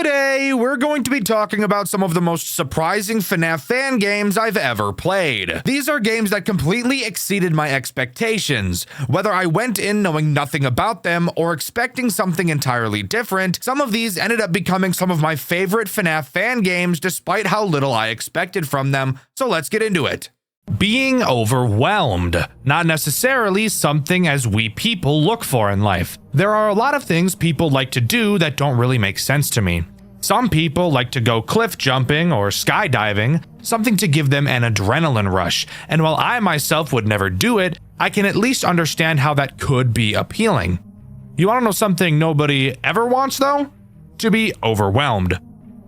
Today, we're going to be talking about some of the most surprising FNAF fan games I've ever played. These are games that completely exceeded my expectations. Whether I went in knowing nothing about them or expecting something entirely different, some of these ended up becoming some of my favorite FNAF fan games despite how little I expected from them, so let's get into it. Being overwhelmed, not necessarily something as we people look for in life. There are a lot of things people like to do that don't really make sense to me. Some people like to go cliff jumping or skydiving, something to give them an adrenaline rush, and while I myself would never do it, I can at least understand how that could be appealing. You want to know something nobody ever wants though? To be overwhelmed.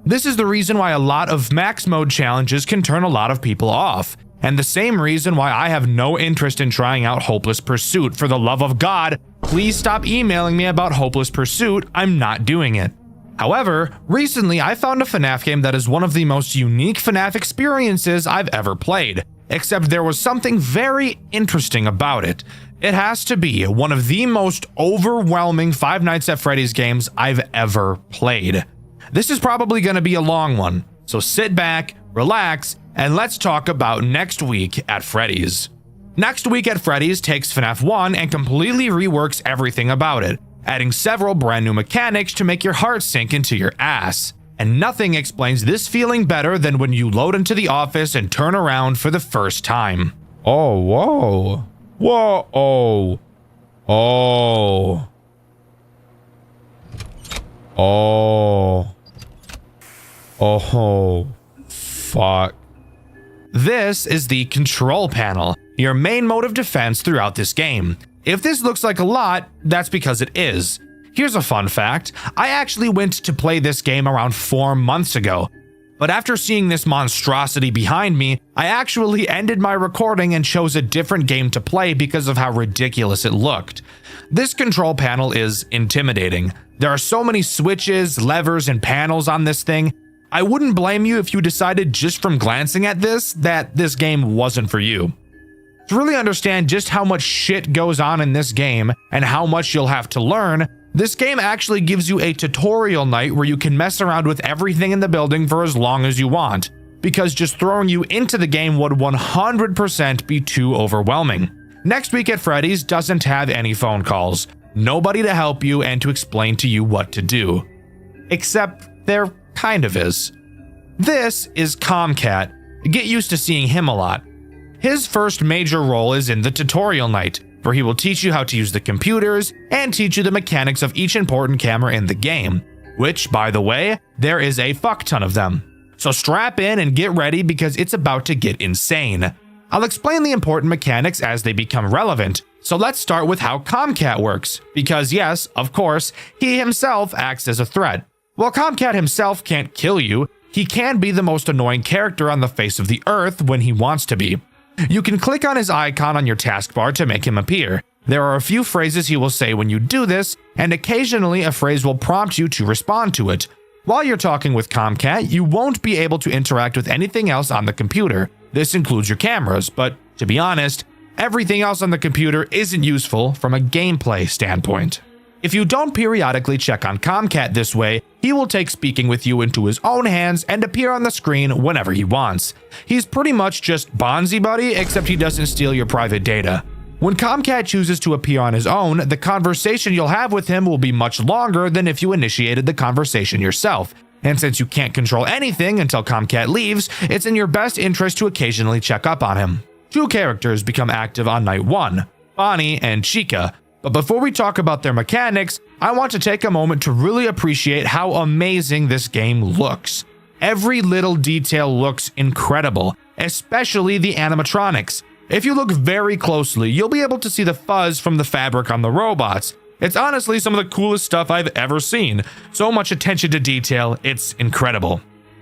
This is the reason why a lot of max mode challenges can turn a lot of people off. And the same reason why I have no interest in trying out Hopeless Pursuit. For the love of God, please stop emailing me about Hopeless Pursuit. I'm not doing it. However, recently I found a FNAF game that is one of the most unique FNAF experiences I've ever played. Except there was something very interesting about it. It has to be one of the most overwhelming Five Nights at Freddy's games I've ever played. This is probably going to be a long one, so sit back, relax, and let's talk about Next Week at Freddy's. Next Week at Freddy's takes FNAF 1 and completely reworks everything about it, adding several brand new mechanics to make your heart sink into your ass. And nothing explains this feeling better than when you load into the office and turn around for the first time. Oh, whoa. Whoa, oh. Oh. Oh. Oh. Fuck. This is the control panel, your main mode of defense throughout this game. If this looks like a lot, that's because it is. Here's a fun fact. I actually went to play this game around 4 months ago. But after seeing this monstrosity behind me, I actually ended my recording and chose a different game to play because of how ridiculous it looked. This control panel is intimidating. There are so many switches, levers, and panels on this thing. I wouldn't blame you if you decided just from glancing at this that this game wasn't for you. To really understand just how much shit goes on in this game and how much you'll have to learn, this game actually gives you a tutorial night where you can mess around with everything in the building for as long as you want, because just throwing you into the game would 100% be too overwhelming. Next Week at Freddy's doesn't have any phone calls, nobody to help you and to explain to you what to do. Except there kind of is. This is Comcat. Get used to seeing him a lot. His first major role is in the tutorial night, where he will teach you how to use the computers and teach you the mechanics of each important camera in the game, which, by the way, there is a fuck ton of them. So strap in and get ready because it's about to get insane. I'll explain the important mechanics as they become relevant, so let's start with how Comcat works, because yes, of course, he himself acts as a threat. While Comcat himself can't kill you, he can be the most annoying character on the face of the earth when he wants to be. You can click on his icon on your taskbar to make him appear. There are a few phrases he will say when you do this, and occasionally a phrase will prompt you to respond to it. While you're talking with Comcat, you won't be able to interact with anything else on the computer. This includes your cameras, but to be honest, everything else on the computer isn't useful from a gameplay standpoint. If you don't periodically check on Comcat this way, he will take speaking with you into his own hands and appear on the screen whenever he wants. He's pretty much just Bonzi Buddy, except he doesn't steal your private data. When Comcat chooses to appear on his own, the conversation you'll have with him will be much longer than if you initiated the conversation yourself. And since you can't control anything until Comcat leaves, it's in your best interest to occasionally check up on him. 2 characters become active on night 1, Bonnie and Chica. But before we talk about their mechanics, I want to take a moment to really appreciate how amazing this game looks. Every little detail looks incredible, especially the animatronics. If you look very closely, you'll be able to see the fuzz from the fabric on the robots. It's honestly some of the coolest stuff I've ever seen. So much attention to detail, it's incredible.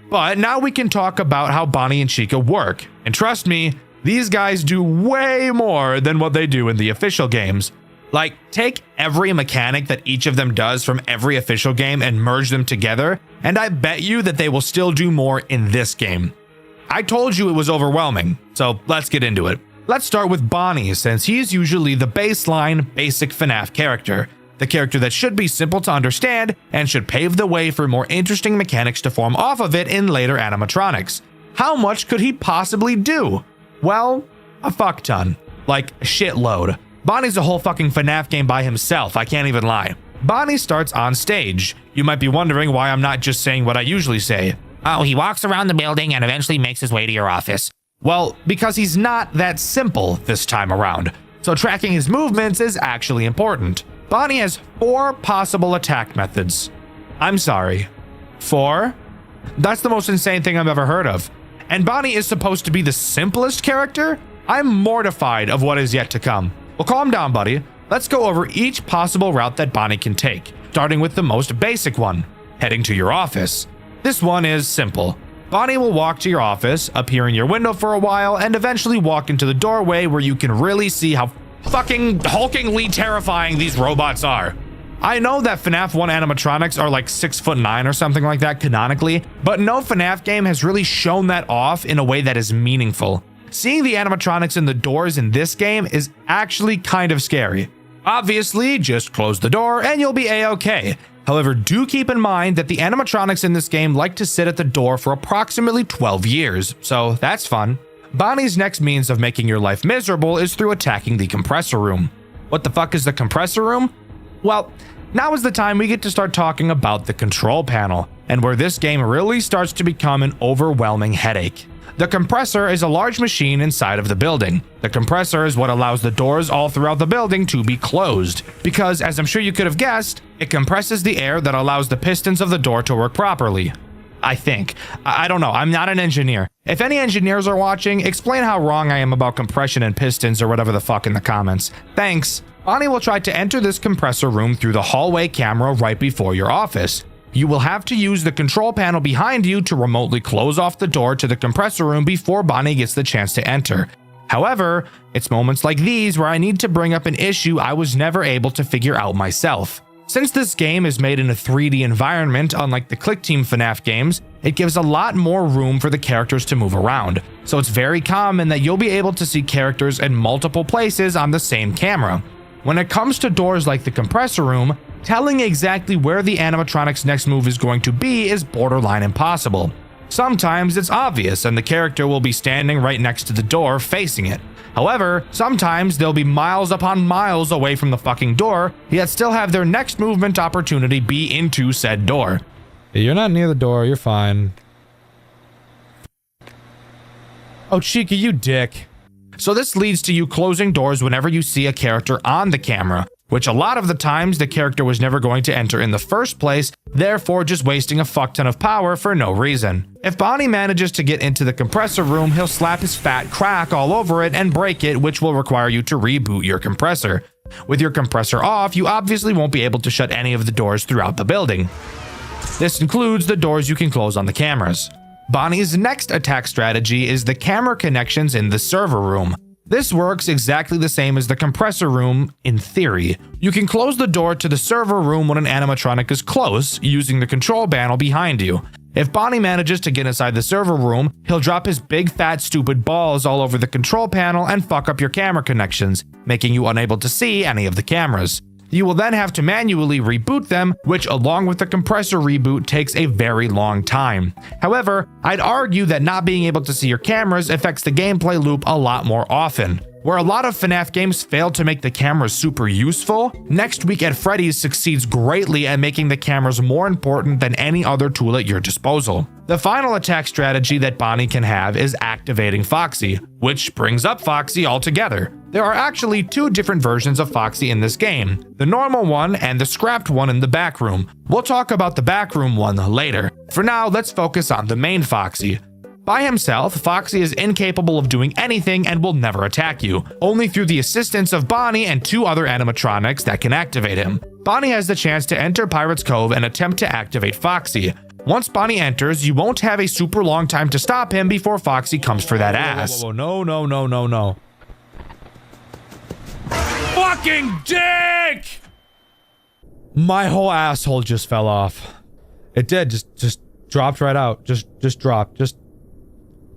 But now we can talk about how Bonnie and Chica work. And trust me, these guys do way more than what they do in the official games. Like, take every mechanic that each of them does from every official game and merge them together, and I bet you that they will still do more in this game. I told you it was overwhelming, so let's get into it. Let's start with Bonnie, since he's usually the baseline, basic FNAF character. the character that should be simple to understand and should pave the way for more interesting mechanics to form off of it in later animatronics. How much could he possibly do? Well, a fuck ton. Like, a shitload. Bonnie's a whole fucking FNAF game by himself, I can't even lie. Bonnie starts on stage. You might be wondering why I'm not just saying what I usually say. Oh, he walks around the building and eventually makes his way to your office. Well, because he's not that simple this time around. So tracking his movements is actually important. Bonnie has 4 possible attack methods. I'm sorry. 4? That's the most insane thing I've ever heard of. And Bonnie is supposed to be the simplest character? I'm mortified of what is yet to come. Well, calm down, buddy. Let's go over each possible route that Bonnie can take, starting with the most basic one, heading to your office. This one is simple. Bonnie will walk to your office, appear in your window for a while, and eventually walk into the doorway where you can really see how fucking hulkingly terrifying these robots are. I know that FNAF 1 animatronics are like 6'9" or something like that canonically, but no FNAF game has really shown that off in a way that is meaningful. Seeing the animatronics in the doors in this game is actually kind of scary. Obviously, just close the door and you'll be a-okay. However, do keep in mind that the animatronics in this game like to sit at the door for approximately 12 years, so that's fun. Bonnie's next means of making your life miserable is through attacking the compressor room. What the fuck is the compressor room? Well, now is the time we get to start talking about the control panel, and where this game really starts to become an overwhelming headache. The compressor is a large machine inside of the building. The compressor is what allows the doors all throughout the building to be closed, because as I'm sure you could have guessed, it compresses the air that allows the pistons of the door to work properly. I think. I don't know, I'm not an engineer. If any engineers are watching, explain how wrong I am about compression and pistons or whatever the fuck in the comments. Thanks. Bonnie will try to enter this compressor room through the hallway camera right before your office. You will have to use the control panel behind you to remotely close off the door to the compressor room before Bonnie gets the chance to enter. However, it's moments like these where I need to bring up an issue I was never able to figure out myself. Since this game is made in a 3D environment, unlike the Click Team FNAF games, it gives a lot more room for the characters to move around. So it's very common that you'll be able to see characters in multiple places on the same camera. When it comes to doors like the compressor room, telling exactly where the animatronic's next move is going to be is borderline impossible. Sometimes it's obvious and the character will be standing right next to the door facing it. However, sometimes they'll be miles upon miles away from the fucking door, yet still have their next movement opportunity be into said door. You're not near the door, you're fine. Oh, Chica, you dick. So this leads to you closing doors whenever you see a character on the camera, which a lot of the times the character was never going to enter in the first place, therefore just wasting a fuck ton of power for no reason. If Bonnie manages to get into the compressor room, he'll slap his fat crack all over it and break it, which will require you to reboot your compressor. With your compressor off, you obviously won't be able to shut any of the doors throughout the building. This includes the doors you can close on the cameras. Bonnie's next attack strategy is the camera connections in the server room. This works exactly the same as the compressor room in theory. You can close the door to the server room when an animatronic is close, using the control panel behind you. If Bonnie manages to get inside the server room, he'll drop his big fat stupid balls all over the control panel and fuck up your camera connections, making you unable to see any of the cameras. You will then have to manually reboot them, which along with the compressor reboot takes a very long time. However, I'd argue that not being able to see your cameras affects the gameplay loop a lot more often. Where a lot of FNAF games fail to make the cameras super useful, Next Week at Freddy's succeeds greatly at making the cameras more important than any other tool at your disposal. The final attack strategy that Bonnie can have is activating Foxy, which brings up Foxy altogether. There are actually 2 different versions of Foxy in this game, the normal one and the scrapped one in the back room. We'll talk about the back room one later. For now, let's focus on the main Foxy. By himself, Foxy is incapable of doing anything and will never attack you, only through the assistance of Bonnie and 2 other animatronics that can activate him. Bonnie has the chance to enter Pirate's Cove and attempt to activate Foxy. Once Bonnie enters, you won't have a super long time to stop him before Foxy comes for that ass. Whoa, no. Fucking dick! My whole asshole just fell off. It did, just dropped right out. Just dropped, just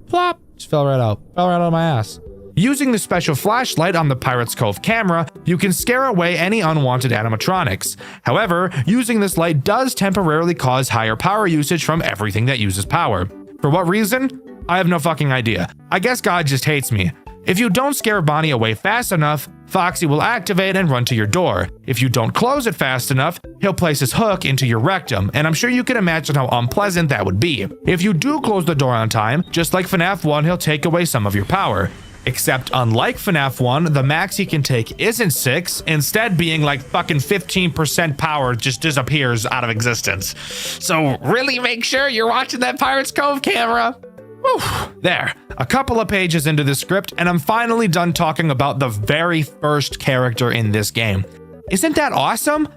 plop, just fell right out of my ass. Using the special flashlight on the Pirate's Cove camera, you can scare away any unwanted animatronics. However, using this light does temporarily cause higher power usage from everything that uses power. For what reason? I have no fucking idea. I guess God just hates me. If you don't scare Bonnie away fast enough, Foxy will activate and run to your door. If you don't close it fast enough, he'll place his hook into your rectum, and I'm sure you can imagine how unpleasant that would be. If you do close the door on time, just like FNAF 1, he'll take away some of your power. Except unlike FNAF 1, the max he can take isn't 6, instead being like fucking 15% power just disappears out of existence. So really make sure you're watching that Pirate's Cove camera. Whew. There, a couple of pages into the script, and I'm finally done talking about the very first character in this game. Isn't that awesome?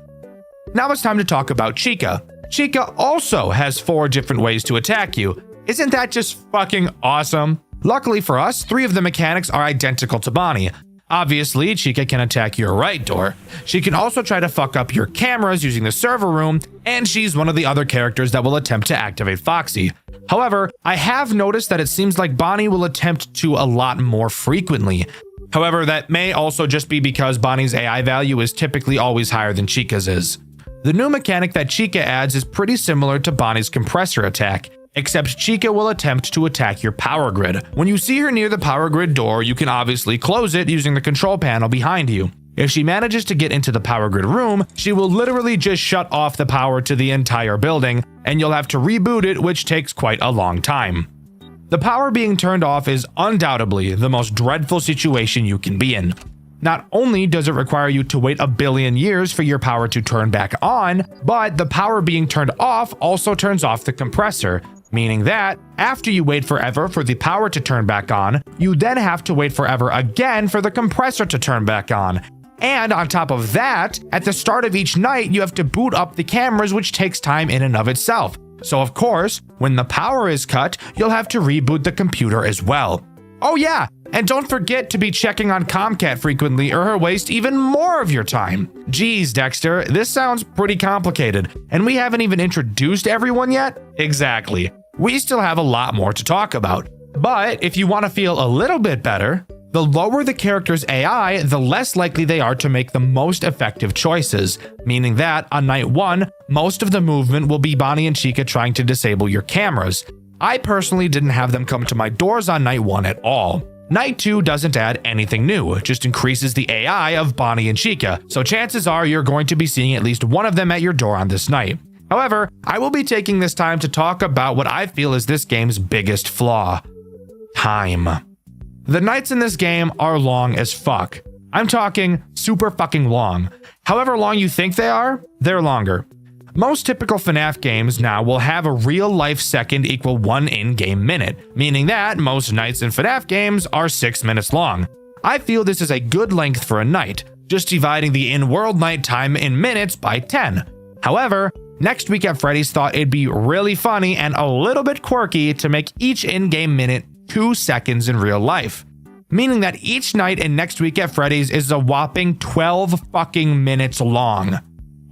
Now it's time to talk about Chica. Chica also has 4 different ways to attack you. Isn't that just fucking awesome? Luckily for us, 3 of the mechanics are identical to Bonnie. Obviously, Chica can attack your right door. She can also try to fuck up your cameras using the server room, and she's one of the other characters that will attempt to activate Foxy. However, I have noticed that it seems like Bonnie will attempt to a lot more frequently. However, that may also just be because Bonnie's AI value is typically always higher than Chica's is. The new mechanic that Chica adds is pretty similar to Bonnie's compressor attack, except Chica will attempt to attack your power grid. When you see her near the power grid door, you can obviously close it using the control panel behind you. If she manages to get into the power grid room, she will literally just shut off the power to the entire building, and you'll have to reboot it, which takes quite a long time. The power being turned off is undoubtedly the most dreadful situation you can be in. Not only does it require you to wait a billion years for your power to turn back on, but the power being turned off also turns off the compressor, meaning that after you wait forever for the power to turn back on, you then have to wait forever again for the compressor to turn back on. And on top of that, at the start of each night, you have to boot up the cameras, which takes time in and of itself. So of course, when the power is cut, you'll have to reboot the computer as well. Oh yeah, and don't forget to be checking on Comcat frequently or he'll waste even more of your time. Geez, Dxtr, this sounds pretty complicated, and we haven't even introduced everyone yet? Exactly. We still have a lot more to talk about. But if you want to feel a little bit better, the lower the character's AI, the less likely they are to make the most effective choices, meaning that on night 1, most of the movement will be Bonnie and Chica trying to disable your cameras. I personally didn't have them come to my doors on night 1 at all. Night 2 doesn't add anything new, it just increases the AI of Bonnie and Chica, so chances are you're going to be seeing at least one of them at your door on this night. However, I will be taking this time to talk about what I feel is this game's biggest flaw: time. The nights in this game are long as fuck. I'm talking super fucking long. However long you think they are, they're longer. Most typical FNAF games now will have a real life second equal 1 in-game minute, meaning that most nights in FNAF games are 6 minutes long. I feel this is a good length for a night, just dividing the in-world night time in minutes by 10. However, Next Week at Freddy's thought it'd be really funny and a little bit quirky to make each in-game minute 2 seconds in real life, meaning that each night in Next Week at Freddy's is a whopping 12 fucking minutes long.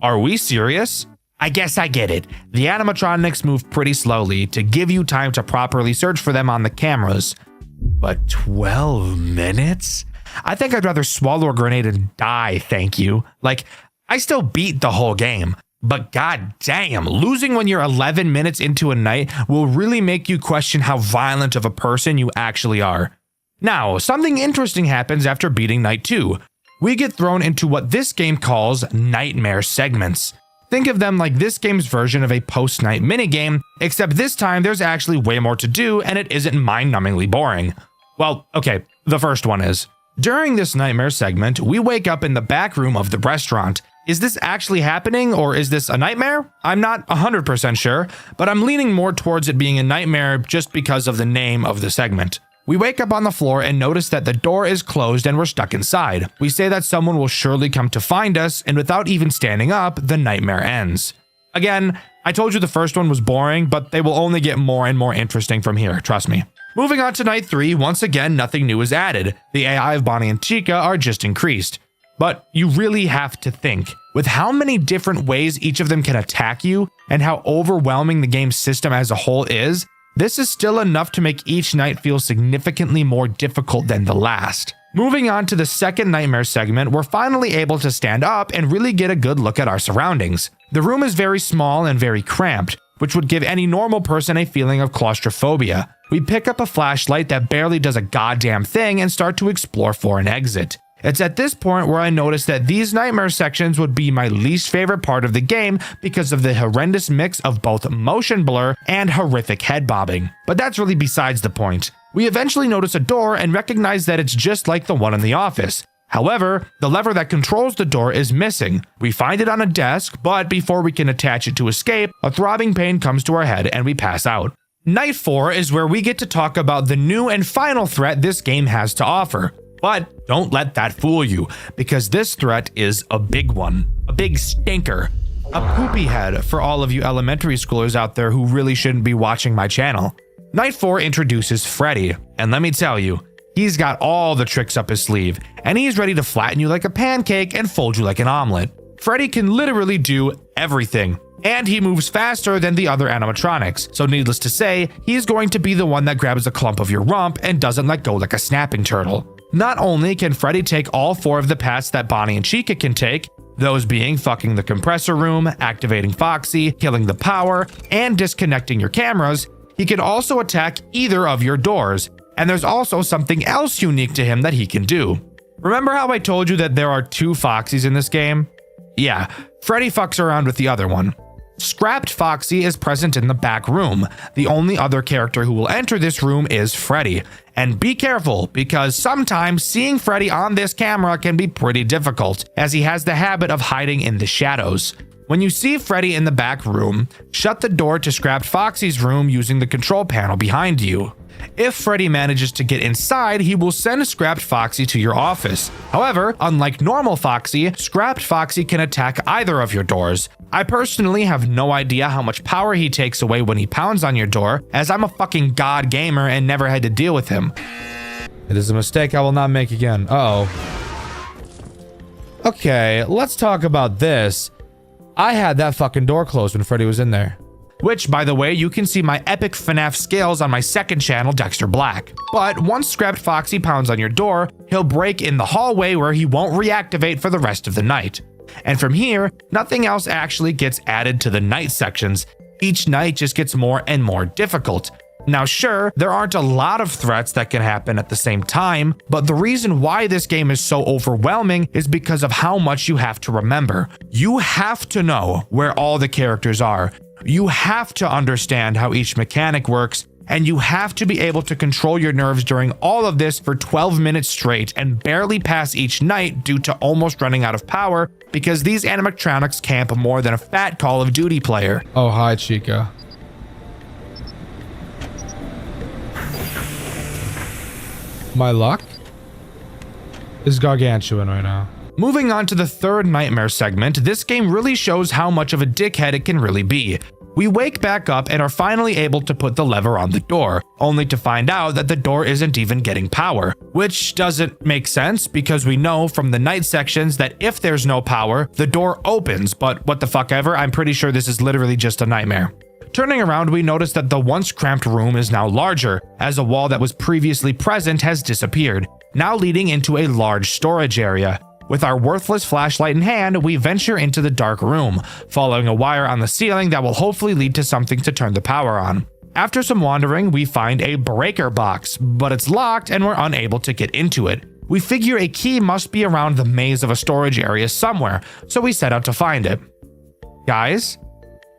Are we serious? I guess I get it. The animatronics move pretty slowly to give you time to properly search for them on the cameras. But 12 minutes? I think I'd rather swallow a grenade and die, thank you. Like, I still beat the whole game. But god damn, losing when you're 11 minutes into a night will really make you question how violent of a person you actually are. Now, something interesting happens after beating night 2. We get thrown into what this game calls nightmare segments. Think of them like this game's version of a post-night minigame, except this time there's actually way more to do and it isn't mind-numbingly boring. Well, okay, the first one is. During this nightmare segment, we wake up in the back room of the restaurant. Is this actually happening or is this a nightmare? I'm not 100% sure, but I'm leaning more towards it being a nightmare just because of the name of the segment. We wake up on the floor and notice that the door is closed and we're stuck inside. We say that someone will surely come to find us, and without even standing up, the nightmare ends. Again, I told you the first one was boring, but they will only get more and more interesting from here, trust me. Moving on to night 3, once again, nothing new is added. The AI of Bonnie and Chica are just increased. But you really have to think, with how many different ways each of them can attack you, and how overwhelming the game's system as a whole is, this is still enough to make each night feel significantly more difficult than the last. Moving on to the second nightmare segment, we're finally able to stand up and really get a good look at our surroundings. The room is very small and very cramped, which would give any normal person a feeling of claustrophobia. We pick up a flashlight that barely does a goddamn thing and start to explore for an exit. It's at this point where I notice that these nightmare sections would be my least favorite part of the game because of the horrendous mix of both motion blur and horrific head bobbing. But that's really besides the point. We eventually notice a door and recognize that it's just like the one in the office. However, the lever that controls the door is missing. We find it on a desk, but before we can attach it to escape, a throbbing pain comes to our head and we pass out. Night 4 is where we get to talk about the new and final threat this game has to offer. But don't let that fool you, because this threat is a big one. A big stinker. A poopy head for all of you elementary schoolers out there who really shouldn't be watching my channel. Night 4 introduces Freddy, and let me tell you, he's got all the tricks up his sleeve, and he's ready to flatten you like a pancake and fold you like an omelet. Freddy can literally do everything, and he moves faster than the other animatronics, so needless to say, he's going to be the one that grabs a clump of your rump and doesn't let go like a snapping turtle. Not only can Freddy take all 4 of the paths that Bonnie and Chica can take, those being fucking the compressor room, activating Foxy, killing the power, and disconnecting your cameras, he can also attack either of your doors, and there's also something else unique to him that he can do. Remember how I told you that there are 2 Foxies in this game? Yeah, Freddy fucks around with the other one. Scrapped Foxy is present in the back room. The only other character who will enter this room is Freddy. And be careful, because sometimes seeing Freddy on this camera can be pretty difficult, as he has the habit of hiding in the shadows. When you see Freddy in the back room, shut the door to Scrapped Foxy's room using the control panel behind you. If Freddy manages to get inside, he will send Scrapped Foxy to your office. However, unlike normal Foxy, Scrapped Foxy can attack either of your doors. I personally have no idea how much power he takes away when he pounds on your door, as I'm a fucking god gamer and never had to deal with him. It is a mistake I will not make again. Uh-oh. Okay, let's talk about this. I had that fucking door closed when Freddy was in there. Which, by the way, you can see my epic FNAF scales on my second channel, Dxtr Black. But once Scrapped Foxy pounds on your door, he'll break in the hallway where he won't reactivate for the rest of the night. And from here, nothing else actually gets added to the night sections. Each night just gets more and more difficult. Now sure, there aren't a lot of threats that can happen at the same time, but the reason why this game is so overwhelming is because of how much you have to remember. You have to know where all the characters are. You have to understand how each mechanic works, and you have to be able to control your nerves during all of this for 12 minutes straight and barely pass each night due to almost running out of power because these animatronics camp more than a fat Call of Duty player. Oh, hi, Chica. My luck is gargantuan right now. Moving on to the third nightmare segment, this game really shows how much of a dickhead it can really be. We wake back up and are finally able to put the lever on the door, only to find out that the door isn't even getting power, which doesn't make sense because we know from the night sections that if there's no power, the door opens, but what the fuck ever, I'm pretty sure this is literally just a nightmare. Turning around, we notice that the once cramped room is now larger, as a wall that was previously present has disappeared, now leading into a large storage area. With our worthless flashlight in hand, we venture into the dark room, following a wire on the ceiling that will hopefully lead to something to turn the power on. After some wandering, we find a breaker box, but it's locked and we're unable to get into it. We figure a key must be around the maze of a storage area somewhere, so we set out to find it. Guys,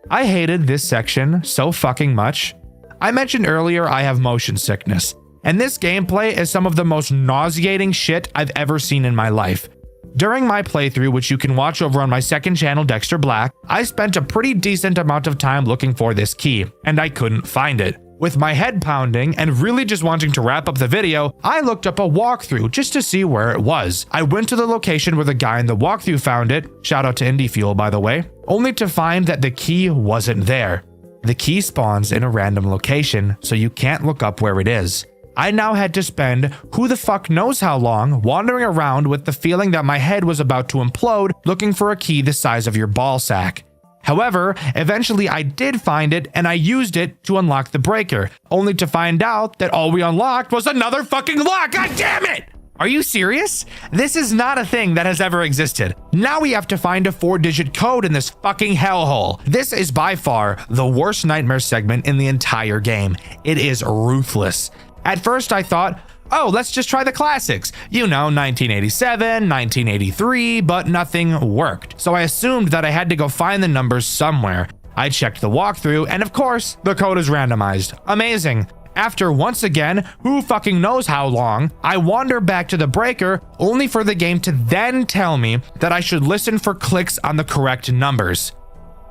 I hated this section so fucking much. I mentioned earlier I have motion sickness, and this gameplay is some of the most nauseating shit I've ever seen in my life. During my playthrough, which you can watch over on my second channel, Dxtr Black, I spent a pretty decent amount of time looking for this key, and I couldn't find it. With my head pounding and really just wanting to wrap up the video, I looked up a walkthrough just to see where it was. I went to the location where the guy in the walkthrough found it, shout out to Indie Fuel by the way, only to find that the key wasn't there. The key spawns in a random location, so you can't look up where it is. I now had to spend who the fuck knows how long wandering around with the feeling that my head was about to implode looking for a key the size of your ball sack. However, eventually I did find it and I used it to unlock the breaker, only to find out that all we unlocked was another fucking lock. God damn it! Are you serious? This is not a thing that has ever existed. Now we have to find a 4-digit code in this fucking hellhole. This is by far the worst nightmare segment in the entire game. It is ruthless. At first I thought, oh, let's just try the classics. You know, 1987, 1983, but nothing worked. So I assumed that I had to go find the numbers somewhere. I checked the walkthrough, and of course, the code is randomized. Amazing. After once again, who fucking knows how long, I wander back to the breaker only for the game to then tell me that I should listen for clicks on the correct numbers.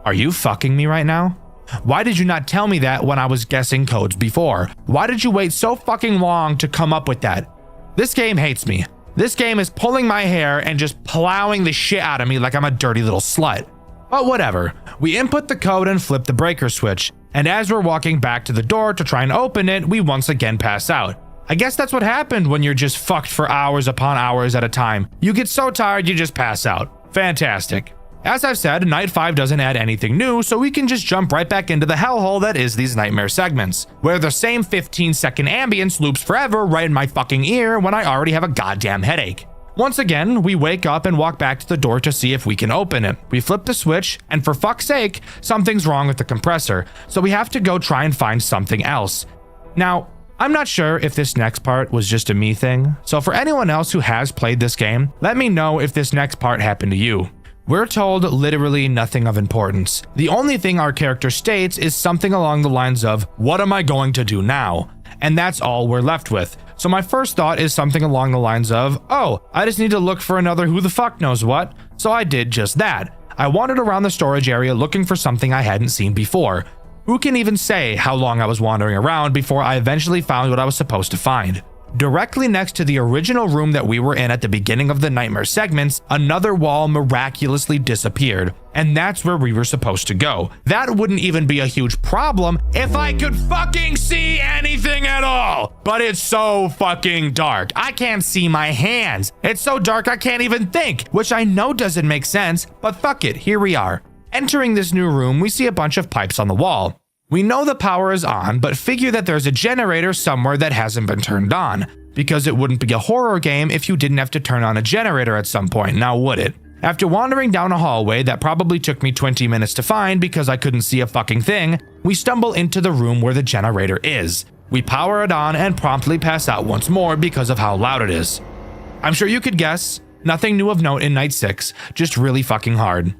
Are you fucking me right now? Why did you not tell me that when I was guessing codes before? Why did you wait so fucking long to come up with that? This game hates me. This game is pulling my hair and just plowing the shit out of me like I'm a dirty little slut. But whatever. We input the code and flip the breaker switch. And as we're walking back to the door to try and open it, we once again pass out. I guess that's what happened when you're just fucked for hours upon hours at a time. You get so tired, you just pass out. Fantastic. As I've said, Night 5 doesn't add anything new, so we can just jump right back into the hellhole that is these nightmare segments, where the same 15-second ambience loops forever right in my fucking ear when I already have a goddamn headache. Once again, we wake up and walk back to the door to see if we can open it. We flip the switch, and for fuck's sake, something's wrong with the compressor, so we have to go try and find something else. Now, I'm not sure if this next part was just a me thing, so for anyone else who has played this game, let me know if this next part happened to you. We're told literally nothing of importance. The only thing our character states is something along the lines of, "What am I going to do now?" And that's all we're left with. So my first thought is something along the lines of, oh, I just need to look for another who the fuck knows what. So I did just that. I wandered around the storage area looking for something I hadn't seen before. Who can even say how long I was wandering around before I eventually found what I was supposed to find? Directly next to the original room that we were in at the beginning of the nightmare segments, another wall miraculously disappeared, and that's where we were supposed to go. That wouldn't even be a huge problem if I could fucking see anything at all, but it's so fucking dark. I can't see my hands. It's so dark I can't even think, which I know doesn't make sense, but fuck it, here we are. Entering this new room, we see a bunch of pipes on the wall. We know the power is on, but figure that there's a generator somewhere that hasn't been turned on, because it wouldn't be a horror game if you didn't have to turn on a generator at some point, now would it? After wandering down a hallway that probably took me 20 minutes to find because I couldn't see a fucking thing, we stumble into the room where the generator is. We power it on and promptly pass out once more because of how loud it is. I'm sure you could guess, nothing new of note in Night 6, just really fucking hard.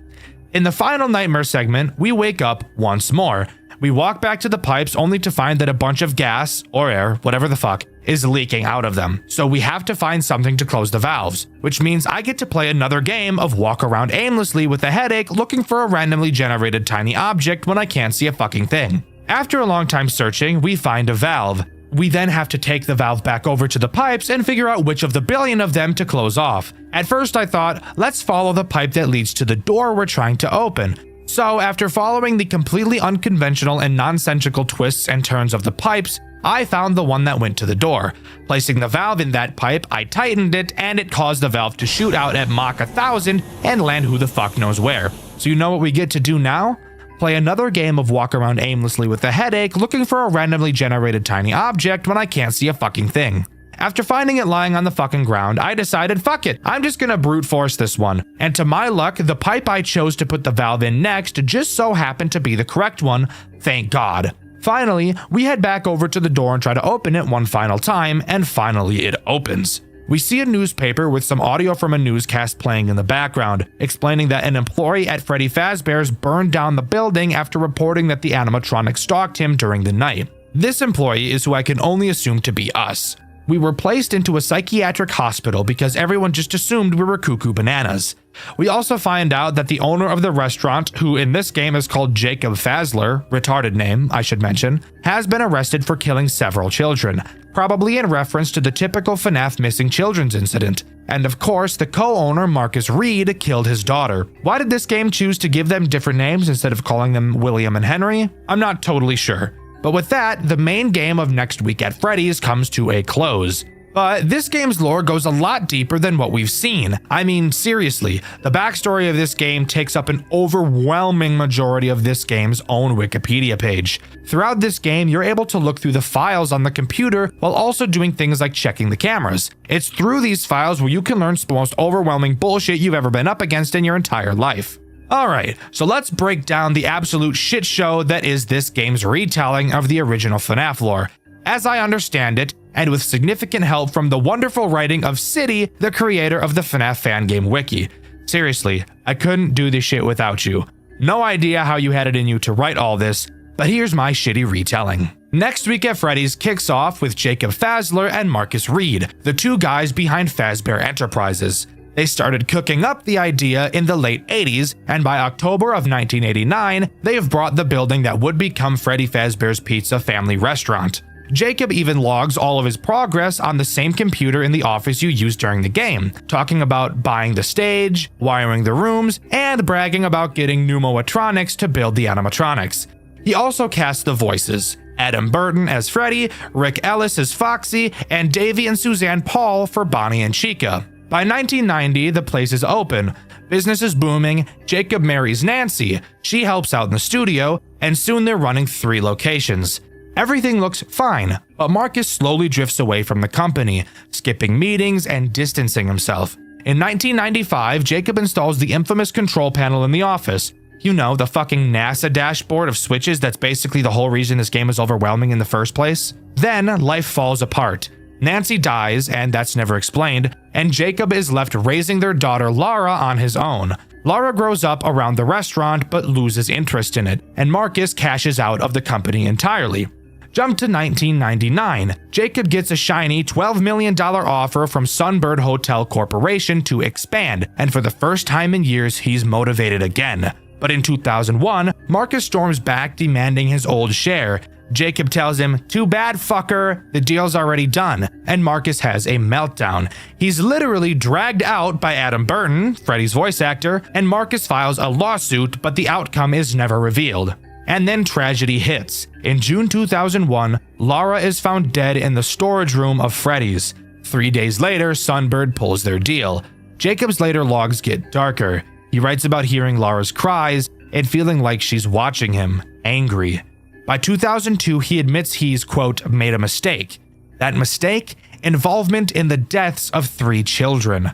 In the final nightmare segment, we wake up once more. We walk back to the pipes only to find that a bunch of gas, or air, whatever the fuck, is leaking out of them. So we have to find something to close the valves, which means I get to play another game of walk around aimlessly with a headache looking for a randomly generated tiny object when I can't see a fucking thing. After a long time searching, we find a valve. We then have to take the valve back over to the pipes and figure out which of the billion of them to close off. At first I thought, let's follow the pipe that leads to the door we're trying to open. So after following the completely unconventional and nonsensical twists and turns of the pipes, I found the one that went to the door. Placing the valve in that pipe, I tightened it and it caused the valve to shoot out at Mach 1000 and land who the fuck knows where. So you know what we get to do now? Play another game of walk around aimlessly with a headache looking for a randomly generated tiny object when I can't see a fucking thing. After finding it lying on the fucking ground, I decided, fuck it, I'm just gonna brute force this one. And to my luck, the pipe I chose to put the valve in next just so happened to be the correct one, thank God. Finally, we head back over to the door and try to open it one final time, and finally it opens. We see a newspaper with some audio from a newscast playing in the background, explaining that an employee at Freddy Fazbear's burned down the building after reporting that the animatronic stalked him during the night. This employee is who I can only assume to be us. We were placed into a psychiatric hospital because everyone just assumed we were cuckoo bananas. We also find out that the owner of the restaurant, who in this game is called Jacob Fazler, retarded name, I should mention, has been arrested for killing several children, probably in reference to the typical FNAF missing children's incident. And of course, the co-owner, Marcus Reed, killed his daughter. Why did this game choose to give them different names instead of calling them William and Henry? I'm not totally sure. But with that, the main game of Next Week at Freddy's comes to a close. But this game's lore goes a lot deeper than what we've seen. I mean, seriously, the backstory of this game takes up an overwhelming majority of this game's own Wikipedia page. Throughout this game, you're able to look through the files on the computer while also doing things like checking the cameras. It's through these files where you can learn the most overwhelming bullshit you've ever been up against in your entire life. Alright, so let's break down the absolute shit show that is this game's retelling of the original FNAF lore. As I understand it, and with significant help from the wonderful writing of City, the creator of the FNAF fan game wiki. Seriously, I couldn't do this shit without you. No idea how you had it in you to write all this, but here's my shitty retelling. Next Week at Freddy's kicks off with Jacob Fazler and Marcus Reed, the two guys behind Fazbear Enterprises. They started cooking up the idea in the late 80s, and by October of 1989, they have brought the building that would become Freddy Fazbear's Pizza family restaurant. Jacob even logs all of his progress on the same computer in the office you used during the game, talking about buying the stage, wiring the rooms, and bragging about getting pneumotronics to build the animatronics. He also casts the voices: Adam Burton as Freddy, Rick Ellis as Foxy, and Davey and Suzanne Paul for Bonnie and Chica. By 1990, the place is open. Business is booming. Jacob marries Nancy. She helps out in the studio, and soon they're running 3 locations. Everything looks fine, but Marcus slowly drifts away from the company, skipping meetings and distancing himself. In 1995, Jacob installs the infamous control panel in the office. You know, the fucking NASA dashboard of switches that's basically the whole reason this game is overwhelming in the first place. Then, life falls apart. Nancy dies, and that's never explained, and Jacob is left raising their daughter Lara on his own. Lara grows up around the restaurant but loses interest in it, and Marcus cashes out of the company entirely. Jump to 1999. Jacob gets a shiny $12 million offer from Sunbird Hotel Corporation to expand, and for the first time in years, he's motivated again. But in 2001, Marcus storms back demanding his old share. Jacob tells him, "Too bad, fucker, the deal's already done," and Marcus has a meltdown. He's literally dragged out by Adam Burton, Freddy's voice actor, and Marcus files a lawsuit, but the outcome is never revealed. And then tragedy hits. In June 2001, Lara is found dead in the storage room of Freddy's. 3 days later, Sunbird pulls their deal. Jacob's later logs get darker. He writes about hearing Lara's cries and feeling like she's watching him, angry. By 2002, he admits he's, quote, made a mistake. That mistake? Involvement in the deaths of 3 children.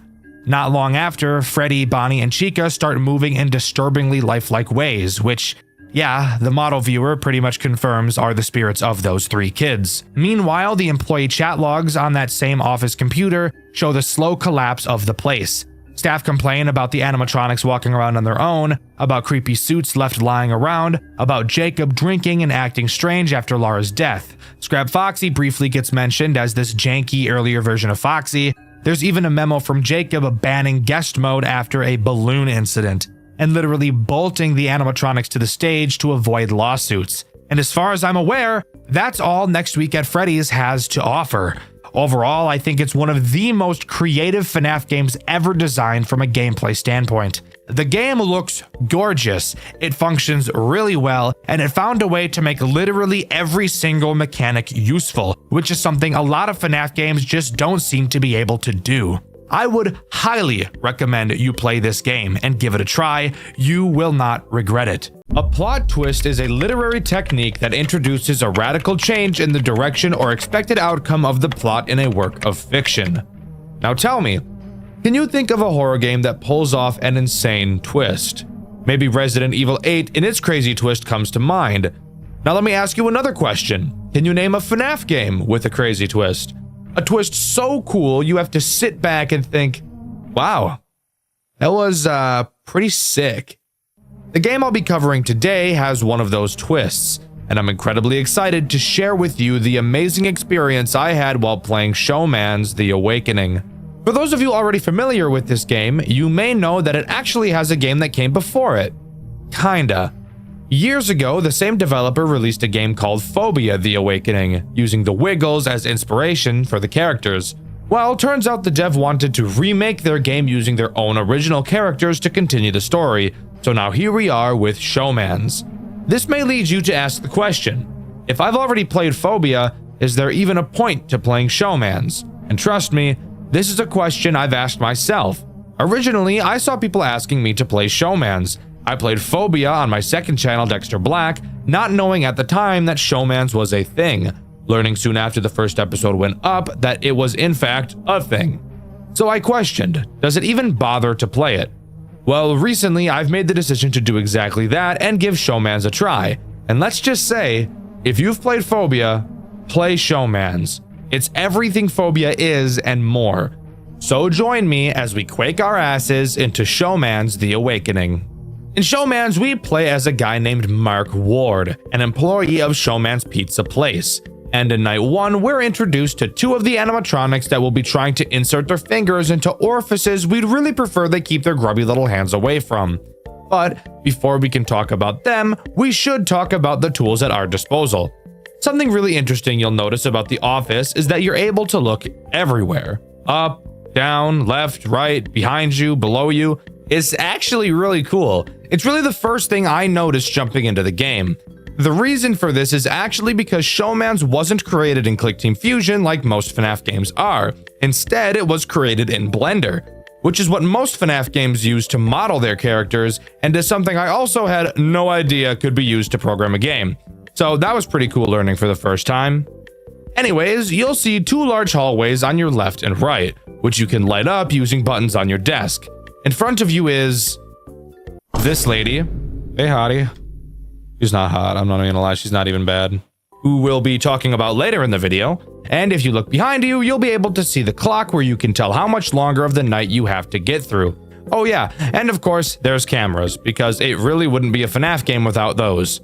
Not long after, Freddy, Bonnie, and Chica start moving in disturbingly lifelike ways, which, yeah, the model viewer pretty much confirms are the spirits of those 3 kids. Meanwhile, the employee chat logs on that same office computer show the slow collapse of the place. Staff complain about the animatronics walking around on their own, about creepy suits left lying around, about Jacob drinking and acting strange after Lara's death. Scrap Foxy briefly gets mentioned as this janky earlier version of Foxy. There's even a memo from Jacob banning guest mode after a balloon incident, and literally bolting the animatronics to the stage to avoid lawsuits. And as far as I'm aware, that's all Next Week at Freddy's has to offer. Overall, I think it's one of the most creative FNAF games ever designed from a gameplay standpoint. The game looks gorgeous, it functions really well, and it found a way to make literally every single mechanic useful, which is something a lot of FNAF games just don't seem to be able to do. I would highly recommend you play this game and give it a try. You will not regret it. A plot twist is a literary technique that introduces a radical change in the direction or expected outcome of the plot in a work of fiction. Now tell me, can you think of a horror game that pulls off an insane twist? Maybe Resident Evil 8 in its crazy twist comes to mind. Now let me ask you another question. Can you name a FNAF game with a crazy twist? A twist so cool you have to sit back and think, wow, that was pretty sick. The game I'll be covering today has one of those twists, and I'm incredibly excited to share with you the amazing experience I had while playing Showman's The Awakening. For those of you already familiar with this game, you may know that it actually has a game that came before it. Kinda. Years ago, the same developer released a game called Phobia: The Awakening, using the Wiggles as inspiration for the characters. Well, turns out the dev wanted to remake their game using their own original characters to continue the story, so now here we are with Showman's. This may lead you to ask the question, if I've already played Phobia, is there even a point to playing Showman's? And trust me, this is a question I've asked myself. Originally, I saw people asking me to play Showmans. I played Phobia on my second channel, Dxtr Black, not knowing at the time that Showmans was a thing, learning soon after the first episode went up that it was in fact a thing. So I questioned, does it even bother to play it? Well, recently I've made the decision to do exactly that and give Showmans a try. And let's just say, if you've played Phobia, play Showmans. It's everything Phobia is and more. So join me as we quake our asses into Showmans: The Awakening. In Showmans, we play as a guy named Mark Ward, an employee of Showman's Pizza Place. And in night 1, we're introduced to 2 of the animatronics that will be trying to insert their fingers into orifices we'd really prefer they keep their grubby little hands away from. But before we can talk about them, we should talk about the tools at our disposal. Something really interesting you'll notice about the office is that you're able to look everywhere. Up, down, left, right, behind you, below you. It's actually really cool. It's really the first thing I noticed jumping into the game. The reason for this is actually because Showmans wasn't created in ClickTeam Fusion like most FNAF games are. Instead, it was created in Blender, which is what most FNAF games use to model their characters, and is something I also had no idea could be used to program a game. So that was pretty cool learning for the first time. Anyways, you'll see 2 large hallways on your left and right, which you can light up using buttons on your desk. In front of you is this lady. Hey, hottie. She's not hot, I'm not even gonna lie, she's not even bad. Who we'll be talking about later in the video. And if you look behind you, you'll be able to see the clock where you can tell how much longer of the night you have to get through. Oh yeah, and of course, there's cameras, because it really wouldn't be a FNAF game without those.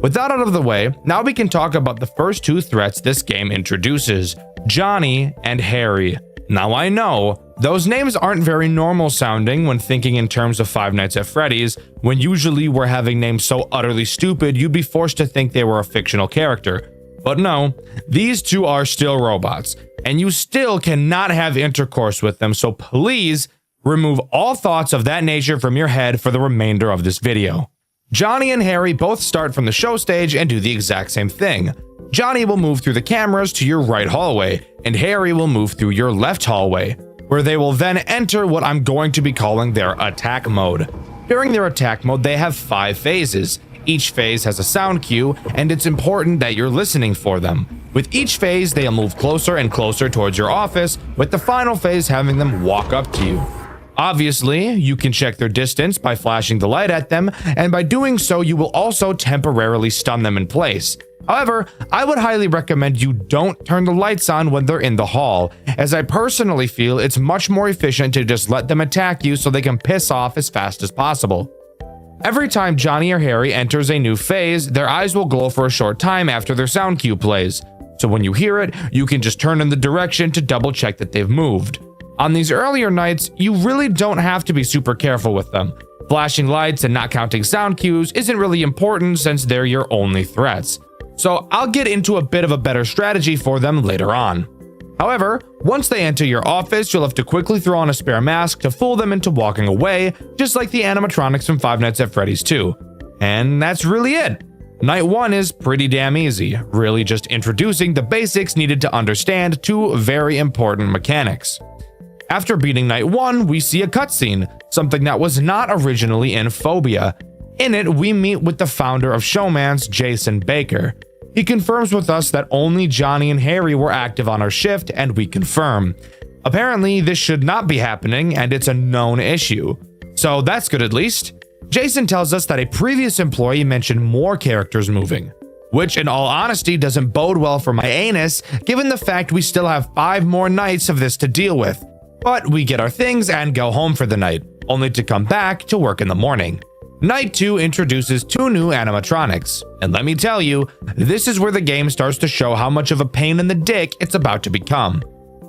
With that out of the way, now we can talk about the first 2 threats this game introduces, Johnny and Harry. Now I know, those names aren't very normal sounding when thinking in terms of Five Nights at Freddy's, when usually we're having names so utterly stupid you'd be forced to think they were a fictional character. But no, these 2 are still robots, and you still cannot have intercourse with them, so please remove all thoughts of that nature from your head for the remainder of this video. Johnny and Harry both start from the show stage and do the exact same thing. Johnny will move through the cameras to your right hallway, and Harry will move through your left hallway, where they will then enter what I'm going to be calling their attack mode. During their attack mode, they have 5 phases. Each phase has a sound cue, and it's important that you're listening for them. With each phase, they'll move closer and closer towards your office, with the final phase having them walk up to you. Obviously, you can check their distance by flashing the light at them, and by doing so, you will also temporarily stun them in place. However, I would highly recommend you don't turn the lights on when they're in the hall, as I personally feel it's much more efficient to just let them attack you so they can piss off as fast as possible. Every time Johnny or Harry enters a new phase, their eyes will glow for a short time after their sound cue plays. So when you hear it, you can just turn in the direction to double check that they've moved. On these earlier nights, you really don't have to be super careful with them. Flashing lights and not counting sound cues isn't really important since they're your only threats. So I'll get into a bit of a better strategy for them later on. However, once they enter your office, you'll have to quickly throw on a spare mask to fool them into walking away, just like the animatronics from Five Nights at Freddy's 2. And that's really it. Night 1 is pretty damn easy, really just introducing the basics needed to understand 2 very important mechanics. After beating Night 1, we see a cutscene, something that was not originally in Phobia. In it, we meet with the founder of Showmans, Jason Baker. He confirms with us that only Johnny and Harry were active on our shift, and we confirm. Apparently, this should not be happening, and it's a known issue. So that's good at least. Jason tells us that a previous employee mentioned more characters moving, which in all honesty doesn't bode well for my anus, given the fact we still have 5 more nights of this to deal with. But we get our things and go home for the night, only to come back to work in the morning. Night 2 introduces 2 new animatronics, and let me tell you, this is where the game starts to show how much of a pain in the dick it's about to become.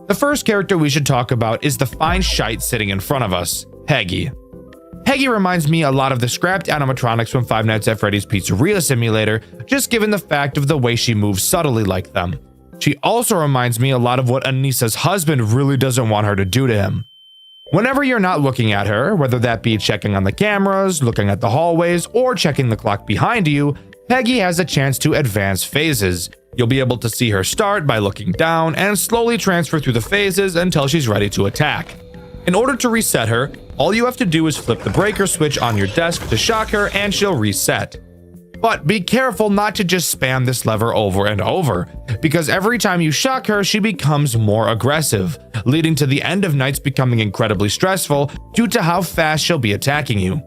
The first character we should talk about is the fine shite sitting in front of us, Peggy. Peggy reminds me a lot of the scrapped animatronics from Five Nights at Freddy's Pizzeria Simulator, just given the fact of the way she moves subtly like them. She also reminds me a lot of what Anissa's husband really doesn't want her to do to him. Whenever you're not looking at her, whether that be checking on the cameras, looking at the hallways, or checking the clock behind you, Peggy has a chance to advance phases. You'll be able to see her start by looking down and slowly transfer through the phases until she's ready to attack. In order to reset her, all you have to do is flip the breaker switch on your desk to shock her and she'll reset. But be careful not to just spam this lever over and over, because every time you shock her, she becomes more aggressive, leading to the end of nights becoming incredibly stressful due to how fast she'll be attacking you.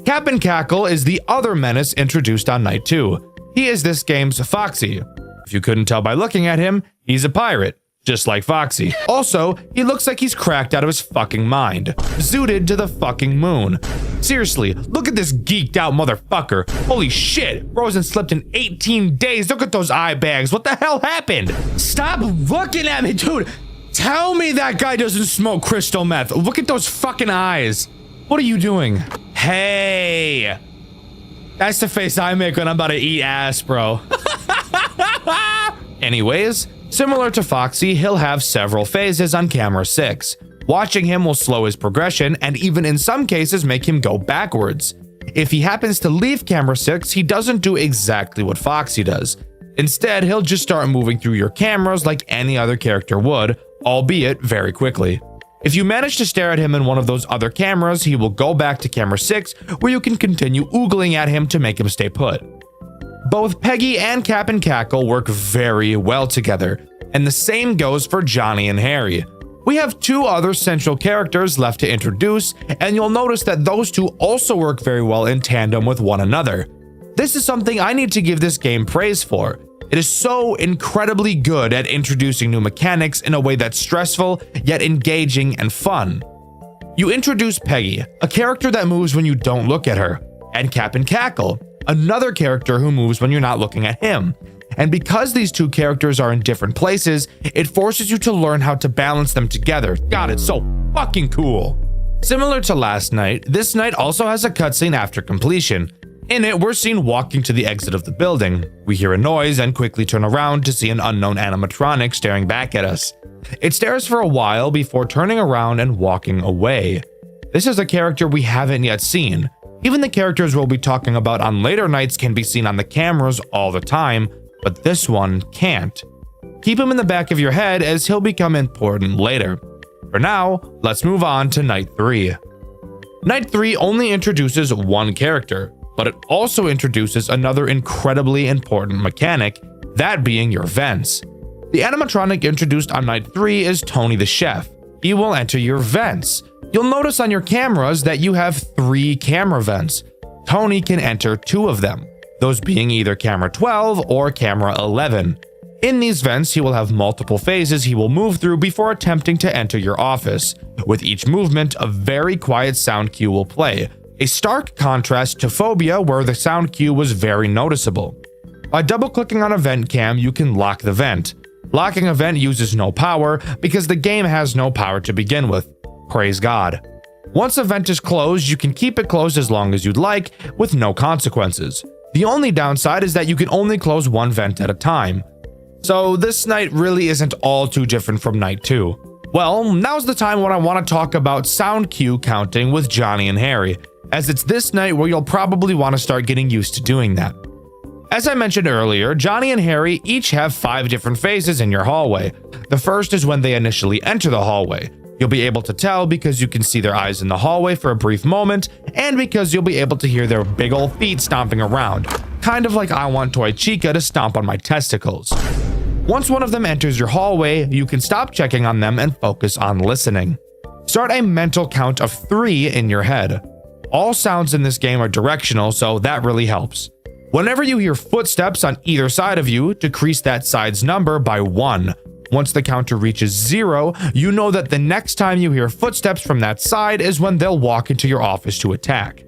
Cap'n Cackle is the other menace introduced on night 2. He is this game's Foxy. If you couldn't tell by looking at him, he's a pirate, just like Foxy. Also, he looks like he's cracked out of his fucking mind, zooted to the fucking moon. Seriously, look at this geeked out motherfucker. Holy shit, bro hasn't slept in 18 days. Look at those eye bags. What the hell happened? Stop looking at me, dude. Tell me that guy doesn't smoke crystal meth. Look at those fucking eyes. What are you doing? Hey. That's the face I make when I'm about to eat ass, bro. Anyways, similar to Foxy, he'll have several phases on camera 6. Watching him will slow his progression and even in some cases make him go backwards. If he happens to leave camera 6, he doesn't do exactly what Foxy does. Instead, he'll just start moving through your cameras like any other character would, albeit very quickly. If you manage to stare at him in one of those other cameras, he will go back to camera 6 where you can continue oogling at him to make him stay put. Both Peggy and Cap'n Cackle work very well together, and the same goes for Johnny and Harry. We have 2 other central characters left to introduce, and you'll notice that those 2 also work very well in tandem with one another. This is something I need to give this game praise for. It is so incredibly good at introducing new mechanics in a way that's stressful, yet engaging and fun. You introduce Peggy, a character that moves when you don't look at her, and Cap'n Cackle, another character who moves when you're not looking at him. And because these 2 characters are in different places, it forces you to learn how to balance them together. God, it's so fucking cool. Similar to last night, this night also has a cutscene after completion. In it, we're seen walking to the exit of the building. We hear a noise and quickly turn around to see an unknown animatronic staring back at us. It stares for a while before turning around and walking away. This is a character we haven't yet seen. Even the characters we'll be talking about on later nights can be seen on the cameras all the time, but this one can't. Keep him in the back of your head as he'll become important later. For now, let's move on to night 3. Night 3 only introduces one character, but it also introduces another incredibly important mechanic, that being your vents. The animatronic introduced on night 3 is Tony the Chef. He will enter your vents. You'll notice on your cameras that you have 3 camera vents. Tony can enter 2 of them, those being either camera 12 or camera 11. In these vents, he will have multiple phases he will move through before attempting to enter your office. With each movement, a very quiet sound cue will play, a stark contrast to Phobia where the sound cue was very noticeable. By double-clicking on a vent cam, you can lock the vent. Locking a vent uses no power because the game has no power to begin with. Praise God. Once a vent is closed, you can keep it closed as long as you'd like, with no consequences. The only downside is that you can only close one vent at a time. So this night really isn't all too different from night 2. Well, now's the time when I want to talk about sound cue counting with Johnny and Harry, as it's this night where you'll probably want to start getting used to doing that. As I mentioned earlier, Johnny and Harry each have 5 different phases in your hallway. The first is when they initially enter the hallway. You'll be able to tell because you can see their eyes in the hallway for a brief moment, and because you'll be able to hear their big ol' feet stomping around, kind of like I want Toy Chica to stomp on my testicles. Once one of them enters your hallway, you can stop checking on them and focus on listening. Start a mental count of 3 in your head. All sounds in this game are directional, so that really helps. Whenever you hear footsteps on either side of you, decrease that side's number by 1. Once the counter reaches 0, you know that the next time you hear footsteps from that side is when they'll walk into your office to attack.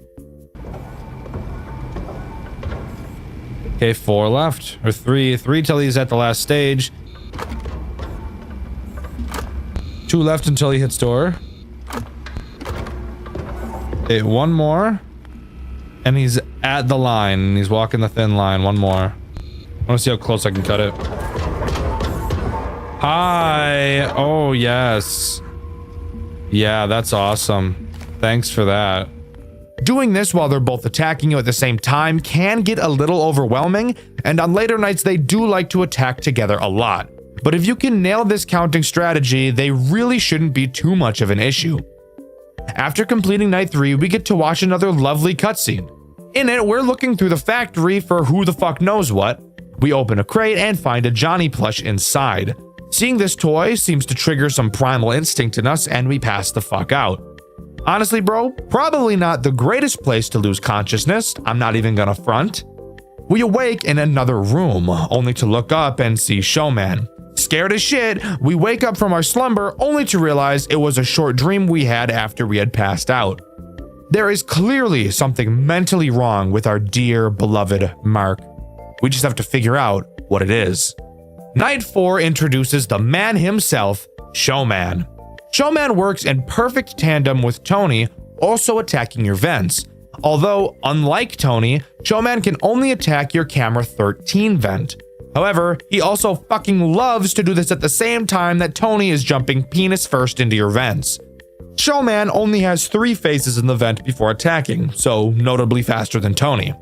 Okay, 4 left, or 3 till he's at the last stage. 2 left until he hits door. Okay, 1 more. And he's at the line. He's walking the thin line. 1 more. I want to see how close I can cut it. Hi. Oh, yes. Yeah, that's awesome. Thanks for that. Doing this while they're both attacking you at the same time can get a little overwhelming, and on later nights they do like to attack together a lot. But if you can nail this counting strategy, they really shouldn't be too much of an issue. After completing night 3, we get to watch another lovely cutscene. In it, we're looking through the factory for who the fuck knows what. We open a crate and find a Johnny plush inside. Seeing this toy seems to trigger some primal instinct in us, and we pass the fuck out. Honestly, bro, probably not the greatest place to lose consciousness, I'm not even gonna front. We awake in another room, only to look up and see Showman. Scared as shit, we wake up from our slumber only to realize it was a short dream we had after we had passed out. There is clearly something mentally wrong with our dear, beloved Mark. We just have to figure out what it is. Night 4 introduces the man himself, Showman. Showman works in perfect tandem with Tony, also attacking your vents. Although, unlike Tony, Showman can only attack your camera 13 vent. However, he also fucking loves to do this at the same time that Tony is jumping penis first into your vents. Showman only has 3 phases in the vent before attacking, so notably faster than Tony.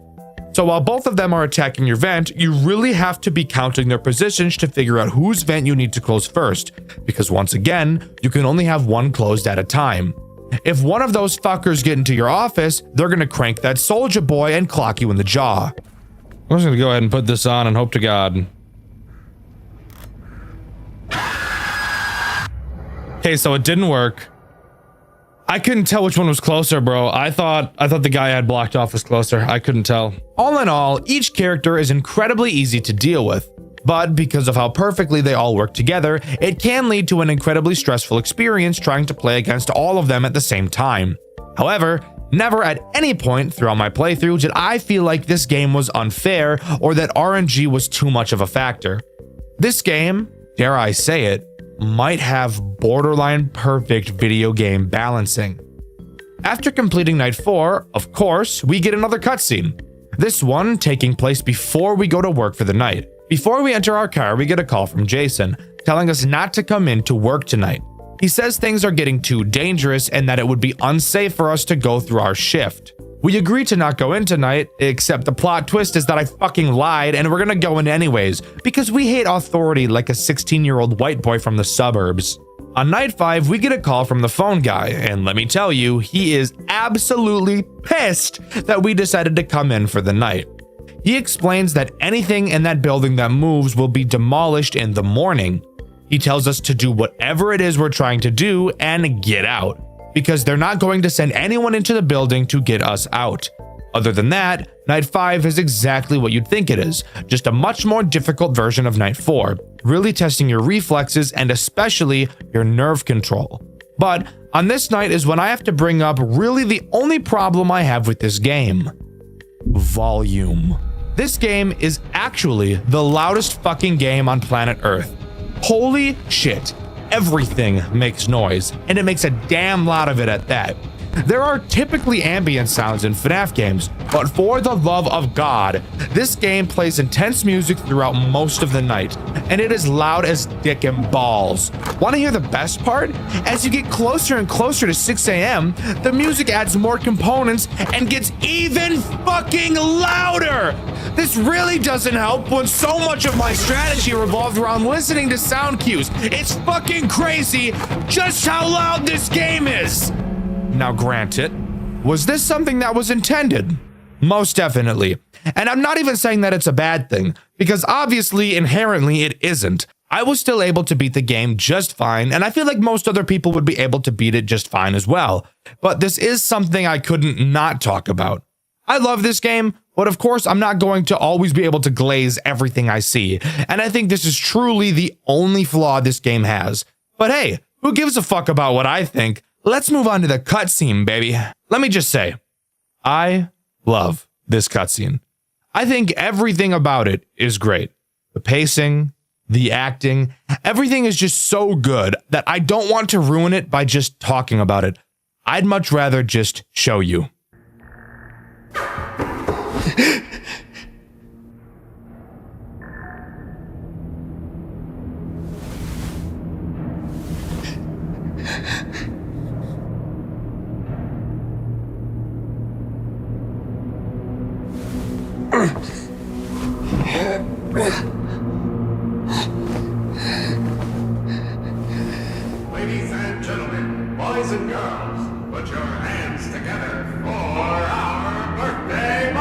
So while both of them are attacking your vent, you really have to be counting their positions to figure out whose vent you need to close first, because once again, you can only have one closed at a time. If one of those fuckers get into your office, they're gonna crank that soldier boy and clock you in the jaw. I'm just gonna go ahead and put this on and hope to God. Okay, so it didn't work. I couldn't tell which one was closer, bro. I thought the guy I had blocked off was closer. I couldn't tell. All in all, each character is incredibly easy to deal with, but because of how perfectly they all work together, it can lead to an incredibly stressful experience trying to play against all of them at the same time. However, never at any point throughout my playthrough did I feel like this game was unfair or that RNG was too much of a factor. This game, dare I say it, might have borderline perfect video game balancing. After completing night 4, of course, we get another cutscene. This one taking place before we go to work for the night. Before we enter our car, we get a call from Jason, telling us not to come in to work tonight. He says things are getting too dangerous and that it would be unsafe for us to go through our shift. We agree to not go in tonight, except the plot twist is that I fucking lied and we're gonna go in anyways, because we hate authority like a 16-year-old white boy from the suburbs. On night 5, we get a call from the phone guy, and let me tell you, he is absolutely pissed that we decided to come in for the night. He explains that anything in that building that moves will be demolished in the morning. He tells us to do whatever it is we're trying to do and get out, because they're not going to send anyone into the building to get us out. Other than that, Night 5 is exactly what you'd think it is, just a much more difficult version of Night 4, really testing your reflexes and especially your nerve control. But on this night is when I have to bring up really the only problem I have with this game. Volume. This game is actually the loudest fucking game on planet Earth. Holy shit. Everything makes noise, and it makes a damn lot of it at that. There are typically ambient sounds in FNAF games, but for the love of God, this game plays intense music throughout most of the night, and it is loud as dick and balls. Want to hear the best part? As you get closer and closer to 6 a.m., the music adds more components and gets even fucking louder! This really doesn't help when so much of my strategy revolved around listening to sound cues. It's fucking crazy just how loud this game is! Now granted, was this something that was intended? Most definitely. And I'm not even saying that it's a bad thing, because obviously, inherently, it isn't. I was still able to beat the game just fine, and I feel like most other people would be able to beat it just fine as well. But this is something I couldn't not talk about. I love this game, but of course I'm not going to always be able to glaze everything I see, and I think this is truly the only flaw this game has. But hey, who gives a fuck about what I think? Let's move on to the cutscene, baby. Let me just say, I love this cutscene. I think everything about it is great. The pacing, the acting, everything is just so good that I don't want to ruin it by just talking about it. I'd much rather just show you. and girls, put your hands together for our birthday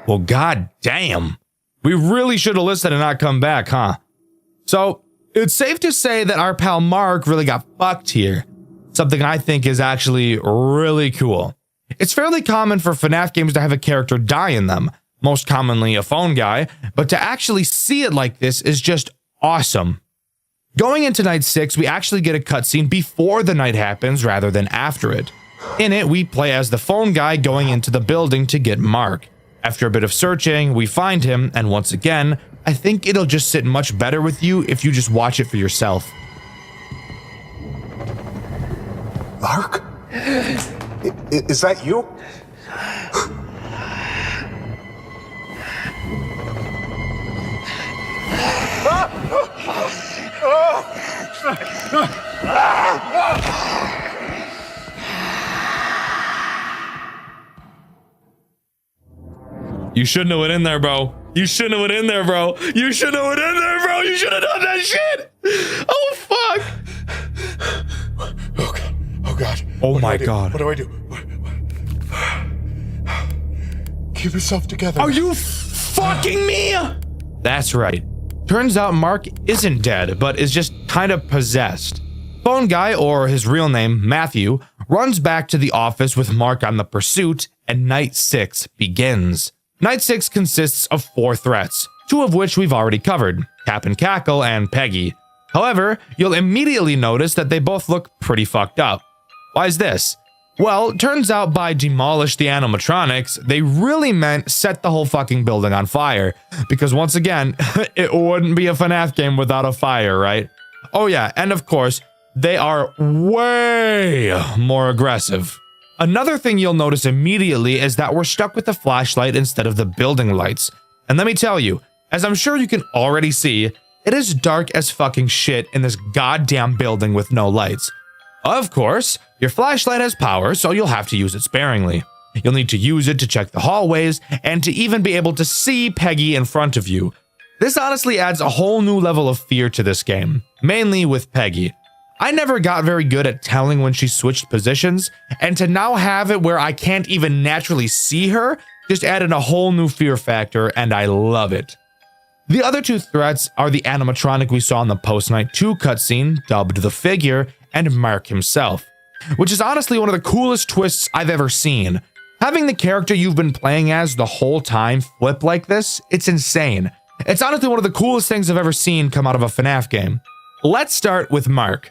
Well, god damn. We really should have listened and not come back, huh? So, it's safe to say that our pal Mark really got fucked here. Something I think is actually really cool. It's fairly common for FNAF games to have a character die in them, most commonly a phone guy, but to actually see it like this is just awesome. Going into night 6, we actually get a cutscene before the night happens rather than after it. In it, we play as the phone guy going into the building to get Mark. After a bit of searching, we find him, and once again, I think it'll just sit much better with you if you just watch it for yourself. Mark? Is that you? You shouldn't have went in there, bro. You shouldn't have went in there, bro. You shouldn't have went in there, bro. You should have done that shit. Oh, fuck. Oh, God. Oh, God. Oh, my God. What do I do? Keep yourself together. Are you fucking me? That's right. Turns out Mark isn't dead, but is just kind of possessed. Phone guy, or his real name, Matthew, runs back to the office with Mark on the pursuit, and night 6 begins. Night 6 consists of 4 threats, 2 of which we've already covered, Cap and Cackle and Peggy. However, you'll immediately notice that they both look pretty fucked up. Why is this? Well, turns out by demolish the animatronics, they really meant set the whole fucking building on fire, because once again, it wouldn't be a FNAF game without a fire, right? Oh yeah, and of course, they are way more aggressive. Another thing you'll notice immediately is that we're stuck with the flashlight instead of the building lights. And let me tell you, as I'm sure you can already see, it is dark as fucking shit in this goddamn building with no lights. Of course, your flashlight has power, so you'll have to use it sparingly. You'll need to use it to check the hallways and to even be able to see Peggy in front of you. This honestly adds a whole new level of fear to this game, mainly with Peggy. I never got very good at telling when she switched positions, and to now have it where I can't even naturally see her just added a whole new fear factor, and I love it. The other 2 threats are the animatronic we saw in the post-night 2 cutscene, dubbed The Figure, and Mark himself, which is honestly one of the coolest twists I've ever seen. Having the character you've been playing as the whole time flip like this, it's insane. It's honestly one of the coolest things I've ever seen come out of a FNAF game. Let's start with Mark.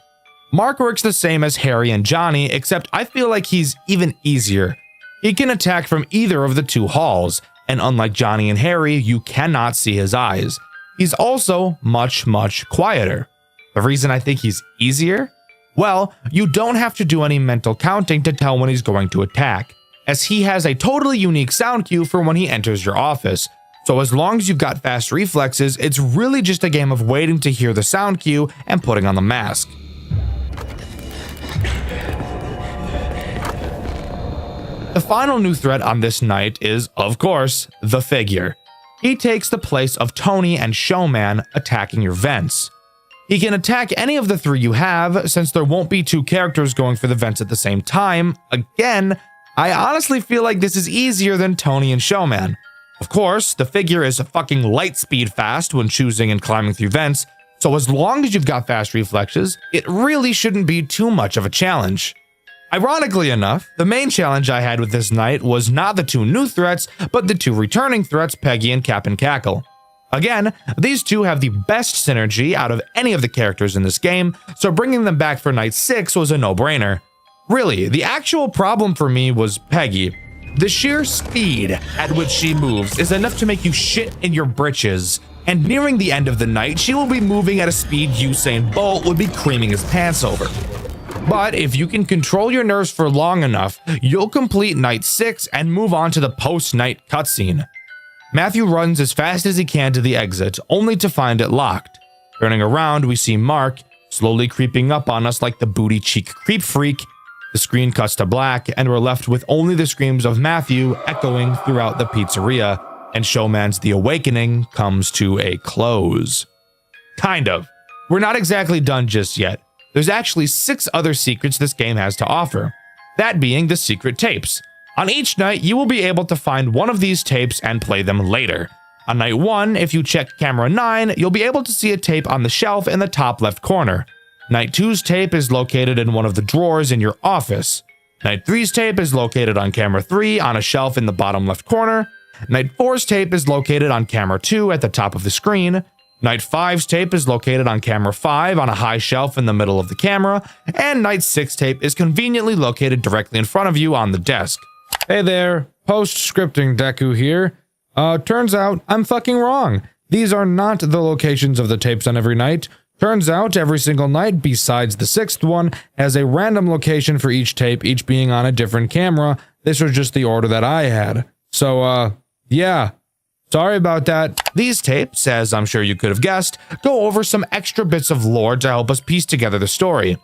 Mark works the same as Harry and Johnny, except I feel like he's even easier. He can attack from either of the 2 halls, and unlike Johnny and Harry, you cannot see his eyes. He's also much, much quieter. The reason I think he's easier? Well, you don't have to do any mental counting to tell when he's going to attack, as he has a totally unique sound cue for when he enters your office. So as long as you've got fast reflexes, it's really just a game of waiting to hear the sound cue and putting on the mask. The final new threat on this night is, of course, the Figure. He takes the place of Tony and Showman attacking your vents. He can attack any of the 3 you have, since there won't be 2 characters going for the vents at the same time. Again, I honestly feel like this is easier than Tony and Showman. Of course, the Figure is fucking light speed fast when choosing and climbing through vents, so as long as you've got fast reflexes, it really shouldn't be too much of a challenge. Ironically enough, the main challenge I had with this night was not the two new threats, but the two returning threats, Peggy and Cap'n Cackle. Again, these two have the best synergy out of any of the characters in this game, so bringing them back for night 6 was a no-brainer. Really, the actual problem for me was Peggy. The sheer speed at which she moves is enough to make you shit in your britches, and nearing the end of the night, she will be moving at a speed Usain Bolt would be creaming his pants over. But if you can control your nerves for long enough, you'll complete night 6 and move on to the post-night cutscene. Matthew runs as fast as he can to the exit, only to find it locked. Turning around, we see Mark slowly creeping up on us like the booty cheek creep freak. The screen cuts to black, and we're left with only the screams of Matthew echoing throughout the pizzeria, and Showman's The Awakening comes to a close. Kind of. We're not exactly done just yet. There's actually 6 other secrets this game has to offer, that being the secret tapes. On each night, you will be able to find one of these tapes and play them later. On night 1, if you check camera 9, you'll be able to see a tape on the shelf in the top left corner. Night 2's tape is located in one of the drawers in your office. Night 3's tape is located on camera 3 on a shelf in the bottom left corner. Night 4's tape is located on camera 2 at the top of the screen. Night 5's tape is located on camera 5 on a high shelf in the middle of the camera. And Night 6 tape is conveniently located directly in front of you on the desk. Hey there, post-scripting Deku here. Turns out I'm fucking wrong. These are not the locations of the tapes on every night. Turns out every single night, besides the 6th one, has a random location for each tape, each being on a different camera. This was just the order that I had. So, yeah. Sorry about that. These tapes, as I'm sure you could have guessed, go over some extra bits of lore to help us piece together the story.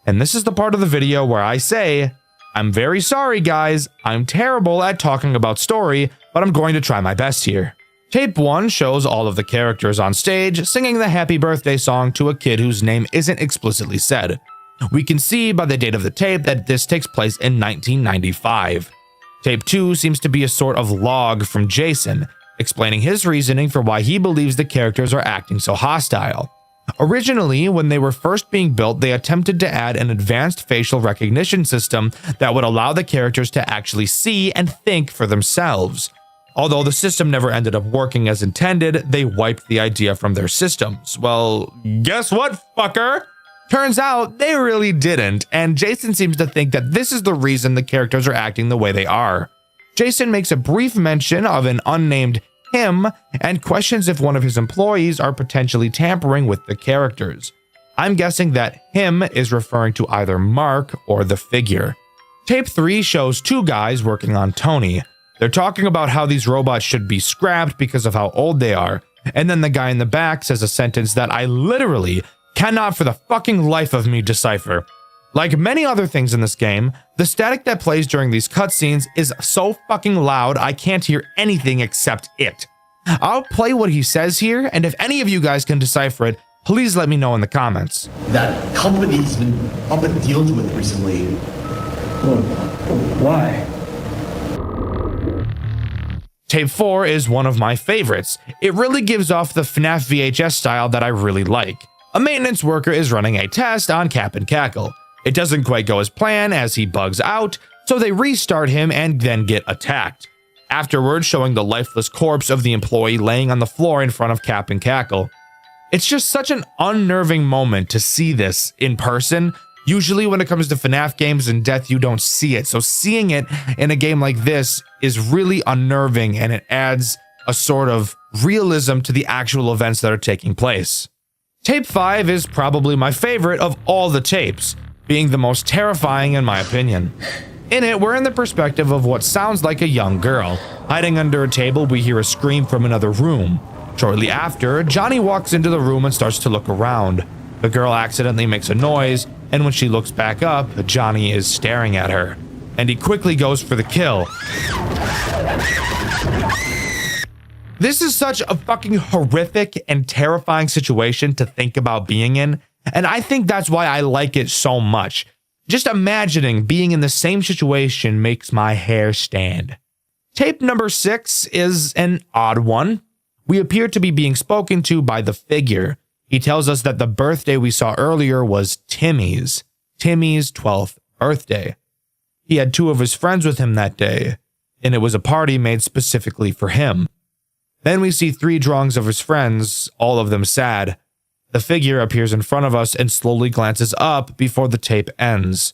And this is the part of the video where I say, I'm very sorry, guys. I'm terrible at talking about story, but I'm going to try my best here. Tape 1 shows all of the characters on stage singing the happy birthday song to a kid whose name isn't explicitly said. We can see by the date of the tape that this takes place in 1995. Tape 2 seems to be a sort of log from Jason, explaining his reasoning for why he believes the characters are acting so hostile. Originally, when they were first being built, they attempted to add an advanced facial recognition system that would allow the characters to actually see and think for themselves. Although the system never ended up working as intended, they wiped the idea from their systems. Well, guess what, fucker? Turns out they really didn't, and Jason seems to think that this is the reason the characters are acting the way they are. Jason makes a brief mention of an unnamed him and questions if one of his employees are potentially tampering with the characters. I'm guessing that him is referring to either Mark or the figure. Tape 3 shows 2 guys working on Tony. They're talking about how these robots should be scrapped because of how old they are, and then the guy in the back says a sentence that I literally cannot for the fucking life of me decipher. Like many other things in this game, the static that plays during these cutscenes is so fucking loud I can't hear anything except it. I'll play what he says here, and if any of you guys can decipher it, please let me know in the comments. That company's been up in deals with recently. Why? Tape 4 is one of my favorites. It really gives off the FNAF VHS style that I really like. A maintenance worker is running a test on Cap'n Cackle. It doesn't quite go as planned as he bugs out, so they restart him and then get attacked. Afterwards, showing the lifeless corpse of the employee laying on the floor in front of Cap'n Cackle. It's just such an unnerving moment to see this in person. Usually when it comes to FNAF games and death, you don't see it. So seeing it in a game like this is really unnerving, and it adds a sort of realism to the actual events that are taking place. Tape 5 is probably my favorite of all the tapes, being the most terrifying in my opinion. In it, we're in the perspective of what sounds like a young girl. Hiding under a table, we hear a scream from another room. Shortly after, Johnny walks into the room and starts to look around. The girl accidentally makes a noise, and when she looks back up, Johnny is staring at her. And he quickly goes for the kill. This is such a fucking horrific and terrifying situation to think about being in, and I think that's why I like it so much. Just imagining being in the same situation makes my hair stand. Tape number 6 is an odd one. We appear to be being spoken to by the figure. He tells us that the birthday we saw earlier was Timmy's 12th birthday. He had 2 of his friends with him that day, and it was a party made specifically for him. Then we see 3 drawings of his friends, all of them sad. The figure appears in front of us and slowly glances up before the tape ends.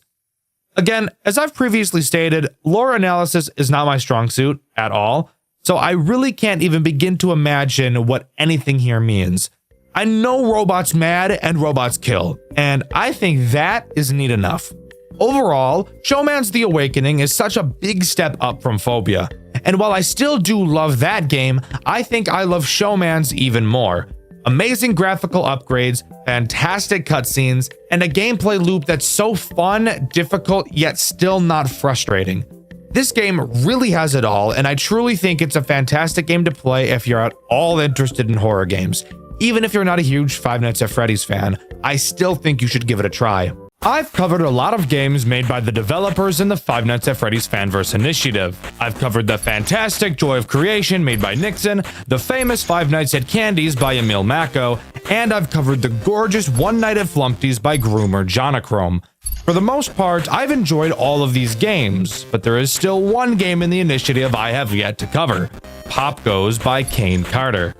Again, as I've previously stated, lore analysis is not my strong suit at all, so I really can't even begin to imagine what anything here means. I know robots mad and robots kill, and I think that is neat enough. Overall, Showman's The Awakening is such a big step up from Phobia, and while I still do love that game, I think I love Showman's even more. Amazing graphical upgrades, fantastic cutscenes, and a gameplay loop that's so fun, difficult, yet still not frustrating. This game really has it all, and I truly think it's a fantastic game to play if you're at all interested in horror games. Even if you're not a huge Five Nights at Freddy's fan, I still think you should give it a try. I've covered a lot of games made by the developers in the Five Nights at Freddy's Fanverse initiative. I've covered the fantastic Joy of Creation made by Nixon, the famous Five Nights at Candy's by Emil Mako, and I've covered the gorgeous One Night at Flumpty's by Groomer Jonachrome. For the most part, I've enjoyed all of these games, but there is still one game in the initiative I have yet to cover, Pop Goes by Kane Carter.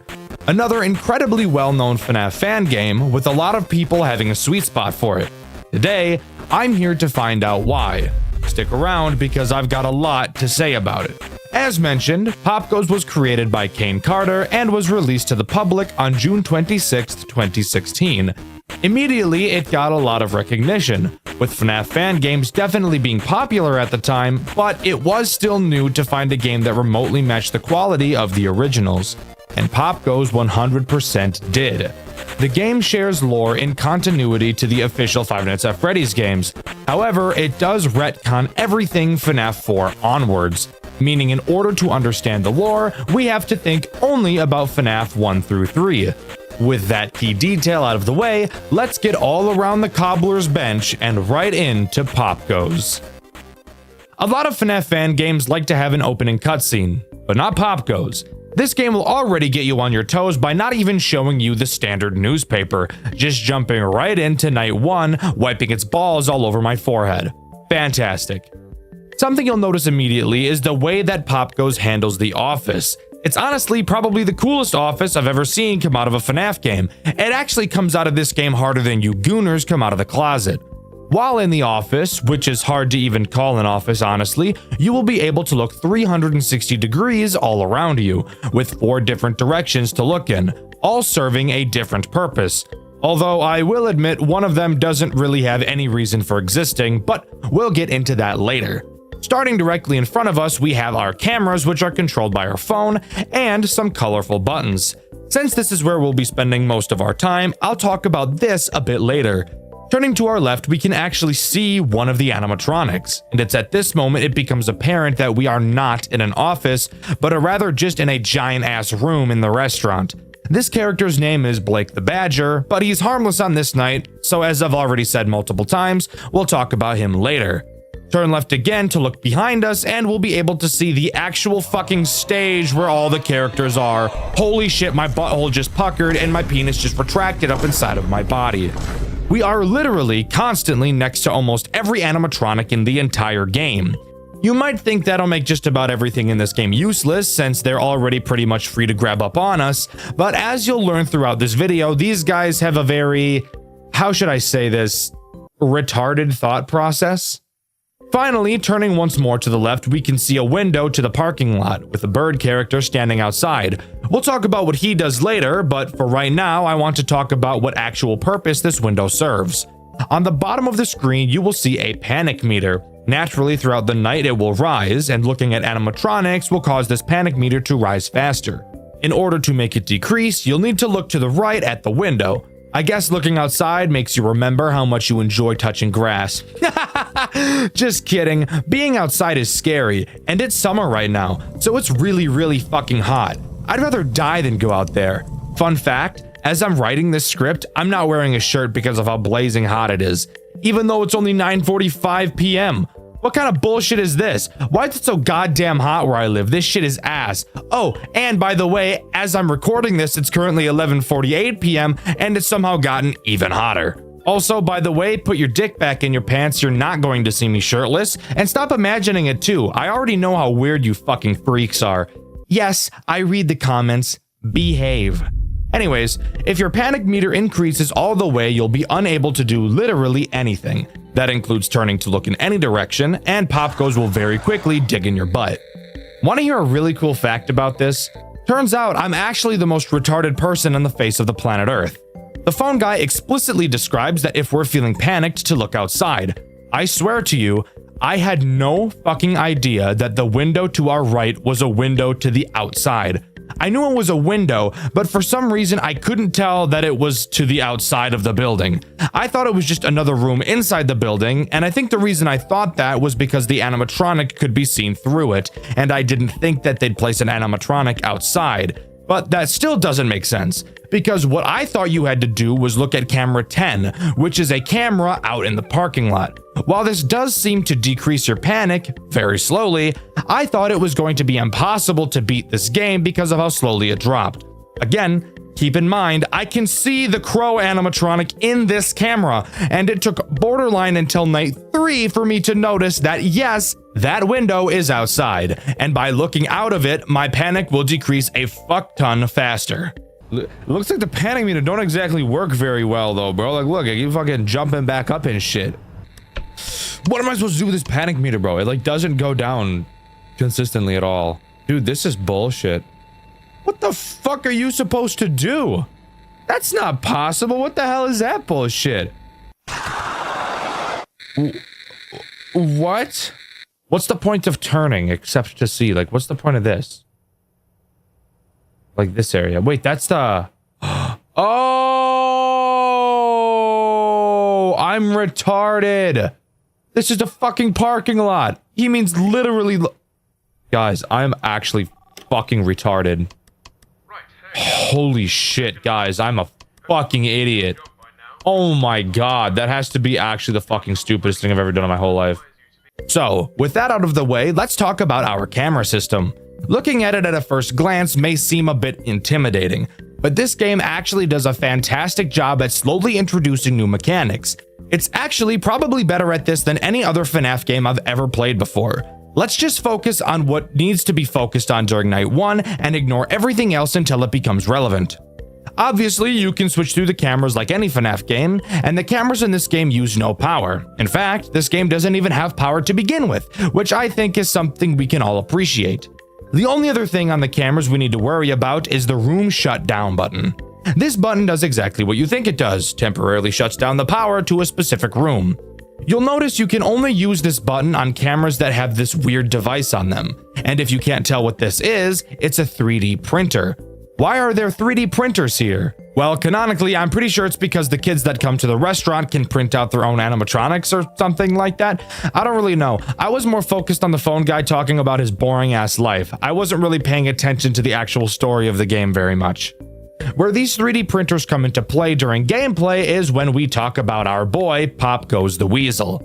Another incredibly well-known FNAF fan game with a lot of people having a sweet spot for it. Today, I'm here to find out why. Stick around because I've got a lot to say about it. As mentioned, Pop Goes was created by Kane Carter and was released to the public on June 26, 2016. Immediately, it got a lot of recognition, with FNAF fan games definitely being popular at the time, but it was still new to find a game that remotely matched the quality of the originals. And Pop Goes 100% did. The game shares lore in continuity to the official Five Nights at Freddy's games. However, it does retcon everything FNAF 4 onwards, meaning in order to understand the lore, we have to think only about FNAF 1 through 3. With that key detail out of the way, let's get all around the cobbler's bench and right into Pop Goes. A lot of FNAF fan games like to have an opening cutscene, but not Pop Goes. This game will already get you on your toes by not even showing you the standard newspaper, just jumping right into night 1, wiping its balls all over my forehead. Fantastic. Something you'll notice immediately is the way that Pop Goes handles the office. It's honestly probably the coolest office I've ever seen come out of a FNAF game. It actually comes out of this game harder than you gooners come out of the closet. While in the office, which is hard to even call an office honestly, you will be able to look 360 degrees all around you, with 4 different directions to look in, all serving a different purpose. Although I will admit one of them doesn't really have any reason for existing, but we'll get into that later. Starting directly in front of us, we have our cameras, which are controlled by our phone, and some colorful buttons. Since this is where we'll be spending most of our time, I'll talk about this a bit later. Turning to our left, we can actually see one of the animatronics, and it's at this moment it becomes apparent that we are not in an office, but are rather just in a giant-ass room in the restaurant. This character's name is Blake the Badger, but he's harmless on this night, so as I've already said multiple times, we'll talk about him later. Turn left again to look behind us, and we'll be able to see the actual fucking stage where all the characters are. Holy shit, my butthole just puckered and my penis just retracted up inside of my body. We are literally constantly next to almost every animatronic in the entire game. You might think that'll make just about everything in this game useless, since they're already pretty much free to grab up on us, but as you'll learn throughout this video, these guys have a very, how should I say this, retarded thought process. Finally, turning once more to the left, we can see a window to the parking lot, with a bird character standing outside. We'll talk about what he does later, but for right now, I want to talk about what actual purpose this window serves. On the bottom of the screen, you will see a panic meter. Naturally, throughout the night, it will rise, and looking at animatronics will cause this panic meter to rise faster. In order to make it decrease, you'll need to look to the right at the window. I guess looking outside makes you remember how much you enjoy touching grass. Just kidding. Being outside is scary, and it's summer right now, so it's really fucking hot. I'd rather die than go out there. Fun fact, as I'm writing this script, I'm not wearing a shirt because of how blazing hot it is, even though it's only 9:45 p.m. What kind of bullshit is this? Why is it so goddamn hot where I live? This shit is ass. Oh, and by the way, as I'm recording this, it's currently 11:48 p.m. and it's somehow gotten even hotter. Also, by the way, put your dick back in your pants. You're not going to see me shirtless. And stop imagining it too. I already know how weird you fucking freaks are. Yes, I read the comments. Behave. Anyways, if your panic meter increases all the way, you'll be unable to do literally anything. That includes turning to look in any direction, and Pop Goes will very quickly dig in your butt. Want to hear a really cool fact about this? Turns out I'm actually the most retarded person on the face of the planet Earth. The phone guy explicitly describes that if we're feeling panicked to look outside. I swear to you, I had no fucking idea that the window to our right was a window to the outside. I knew it was a window, but for some reason I couldn't tell that it was to the outside of the building. I thought it was just another room inside the building, and I think the reason I thought that was because the animatronic could be seen through it, and I didn't think that they'd place an animatronic outside. But that still doesn't make sense, because what I thought you had to do was look at camera 10, which is a camera out in the parking lot. While this does seem to decrease your panic very slowly, I thought it was going to be impossible to beat this game because of how slowly it dropped. Again, keep in mind, I can see the crow animatronic in this camera, and it took borderline until night 3 for me to notice that yes, that window is outside, and by looking out of it, my panic will decrease a fuck ton faster. Looks like the panic meter don't exactly work very well though, bro. Like, look, I keep fucking jumping back up and shit. What am I supposed to do with this panic meter, bro? It like doesn't go down consistently at all. Dude, this is bullshit. What the fuck are you supposed to do? That's not possible. What the hell is that bullshit? What? What's the point of turning except to see? Like, what's the point of this? Like this area. Wait, that's the... Oh! I'm retarded. This is a fucking parking lot. He means literally... Guys, I'm actually fucking retarded. Holy shit, guys. I'm a fucking idiot. Oh my god. That has to be actually the fucking stupidest thing I've ever done in my whole life. So, with that out of the way, let's talk about our camera system. Looking at it at a first glance may seem a bit intimidating, but this game actually does a fantastic job at slowly introducing new mechanics. It's actually probably better at this than any other FNAF game I've ever played before. Let's just focus on what needs to be focused on during night 1 and ignore everything else until it becomes relevant. Obviously, you can switch through the cameras like any FNAF game, and the cameras in this game use no power. In fact, this game doesn't even have power to begin with, which I think is something we can all appreciate. The only other thing on the cameras we need to worry about is the room shutdown button. This button does exactly what you think it does, temporarily shuts down the power to a specific room. You'll notice you can only use this button on cameras that have this weird device on them, and if you can't tell what this is, it's a 3D printer. Why are there 3D printers here? Well, canonically, I'm pretty sure it's because the kids that come to the restaurant can print out their own animatronics or something like that. I don't really know. I was more focused on the phone guy talking about his boring ass life. I wasn't really paying attention to the actual story of the game very much. Where these 3D printers come into play during gameplay is when we talk about our boy, Pop Goes the Weasel.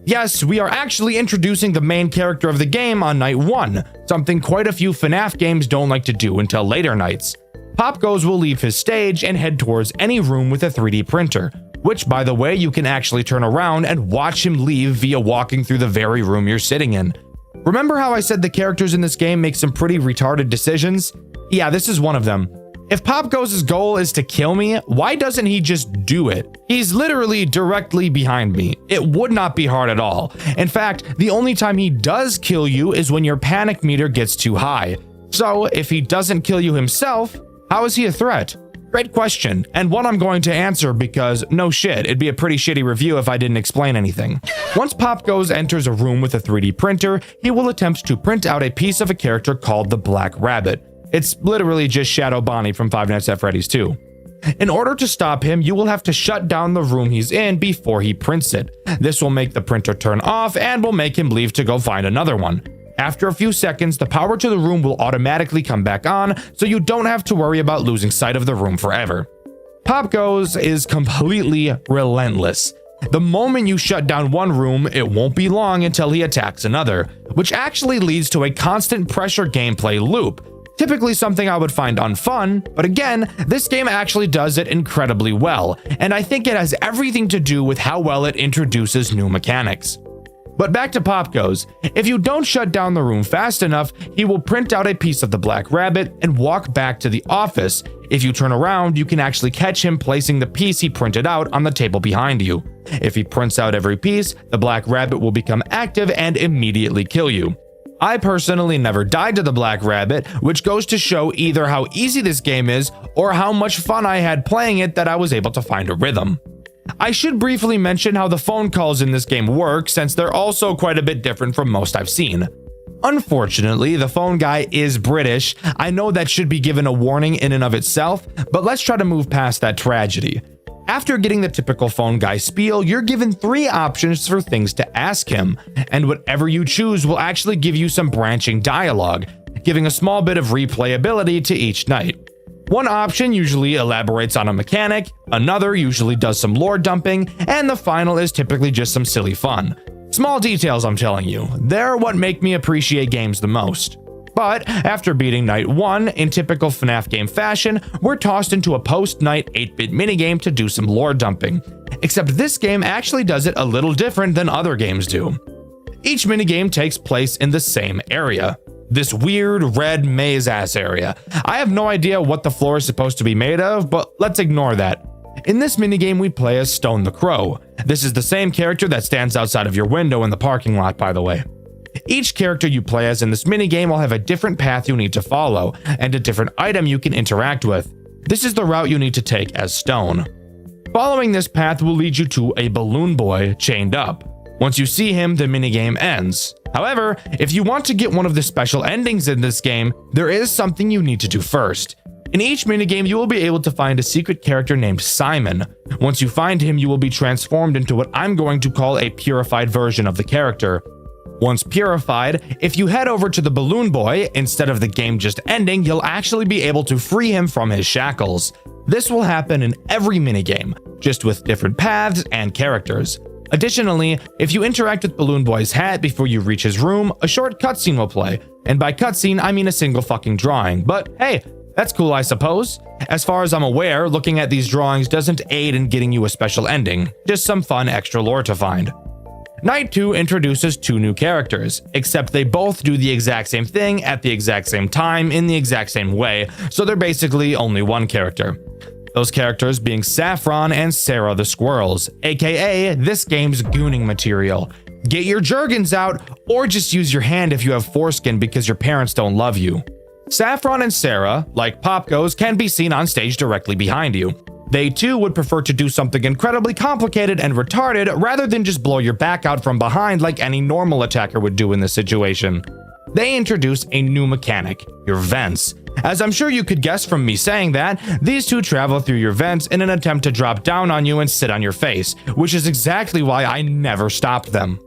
Yes, we are actually introducing the main character of the game on night 1, something quite a few FNAF games don't like to do until later nights. Pop Goes will leave his stage and head towards any room with a 3D printer, which by the way you can actually turn around and watch him leave via walking through the very room you're sitting in. Remember how I said the characters in this game make some pretty retarded decisions? Yeah, this is one of them. If Pop Goes' goal is to kill me, why doesn't he just do it? He's literally directly behind me. It would not be hard at all. In fact, the only time he does kill you is when your panic meter gets too high. So, if he doesn't kill you himself, how is he a threat? Great question, and one I'm going to answer because, no shit, it'd be a pretty shitty review if I didn't explain anything. Once Pop Goes enters a room with a 3D printer, he will attempt to print out a piece of a character called the Black Rabbit. It's literally just Shadow Bonnie from Five Nights at Freddy's 2. In order to stop him, you will have to shut down the room he's in before he prints it. This will make the printer turn off and will make him leave to go find another one. After a few seconds, the power to the room will automatically come back on, so you don't have to worry about losing sight of the room forever. Pop Goes is completely relentless. The moment you shut down one room, it won't be long until he attacks another, which actually leads to a constant pressure gameplay loop. Typically something I would find unfun, but again, this game actually does it incredibly well, and I think it has everything to do with how well it introduces new mechanics. But back to Pop Goes. If you don't shut down the room fast enough, he will print out a piece of the black rabbit and walk back to the office. If you turn around, you can actually catch him placing the piece he printed out on the table behind you. If he prints out every piece, the black rabbit will become active and immediately kill you. I personally never died to the black rabbit, which goes to show either how easy this game is or how much fun I had playing it that I was able to find a rhythm. I should briefly mention how the phone calls in this game work, since they're also quite a bit different from most I've seen. Unfortunately, the phone guy is British. I know that should be given a warning in and of itself, but let's try to move past that tragedy. After getting the typical phone guy spiel, you're given 3 options for things to ask him, and whatever you choose will actually give you some branching dialogue, giving a small bit of replayability to each night. One option usually elaborates on a mechanic, another usually does some lore dumping, and the final is typically just some silly fun. Small details, I'm telling you. They're what make me appreciate games the most. But after beating night 1 in typical FNAF game fashion, we're tossed into a post-night 8-bit minigame to do some lore dumping. Except this game actually does it a little different than other games do. Each minigame takes place in the same area. This weird red maze-ass area. I have no idea what the floor is supposed to be made of, but let's ignore that. In this minigame, we play as Stone the Crow. This is the same character that stands outside of your window in the parking lot, by the way. Each character you play as in this minigame will have a different path you need to follow, and a different item you can interact with. This is the route you need to take as Stone. Following this path will lead you to a balloon boy chained up. Once you see him, the minigame ends. However, if you want to get one of the special endings in this game, there is something you need to do first. In each minigame, you will be able to find a secret character named Simon. Once you find him, you will be transformed into what I'm going to call a purified version of the character. Once purified, if you head over to the balloon boy, instead of the game just ending, you'll actually be able to free him from his shackles. This will happen in every minigame, just with different paths and characters. Additionally, if you interact with Balloon Boy's hat before you reach his room, a short cutscene will play. And by cutscene, I mean a single fucking drawing. But hey, that's cool, I suppose. As far as I'm aware, looking at these drawings doesn't aid in getting you a special ending, just some fun extra lore to find. Night 2 introduces 2 new characters, except they both do the exact same thing at the exact same time in the exact same way, so they're basically only one character. Those characters being Saffron and Sarah the Squirrels, aka this game's gooning material. Get your Jergens out, or just use your hand if you have foreskin because your parents don't love you. Saffron and Sarah, like Pop Goes, can be seen on stage directly behind you. They too would prefer to do something incredibly complicated and retarded rather than just blow your back out from behind like any normal attacker would do in this situation. They introduce a new mechanic, your vents. As I'm sure you could guess from me saying that, these two travel through your vents in an attempt to drop down on you and sit on your face, which is exactly why I never stopped them.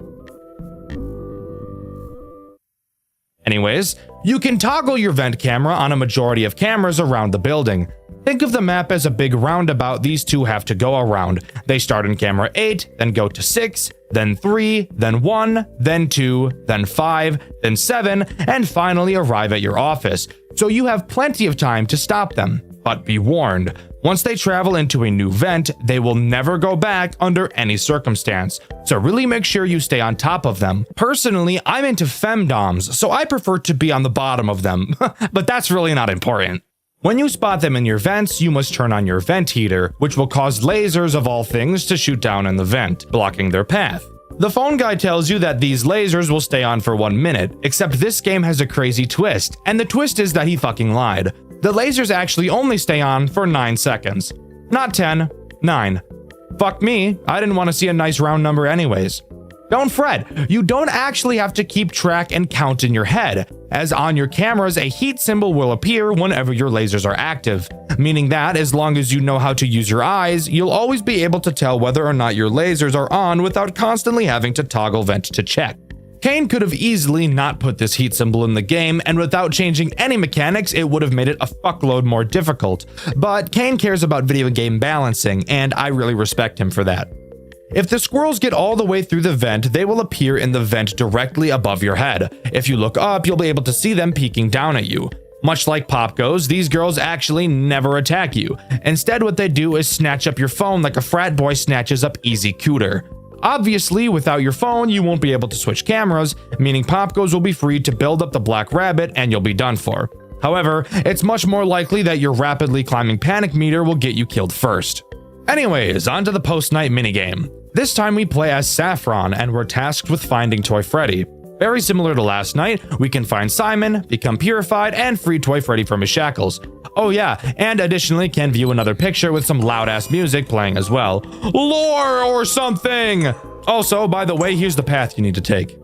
Anyways, you can toggle your vent camera on a majority of cameras around the building. Think of the map as a big roundabout these two have to go around. They start in camera 8, then go to 6, then 3, then 1, then 2, then 5, then 7, and finally arrive at your office. So you have plenty of time to stop them. But be warned, once they travel into a new vent, they will never go back under any circumstance. So really make sure you stay on top of them. Personally, I'm into femdoms, so I prefer to be on the bottom of them. But that's really not important. When you spot them in your vents, you must turn on your vent heater, which will cause lasers of all things to shoot down in the vent, blocking their path. The phone guy tells you that these lasers will stay on for 1 minute, except this game has a crazy twist, and the twist is that he fucking lied. The lasers actually only stay on for 9 seconds. Not 10, 9. Fuck me, I didn't want to see a nice round number anyways. Don't fret, you don't actually have to keep track and count in your head, as on your cameras a heat symbol will appear whenever your lasers are active, meaning that as long as you know how to use your eyes, you'll always be able to tell whether or not your lasers are on without constantly having to toggle vent to check. Kane could have easily not put this heat symbol in the game, and without changing any mechanics, it would have made it a fuckload more difficult. But Kane cares about video game balancing, and I really respect him for that. If the squirrels get all the way through the vent, they will appear in the vent directly above your head. If you look up, you'll be able to see them peeking down at you. Much like Pop goes, these girls actually never attack you. Instead, what they do is snatch up your phone like a frat boy snatches up Easy Cooter. Obviously, without your phone, you won't be able to switch cameras, meaning Pop goes will be free to build up the black rabbit and you'll be done for. However, it's much more likely that your rapidly climbing panic meter will get you killed first. Anyways, on to the post-night minigame. This time we play as Saffron and we're tasked with finding Toy Freddy. Very similar to last night, we can find Simon, become purified, and free Toy Freddy from his shackles. Oh yeah, and additionally can view another picture with some loud-ass music playing as well. Lore or something! Also, by the way, here's the path you need to take.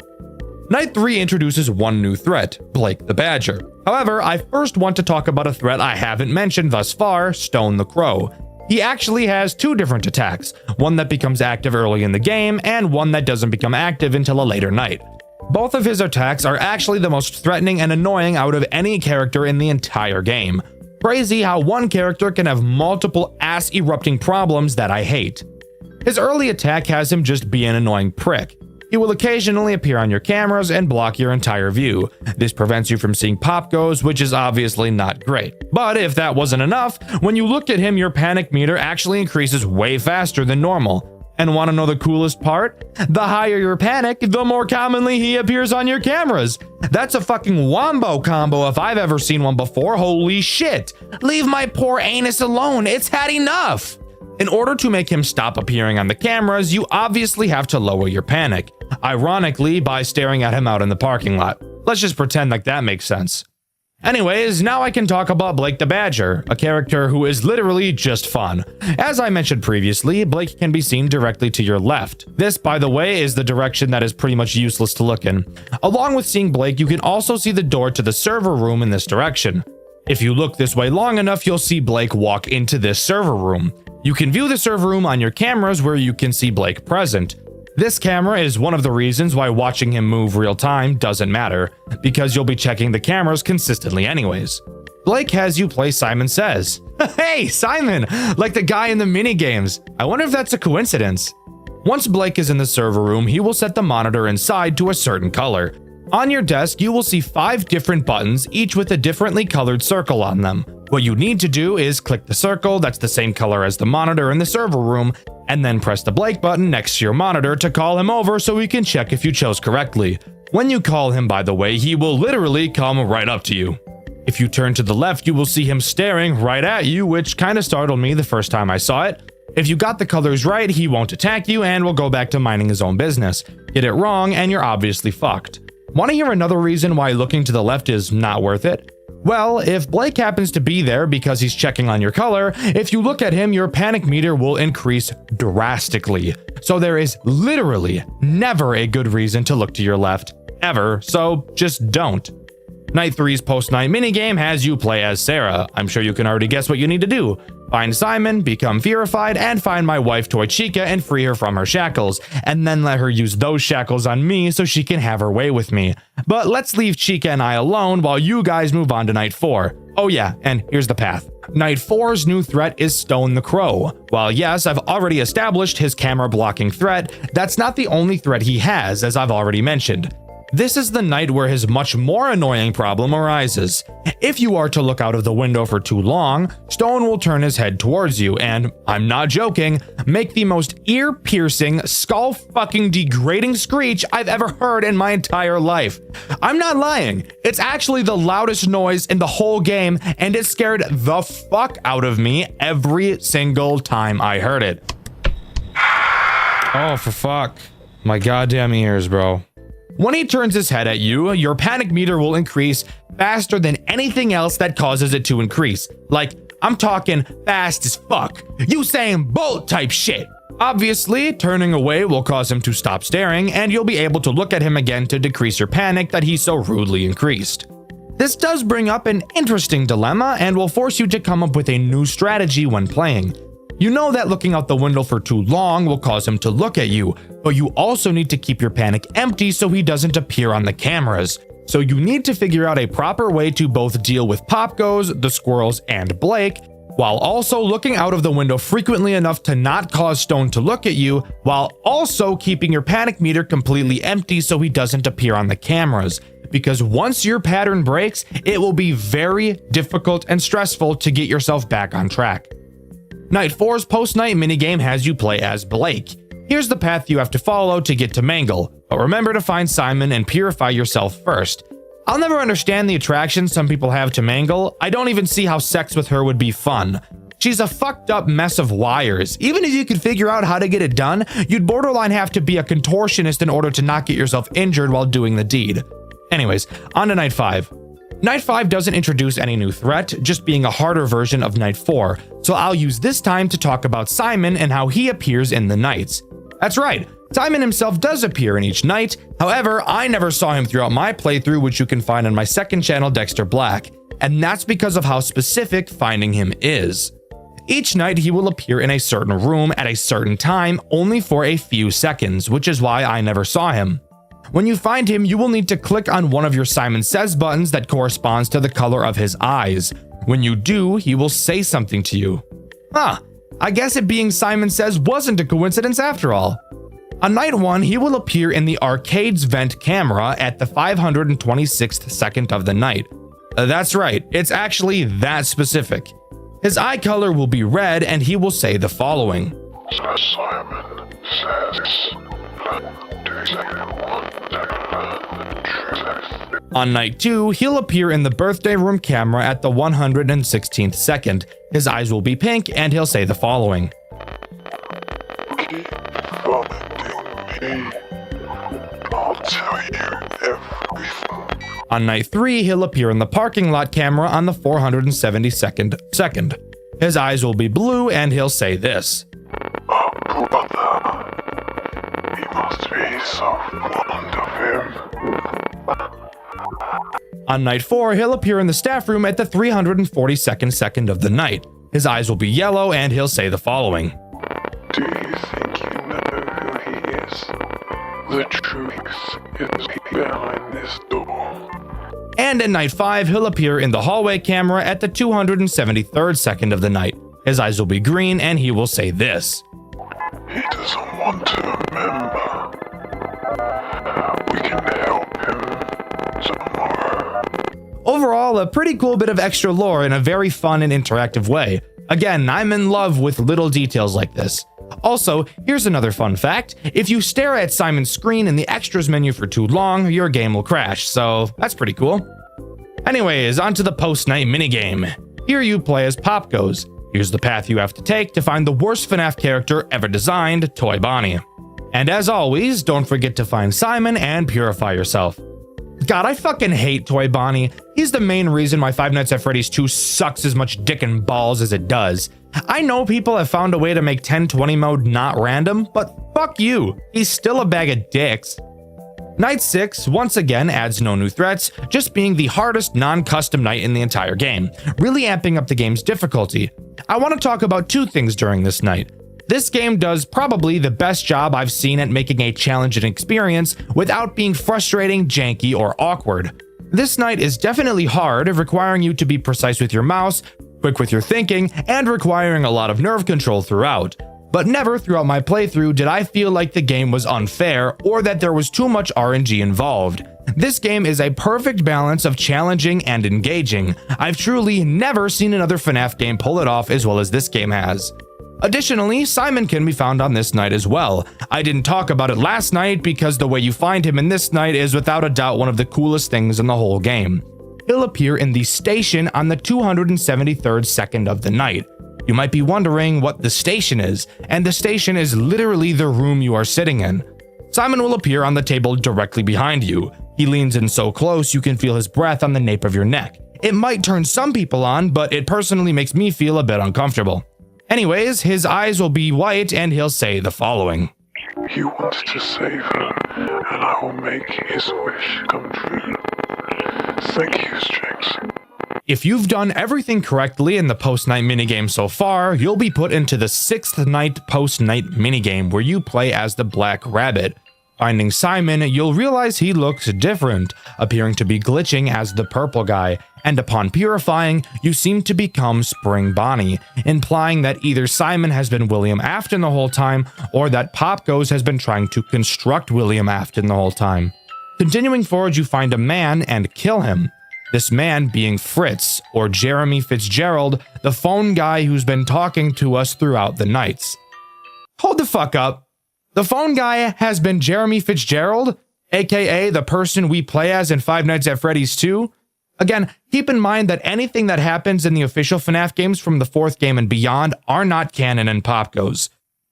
Night 3 introduces one new threat, Blake the Badger. However, I first want to talk about a threat I haven't mentioned thus far, Stone the Crow. He actually has two different attacks, one that becomes active early in the game, and one that doesn't become active until a later night. Both of his attacks are actually the most threatening and annoying out of any character in the entire game. Crazy how one character can have multiple ass-erupting problems that I hate. His early attack has him just be an annoying prick. He will occasionally appear on your cameras and block your entire view. This prevents you from seeing Pop goes, which is obviously not great. But if that wasn't enough, when you look at him, your panic meter actually increases way faster than normal. And want to know the coolest part? The higher your panic, the more commonly he appears on your cameras. That's a fucking wombo combo if I've ever seen one before. Holy shit. Leave my poor anus alone. It's had enough. In order to make him stop appearing on the cameras, you obviously have to lower your panic. Ironically, by staring at him out in the parking lot. Let's just pretend like that makes sense. Anyways, now I can talk about Blake the Badger, a character who is literally just fun. As I mentioned previously, Blake can be seen directly to your left. This, by the way, is the direction that is pretty much useless to look in. Along with seeing Blake, you can also see the door to the server room in this direction. If you look this way long enough, you'll see Blake walk into this server room. You can view the server room on your cameras where you can see Blake present. This camera is one of the reasons why watching him move real time doesn't matter, because you'll be checking the cameras consistently anyways. Blake has you play Simon Says. Hey, Simon! Like the guy in the minigames. I wonder if that's a coincidence. Once Blake is in the server room, he will set the monitor inside to a certain color. On your desk, you will see 5 different buttons, each with a differently colored circle on them. What you need to do is click the circle that's the same color as the monitor in the server room, and then press the Blake button next to your monitor to call him over so he can check if you chose correctly. When you call him, by the way, he will literally come right up to you. If you turn to the left, you will see him staring right at you, which kinda startled me the first time I saw it. If you got the colors right, he won't attack you and will go back to minding his own business. Get it wrong and you're obviously fucked. Want to hear another reason why looking to the left is not worth it? Well, if Blake happens to be there because he's checking on your color, if you look at him, your panic meter will increase drastically. So there is literally never a good reason to look to your left, ever, so just don't. Night 3's post-night minigame has you play as Sarah. I'm sure you can already guess what you need to do. Find Simon, become purified, and find my wife Toy Chica and free her from her shackles, and then let her use those shackles on me so she can have her way with me. But let's leave Chica and I alone while you guys move on to Night 4. Oh yeah, and here's the path. Night 4's new threat is Stone the Crow. While yes, I've already established his camera blocking threat, that's not the only threat he has, as I've already mentioned. This is the night where his much more annoying problem arises. If you are to look out of the window for too long, Stone will turn his head towards you and, I'm not joking, make the most ear-piercing, skull-fucking degrading screech I've ever heard in my entire life. I'm not lying. It's actually the loudest noise in the whole game, and it scared the fuck out of me every single time I heard it. Oh, for fuck. My goddamn ears, bro. When he turns his head at you, your panic meter will increase faster than anything else that causes it to increase. Like, I'm talking fast as fuck. Usain Bolt type shit. Obviously, turning away will cause him to stop staring, and you'll be able to look at him again to decrease your panic that he so rudely increased. This does bring up an interesting dilemma and will force you to come up with a new strategy when playing. You know that looking out the window for too long will cause him to look at you, but you also need to keep your panic empty so he doesn't appear on the cameras. So you need to figure out a proper way to both deal with Pop Goes, the squirrels, and Blake, while also looking out of the window frequently enough to not cause Stone to look at you, while also keeping your panic meter completely empty so he doesn't appear on the cameras. because once your pattern breaks, it will be very difficult and stressful to get yourself back on track. Night 4's post-night minigame has you play as Blake. Here's the path you have to follow to get to Mangle, but remember to find Simon and purify yourself first. I'll never understand the attraction some people have to Mangle. I don't even see how sex with her would be fun. She's a fucked up mess of wires. Even if you could figure out how to get it done, you'd borderline have to be a contortionist in order to not get yourself injured while doing the deed. Anyways, on to Night 5. Night 5 doesn't introduce any new threat, just being a harder version of Night 4, so I'll use this time to talk about Simon and how he appears in the nights. That's right, Simon himself does appear in each night. However, I never saw him throughout my playthrough, which you can find on my second channel, Dxtr Black, and that's because of how specific finding him is. Each night he will appear in a certain room at a certain time, only for a few seconds, which is why I never saw him. When you find him, you will need to click on one of your Simon Says buttons that corresponds to the color of his eyes. When you do, he will say something to you. I guess it being Simon Says wasn't a coincidence after all. On Night 1, he will appear in the arcade's vent camera at the 526th second of the night. That's right, it's actually that specific. His eye color will be red and he will say the following. Simon Says. On Night 2, he'll appear in the birthday room camera at the 116th second. His eyes will be pink and he'll say the following. Keep finding me. I'll tell you everything. On Night 3, he'll appear in the parking lot camera on the 472nd second. His eyes will be blue and he'll say this. Oh, brother. He must be so fond of him. On Night 4, he'll appear in the staff room at the 342nd second of the night. His eyes will be yellow and he'll say the following. Do you think you know who he is? The truth is behind this door. And in Night 5, he'll appear in the hallway camera at the 273rd second of the night. His eyes will be green and he will say this. He doesn't want to remember. We can help him tomorrow. Overall, a pretty cool bit of extra lore in a very fun and interactive way. Again, I'm in love with little details like this. Also, here's another fun fact. If you stare at Simon's screen in the extras menu for too long, your game will crash, so that's pretty cool. Anyways, onto the post-night minigame. Here you play as Pop Goes. Here's the path you have to take to find the worst FNAF character ever designed, Toy Bonnie. And as always, don't forget to find Simon and purify yourself. God, I fucking hate Toy Bonnie. He's the main reason why Five Nights at Freddy's 2 sucks as much dick and balls as it does. I know people have found a way to make 1020 mode not random, but fuck you. He's still a bag of dicks. Night 6 once again adds no new threats, just being the hardest non-custom night in the entire game, really amping up the game's difficulty. I want to talk about two things during this night. This game does probably the best job I've seen at making a challenging experience without being frustrating, janky, or awkward. This night is definitely hard, requiring you to be precise with your mouse, quick with your thinking, and requiring a lot of nerve control throughout. But never throughout my playthrough did I feel like the game was unfair or that there was too much RNG involved. This game is a perfect balance of challenging and engaging. I've truly never seen another FNAF game pull it off as well as this game has. Additionally, Simon can be found on this night as well. I didn't talk about it last night because the way you find him in this night is without a doubt one of the coolest things in the whole game. He'll appear in the station on the 273rd second of the night. You might be wondering what the station is, and the station is literally the room you are sitting in. Simon will appear on the table directly behind you. He leans in so close you can feel his breath on the nape of your neck. It might turn some people on, but it personally makes me feel a bit uncomfortable. Anyways, his eyes will be white and he'll say the following. He wants to save her, and I will make his wish come true. Thank you, Strings. If you've done everything correctly in the post-night minigame so far, you'll be put into the 6th night post-night minigame where you play as the Black Rabbit. Finding Simon, you'll realize he looks different, appearing to be glitching as the purple guy, and upon purifying, you seem to become Spring Bonnie, implying that either Simon has been William Afton the whole time, or that Pop Goes has been trying to construct William Afton the whole time. Continuing forward, you find a man and kill him. This man being Fritz, or Jeremy Fitzgerald, the phone guy who's been talking to us throughout the nights. Hold the fuck up. The phone guy has been Jeremy Fitzgerald, aka the person we play as in Five Nights at Freddy's 2. Again, keep in mind that anything that happens in the official FNAF games from the 4th game and beyond are not canon in Pop Goes.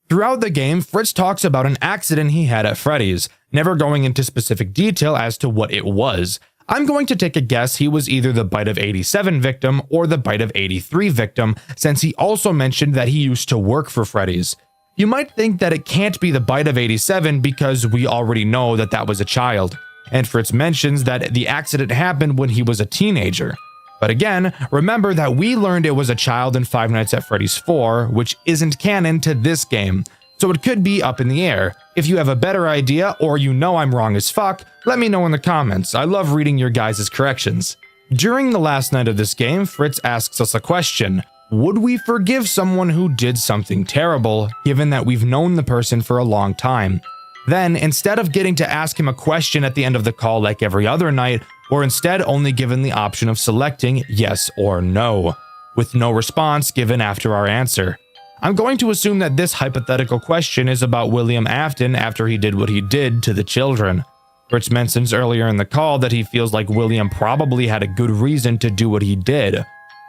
Throughout the game, Fritz talks about an accident he had at Freddy's, never going into specific detail as to what it was. I'm going to take a guess he was either the Bite of 87 victim or the Bite of 83 victim, since he also mentioned that he used to work for Freddy's. You might think that it can't be the Bite of 87 because we already know that that was a child, and Fritz mentions that the accident happened when he was a teenager. But again, remember that we learned it was a child in Five Nights at Freddy's 4, which isn't canon to this game, so it could be up in the air. If you have a better idea, or you know I'm wrong as fuck, let me know in the comments. I love reading your guys' corrections. During the last night of this game, Fritz asks us a question. Would we forgive someone who did something terrible, given that we've known the person for a long time? Then, instead of getting to ask him a question at the end of the call like every other night, we're instead only given the option of selecting yes or no, with no response given after our answer. I'm going to assume that this hypothetical question is about William Afton after he did what he did to the children. Fritz mentions earlier in the call that he feels like William probably had a good reason to do what he did.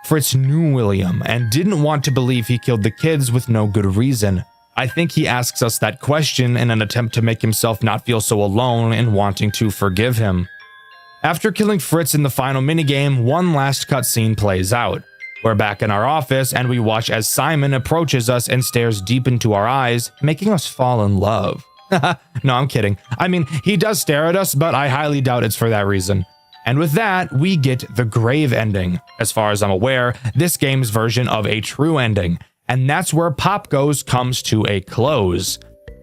Fritz knew William and didn't want to believe he killed the kids with no good reason. I think he asks us that question in an attempt to make himself not feel so alone in wanting to forgive him. After killing Fritz in the final minigame, one last cutscene plays out. We're back in our office and we watch as Simon approaches us and stares deep into our eyes, making us fall in love. No, I'm kidding. I mean, he does stare at us, but I highly doubt it's for that reason. And with that, we get the grave ending. As far as I'm aware, this game's version of a true ending. And that's where Pop Goes comes to a close.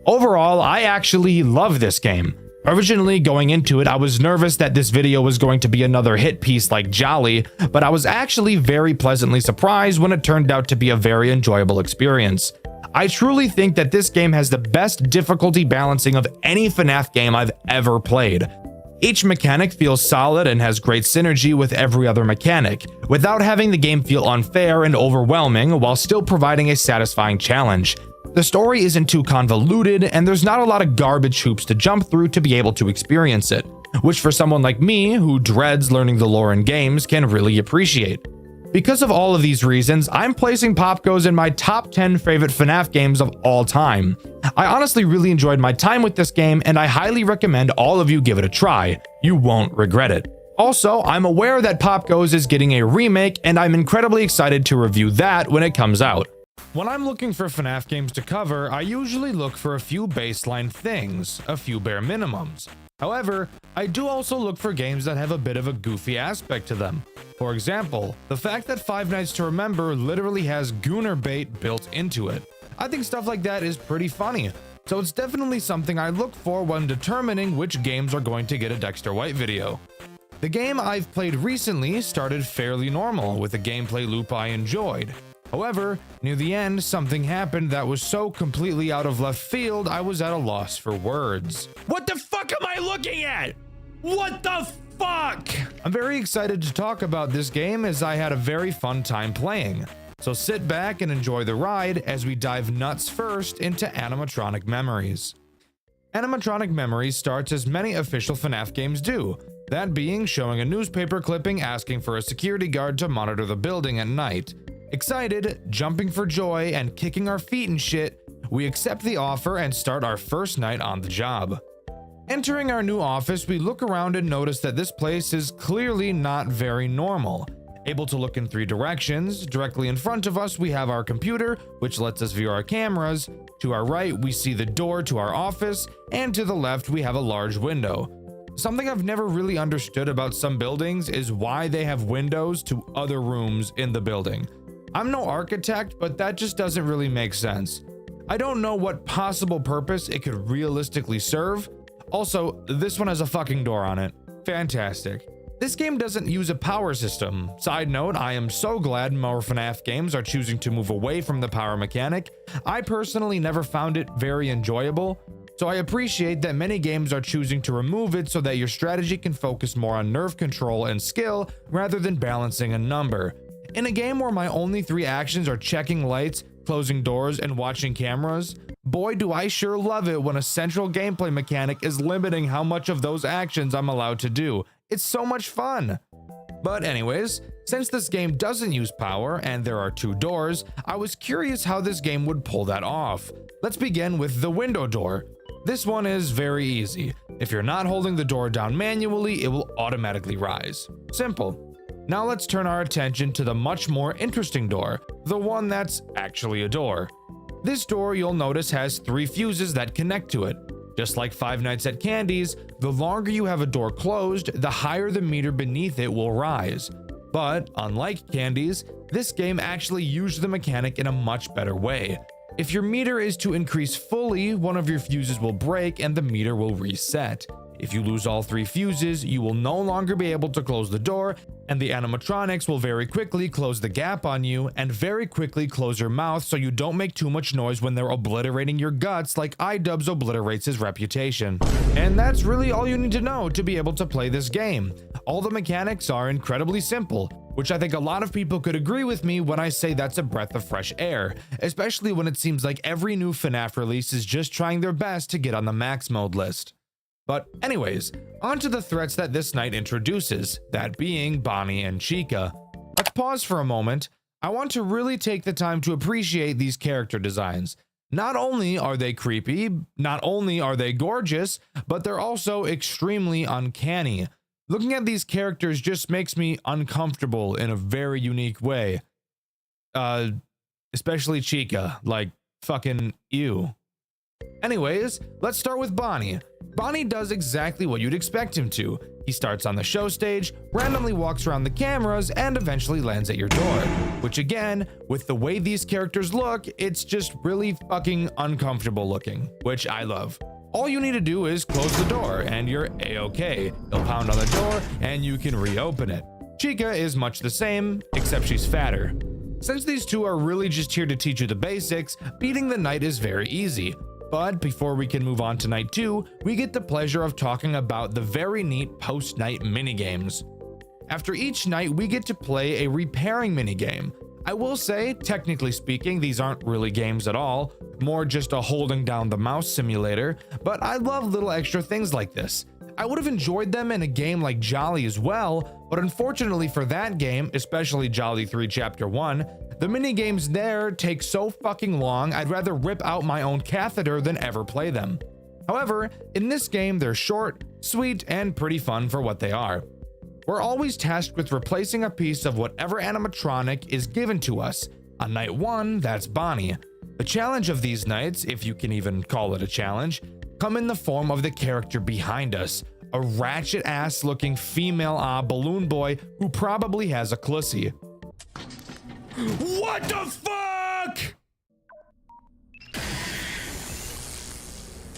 Overall, I actually love this game. Originally going into it, I was nervous that this video was going to be another hit piece like Jolly, but I was actually very pleasantly surprised when it turned out to be a very enjoyable experience. I truly think that this game has the best difficulty balancing of any FNAF game I've ever played. Each mechanic feels solid and has great synergy with every other mechanic, without having the game feel unfair and overwhelming while still providing a satisfying challenge. The story isn't too convoluted, and there's not a lot of garbage hoops to jump through to be able to experience it, which for someone like me, who dreads learning the lore in games, can really appreciate. Because of all of these reasons, I'm placing Pop Goes in my top 10 favorite FNAF games of all time. I honestly really enjoyed my time with this game, and I highly recommend all of you give it a try. You won't regret it. Also, I'm aware that Pop Goes is getting a remake, and I'm incredibly excited to review that when it comes out. When I'm looking for FNAF games to cover, I usually look for a few baseline things, a few bare minimums. However, I do also look for games that have a bit of a goofy aspect to them. For example, the fact that Five Nights to Remember literally has Gooner bait built into it. I think stuff like that is pretty funny, so it's definitely something I look for when determining which games are going to get a Dxtr White video. The game I've played recently started fairly normal with a gameplay loop I enjoyed. However, near the end, something happened that was so completely out of left field, I was at a loss for words. What the fuck am I looking at? What the fuck? I'm very excited to talk about this game as I had a very fun time playing. So sit back and enjoy the ride as we dive nuts first into Animatronic Memories. Animatronic Memories starts as many official FNAF games do, that being showing a newspaper clipping asking for a security guard to monitor the building at night. Excited, jumping for joy, and kicking our feet and shit, we accept the offer and start our first night on the job. Entering our new office, we look around and notice that this place is clearly not very normal. Able to look in 3 directions, directly in front of us we have our computer, which lets us view our cameras. To our right we see the door to our office, and to the left we have a large window. Something I've never really understood about some buildings is why they have windows to other rooms in the building. I'm no architect, but that just doesn't really make sense. I don't know what possible purpose it could realistically serve. Also, this one has a fucking door on it. Fantastic. This game doesn't use a power system. Side note, I am so glad more FNAF games are choosing to move away from the power mechanic. I personally never found it very enjoyable. So I appreciate that many games are choosing to remove it so that your strategy can focus more on nerve control and skill rather than balancing a number. In a game where my only 3 actions are checking lights, closing doors, and watching cameras, boy do I sure love it when a central gameplay mechanic is limiting how much of those actions I'm allowed to do. It's so much fun! But anyways, since this game doesn't use power and there are 2 doors, I was curious how this game would pull that off. Let's begin with the window door. This one is very easy. If you're not holding the door down manually, it will automatically rise. Simple. Now let's turn our attention to the much more interesting door, the one that's actually a door. This door, you'll notice, has 3 fuses that connect to it. Just like Five Nights at Candy's, the longer you have a door closed, the higher the meter beneath it will rise. But, unlike Candy's, this game actually used the mechanic in a much better way. If your meter is to increase fully, one of your fuses will break and the meter will reset. If you lose all 3 fuses, you will no longer be able to close the door, and the animatronics will very quickly close the gap on you and very quickly close your mouth so you don't make too much noise when they're obliterating your guts like iDubbbz obliterates his reputation. And that's really all you need to know to be able to play this game. All the mechanics are incredibly simple, which I think a lot of people could agree with me when I say that's a breath of fresh air, especially when it seems like every new FNAF release is just trying their best to get on the max mode list. But anyways, on to the threats that this night introduces, that being Bonnie and Chica. Let's pause for a moment. I want to really take the time to appreciate these character designs. Not only are they creepy, not only are they gorgeous, but they're also extremely uncanny. Looking at these characters just makes me uncomfortable in a very unique way. Especially Chica, like fucking ew. Anyways, let's start with Bonnie. Bonnie does exactly what you'd expect him to. He starts on the show stage, randomly walks around the cameras, and eventually lands at your door. Which again, with the way these characters look, it's just really fucking uncomfortable looking, which I love. All you need to do is close the door and you're a-okay. He'll pound on the door and you can reopen it. Chica is much the same, except she's fatter. Since these two are really just here to teach you the basics, beating the night is very easy. But before we can move on to night 2, we get the pleasure of talking about the very neat post-night minigames. After each night, we get to play a repairing minigame. I will say, technically speaking, these aren't really games at all, more just a holding down the mouse simulator, but I love little extra things like this. I would have enjoyed them in a game like Jolly as well, but unfortunately for that game, especially Jolly 3 Chapter 1, the minigames there take so fucking long, I'd rather rip out my own catheter than ever play them. However, in this game, they're short, sweet, and pretty fun for what they are. We're always tasked with replacing a piece of whatever animatronic is given to us. On night 1, that's Bonnie. The challenge of these nights, if you can even call it a challenge, come in the form of the character behind us, a ratchet-ass looking female balloon boy who probably has a clussy. What the fuck?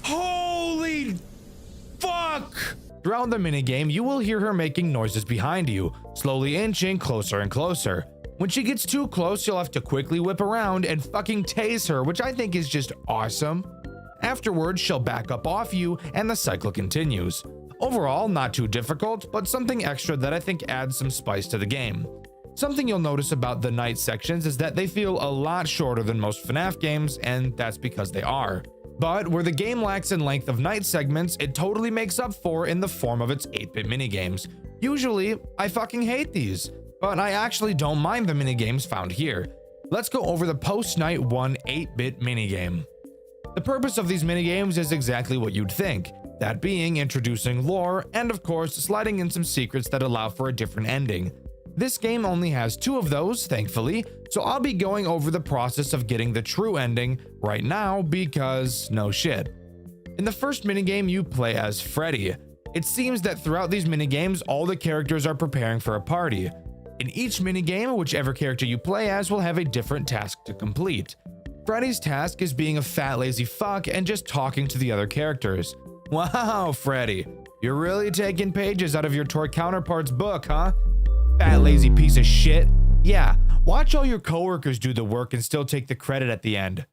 Holy fuck! Throughout the minigame, you will hear her making noises behind you, slowly inching closer and closer. When she gets too close, you'll have to quickly whip around and fucking tase her, which I think is just awesome. Afterwards, she'll back up off you, and the cycle continues. Overall, not too difficult, but something extra that I think adds some spice to the game. Something you'll notice about the night sections is that they feel a lot shorter than most FNAF games, and that's because they are. But where the game lacks in length of night segments, it totally makes up for in the form of its 8-bit minigames. Usually, I fucking hate these, but I actually don't mind the minigames found here. Let's go over the post-night 1 8-bit minigame. The purpose of these minigames is exactly what you'd think, that being introducing lore, and of course, sliding in some secrets that allow for a different ending. This game only has 2 of those, thankfully, so I'll be going over the process of getting the true ending right now because no shit. In the first minigame, you play as Freddy. It seems that throughout these minigames, all the characters are preparing for a party. In each minigame, whichever character you play as will have a different task to complete. Freddy's task is being a fat lazy fuck and just talking to the other characters. Wow, Freddy, you're really taking pages out of your toy counterpart's book, huh? Fat lazy piece of shit. Yeah, watch all your coworkers do the work and still take the credit at the end,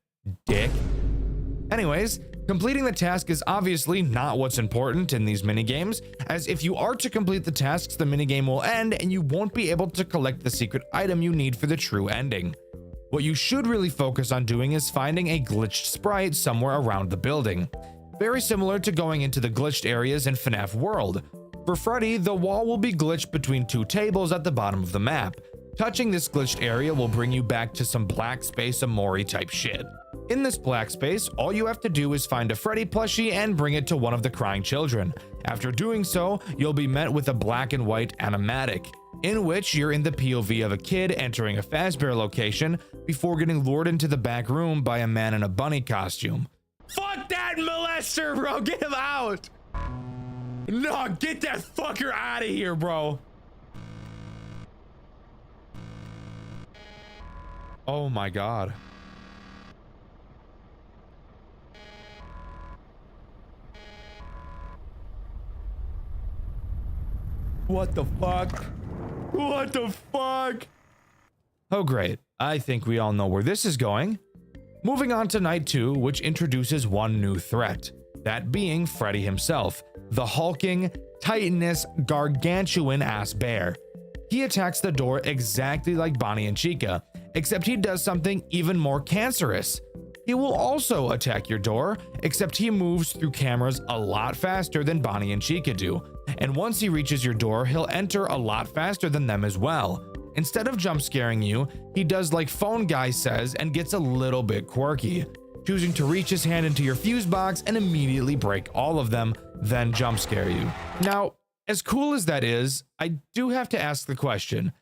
dick. Anyways, Completing the task is obviously not what's important in these minigames, as if you are to complete the tasks, the minigame will end and you won't be able to collect the secret item you need for the true ending. What you should really focus on doing is finding a glitched sprite somewhere around the building. Very similar to going into the glitched areas in FNAF World. For Freddy, the wall will be glitched between two tables at the bottom of the map. Touching this glitched area will bring you back to some black space Amori type shit. In this black space, all you have to do is find a Freddy plushie and bring it to one of the crying children. After doing so, you'll be met with a black and white animatic, in which you're in the POV of a kid entering a Fazbear location before getting lured into the back room by a man in a bunny costume. Fuck that molester, bro! Get him out! No, get that fucker out of here, bro! Oh my god. What the fuck? What the fuck? Oh great, I think we all know where this is going. Moving on to night 2, which introduces one new threat. That being Freddy himself, the hulking, titanous, gargantuan-ass bear. He attacks the door exactly like Bonnie and Chica, except he does something even more cancerous. He will also attack your door, except he moves through cameras a lot faster than Bonnie and Chica do. And once he reaches your door, he'll enter a lot faster than them as well. Instead of jump scaring you, he does like Phone Guy says and gets a little bit quirky, choosing to reach his hand into your fuse box and immediately break all of them, then jump scare you. Now, as cool as that is, I do have to ask the question,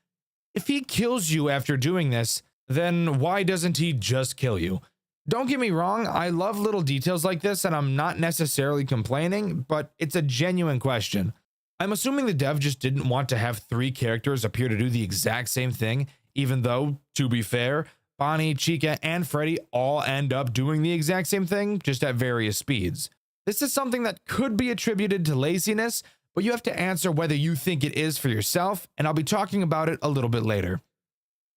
if he kills you after doing this, then why doesn't he just kill you? Don't get me wrong, I love little details like this and I'm not necessarily complaining, but it's a genuine question. I'm assuming the dev just didn't want to have 3 characters appear to do the exact same thing, even though, to be fair, Bonnie, Chica, and Freddy all end up doing the exact same thing, just at various speeds. This is something that could be attributed to laziness, but you have to answer whether you think it is for yourself, and I'll be talking about it a little bit later.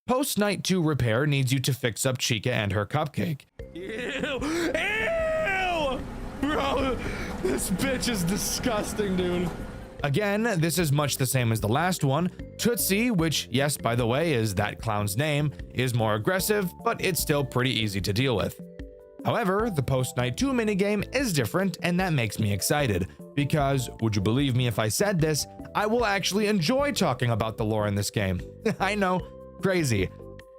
Post Night 2 repair needs you to fix up Chica and her cupcake. Ew! Ew! Bro, this bitch is disgusting, dude. Again, this is much the same as the last one. Tootsie, which, yes, by the way, is that clown's name, is more aggressive, but it's still pretty easy to deal with. However, the Post Night 2 minigame is different, and that makes me excited, because, would you believe me if I said this, I will actually enjoy talking about the lore in this game. I know, crazy.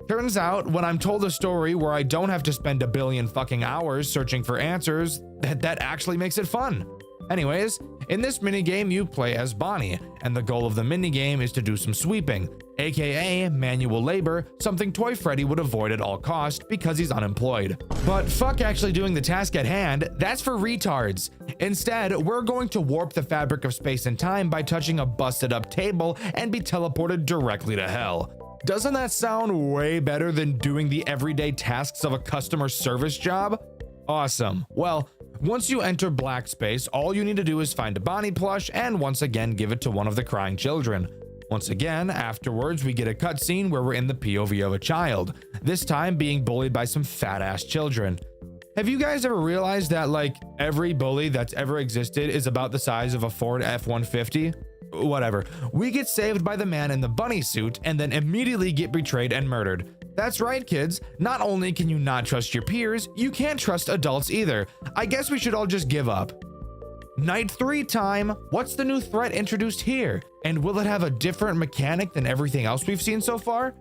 Turns out, when I'm told a story where I don't have to spend a billion fucking hours searching for answers, that actually makes it fun. Anyways, in this minigame you play as Bonnie, and the goal of the minigame is to do some sweeping, aka manual labor, something Toy Freddy would avoid at all costs because he's unemployed. But fuck actually doing the task at hand, that's for retards. Instead, we're going to warp the fabric of space and time by touching a busted up table and be teleported directly to hell. Doesn't that sound way better than doing the everyday tasks of a customer service job? Awesome. Well, once you enter black space, all you need to do is find a Bonnie plush and once again give it to one of the crying children. Once again, afterwards we get a cutscene where we're in the POV of a child, this time being bullied by some fat-ass children. Have you guys ever realized that like every bully that's ever existed is about the size of a Ford F-150? Whatever. We get saved by the man in the bunny suit and then immediately get betrayed and murdered. That's right, kids. Not only can you not trust your peers, you can't trust adults either. I guess we should all just give up. Night 3 time. What's the new threat introduced here? And will it have a different mechanic than everything else we've seen so far?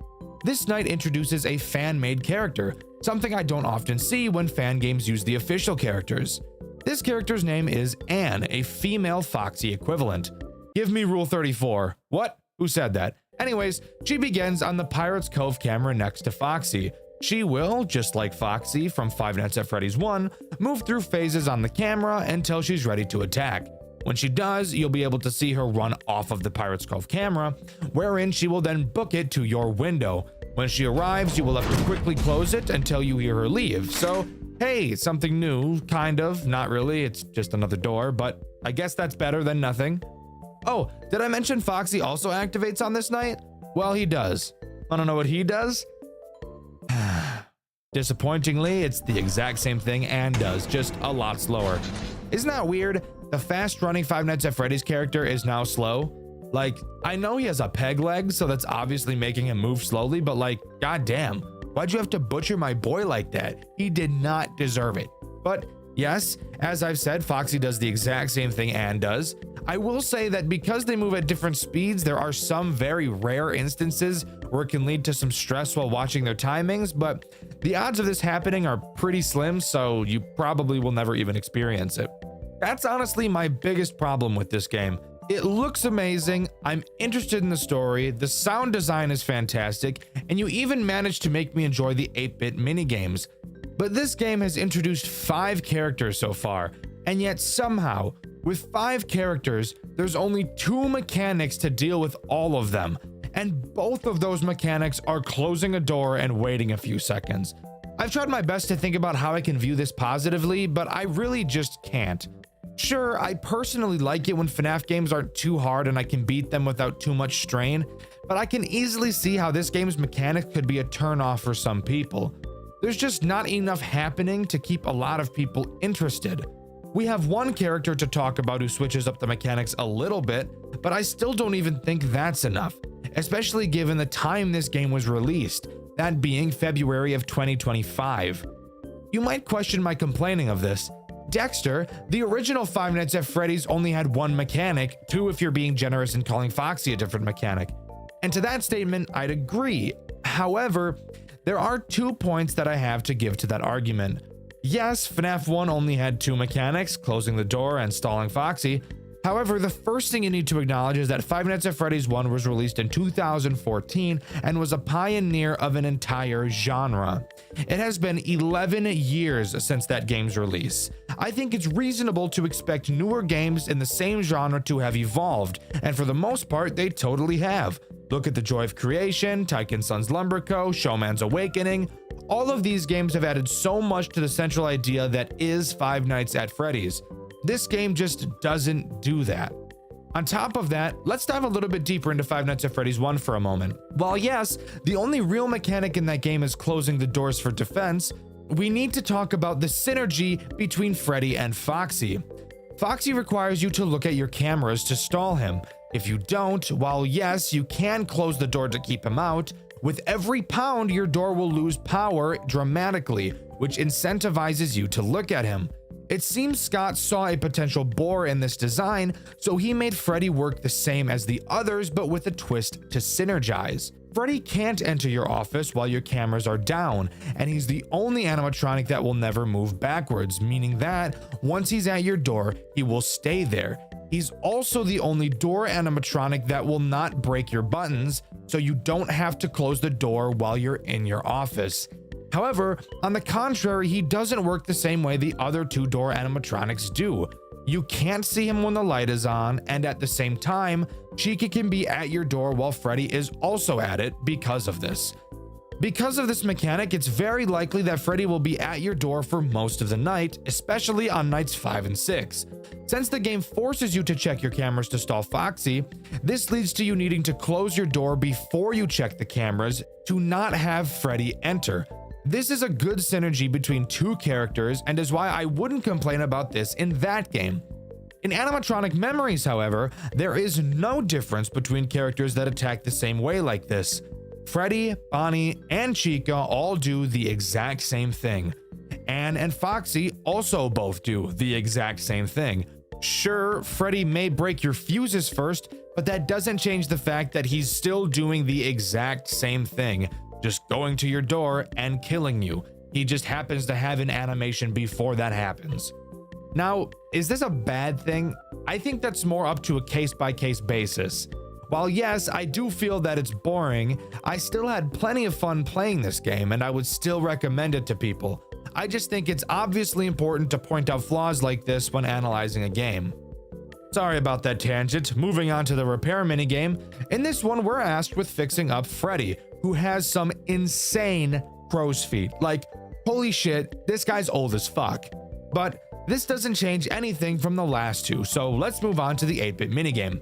This night introduces a fan-made character, something I don't often see when fan games use the official characters. This character's name is Anne, a female Foxy equivalent. Give me Rule 34. What? Who said that? Anyways, she begins on the Pirate's Cove camera next to Foxy. She will, just like Foxy from Five Nights at Freddy's 1, move through phases on the camera until she's ready to attack. When she does, you'll be able to see her run off of the Pirate's Cove camera, wherein she will then book it to your window. When she arrives, you will have to quickly close it until you hear her leave. So, hey, something new, kind of, not really, it's just another door, but I guess that's better than nothing. Oh, did I mention Foxy also activates on this night? Well, he does. Wanna know what he does? Disappointingly, it's the exact same thing and does, just a lot slower. Isn't that weird? The fast-running Five Nights at Freddy's character is now slow. Like, I know he has a peg leg, so that's obviously making him move slowly, but like, goddamn, why'd you have to butcher my boy like that? He did not deserve it. But yes, as I've said, Foxy does the exact same thing and does. I will say that because they move at different speeds, there are some very rare instances where it can lead to some stress while watching their timings, but the odds of this happening are pretty slim, so you probably will never even experience it. That's honestly my biggest problem with this game. It looks amazing, I'm interested in the story, the sound design is fantastic, and you even managed to make me enjoy the 8-bit minigames. But this game has introduced 5 characters so far, and yet somehow, with 5 characters, there's only 2 mechanics to deal with all of them, and both of those mechanics are closing a door and waiting a few seconds. I've tried my best to think about how I can view this positively, but I really just can't. Sure, I personally like it when FNAF games aren't too hard and I can beat them without too much strain, but I can easily see how this game's mechanic could be a turn-off for some people. There's just not enough happening to keep a lot of people interested. We have one character to talk about who switches up the mechanics a little bit, but I still don't even think that's enough, especially given the time this game was released, that being February of 2025. You might question my complaining of this. Dxtr, the original Five Nights at Freddy's, only had 1 mechanic, 2 if you're being generous and calling Foxy a different mechanic. And to that statement, I'd agree. However, there are 2 points that I have to give to that argument. Yes, FNAF 1 only had 2 mechanics, closing the door and stalling Foxy. However, the first thing you need to acknowledge is that Five Nights at Freddy's 1 was released in 2014 and was a pioneer of an entire genre. It has been 11 years since that game's release. I think it's reasonable to expect newer games in the same genre to have evolved, and for the most part, they totally have. Look at The Joy of Creation, Tycoon Sons Lumber Co., Showman's Awakening. All of these games have added so much to the central idea that is Five Nights at Freddy's. This game just doesn't do that. On top of that, let's dive a little bit deeper into Five Nights at Freddy's 1 for a moment. While yes, the only real mechanic in that game is closing the doors for defense, we need to talk about the synergy between Freddy and Foxy. Foxy requires you to look at your cameras to stall him. If you don't, while yes, you can close the door to keep him out, with every pound your door will lose power dramatically, which incentivizes you to look at him. It seems Scott saw a potential bore in this design, so he made Freddy work the same as the others, but with a twist to synergize. Freddy can't enter your office while your cameras are down, and he's the only animatronic that will never move backwards, meaning that once he's at your door, he will stay there. He's also the only door animatronic that will not break your buttons, so you don't have to close the door while you're in your office. However, on the contrary, he doesn't work the same way the other 2 door animatronics do. You can't see him when the light is on, and at the same time, Chica can be at your door while Freddy is also at it because of this. Because of this mechanic, it's very likely that Freddy will be at your door for most of the night, especially on nights 5 and 6. Since the game forces you to check your cameras to stall Foxy, this leads to you needing to close your door before you check the cameras to not have Freddy enter. This is a good synergy between 2 characters and is why I wouldn't complain about this in that game. In animatronic memories, however, there is no difference between characters that attack the same way like this. Freddy, Bonnie, and Chica all do the exact same thing. Anne and Foxy also both do the exact same thing. Sure, Freddy may break your fuses first, but that doesn't change the fact that he's still doing the exact same thing, just going to your door and killing you. He just happens to have an animation before that happens. Now, is this a bad thing? I think that's more up to a case-by-case basis. While yes, I do feel that it's boring, I still had plenty of fun playing this game and I would still recommend it to people. I just think it's obviously important to point out flaws like this when analyzing a game. Sorry about that tangent. Moving on to the repair minigame. In this one, we're asked with fixing up Freddy, who has some insane crow's feet. Like, holy shit, this guy's old as fuck. But this doesn't change anything from the last 2, so let's move on to the 8-bit minigame.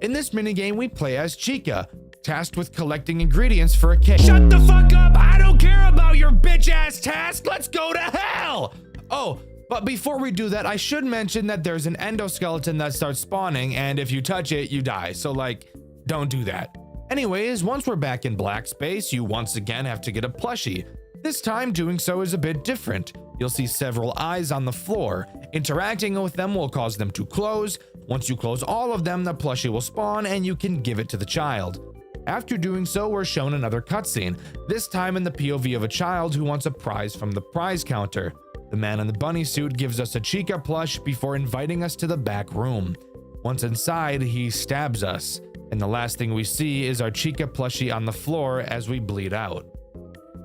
In this minigame, we play as Chica, tasked with collecting ingredients for a cake. Shut the fuck up! I don't don't care about your bitch ass task. Let's go to hell. Oh, but before we do that, I should mention that there's an endoskeleton that starts spawning, and if you touch it, you die. So like, don't do that. Anyways, once we're back in black space, you once again have to get a plushie. This time, doing so is a bit different. You'll see several eyes on the floor. Interacting with them will cause them to close. Once you close all of them, the plushie will spawn and you can give it to the child. After doing so, we're shown another cutscene, this time in the POV of a child who wants a prize from the prize counter. The man in the bunny suit gives us a Chica plush before inviting us to the back room. Once inside, he stabs us, and the last thing we see is our Chica plushie on the floor as we bleed out.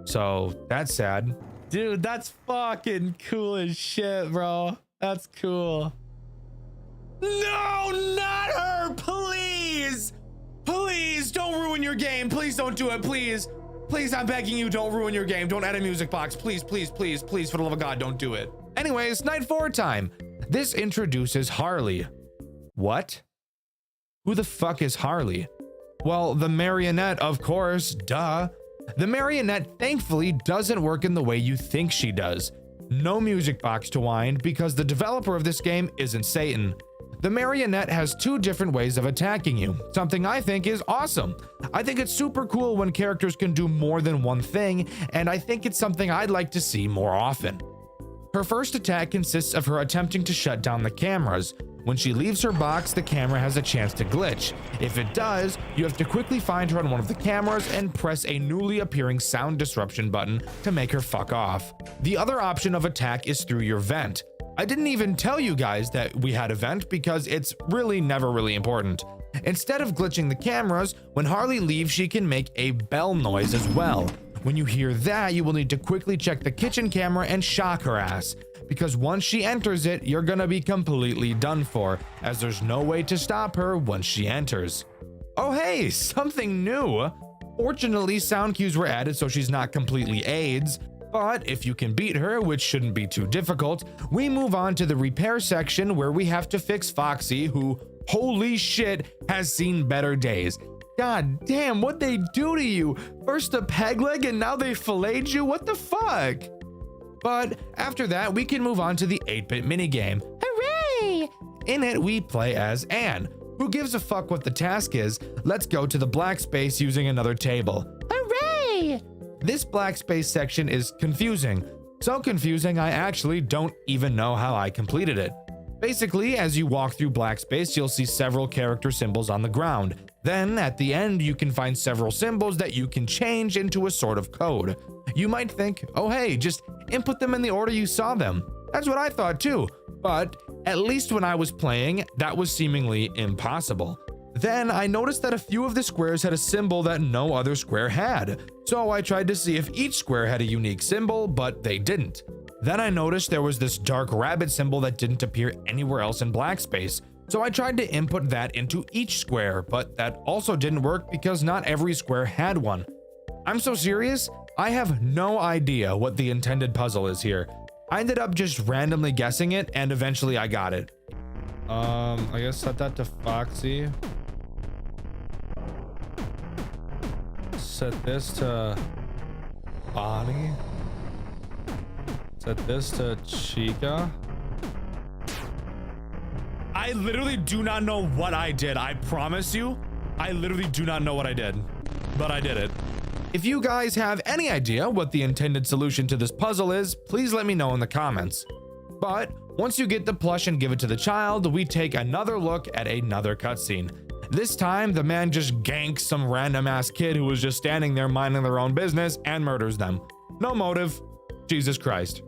So that's sad. Dude, that's fucking cool as shit, bro. That's cool. No, not her, please. Please don't ruin your game. Please don't do it, please. Please, I'm begging you, don't ruin your game. Don't add a music box. Please, please, please, please, for the love of God, don't do it. Anyways, night 4 time. This introduces Harley. What? Who the fuck is Harley? Well, the marionette, of course, duh. The marionette thankfully doesn't work in the way you think she does. No music box to wind because the developer of this game isn't Satan. The marionette has 2 different ways of attacking you, something I think is awesome. I think it's super cool when characters can do more than one thing, and I think it's something I'd like to see more often. Her first attack consists of her attempting to shut down the cameras. When she leaves her box, the camera has a chance to glitch. If it does, you have to quickly find her on one of the cameras and press a newly appearing sound disruption button to make her fuck off. The other option of attack is through your vent. I didn't even tell you guys that we had a vent because it's really never really important. Instead of glitching the cameras, when Harley leaves, she can make a bell noise as well. When you hear that, you will need to quickly check the kitchen camera and shock her ass. Because once she enters it, you're gonna be completely done for, as there's no way to stop her once she enters. Oh hey, something new! Fortunately, sound cues were added so she's not completely AIDS, but if you can beat her, which shouldn't be too difficult, we move on to the repair section where we have to fix Foxy, who, holy shit, has seen better days. God damn, what'd they do to you? First a peg leg and now they filleted you? What the fuck? But after that, we can move on to the 8-bit minigame. Hooray! In it, we play as Anne. Who gives a fuck what the task is? Let's go to the black space using another table. Hooray! This black space section is confusing. So confusing, I actually don't even know how I completed it. Basically, as you walk through black space, you'll see several character symbols on the ground. Then, at the end, you can find several symbols that you can change into a sort of code. You might think, oh hey, just input them in the order you saw them. That's what I thought too, but at least when I was playing, that was seemingly impossible. Then I noticed that a few of the squares had a symbol that no other square had, so I tried to see if each square had a unique symbol, but they didn't. Then I noticed there was this dark rabbit symbol that didn't appear anywhere else in black space, so I tried to input that into each square, but that also didn't work because not every square had one. I'm so serious, I have no idea what the intended puzzle is here. I ended up just randomly guessing it, and eventually I got it. I guess set that to Foxy. Set this to Bonnie. Set this to Chica. I literally do not know what I did. I promise you, I literally do not know what I did, but I did it. If you guys have any idea what the intended solution to this puzzle is, please let me know in the comments. But once you get the plush and give it to the child, we take another look at another cutscene. This time, the man just ganks some random ass kid who was just standing there minding their own business and murders them. No motive. Jesus Christ.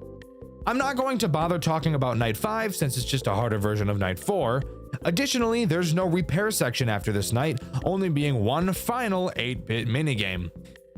I'm not going to bother talking about Night 5 since it's just a harder version of Night 4. Additionally, there's no repair section after this night, only being one final 8-bit minigame.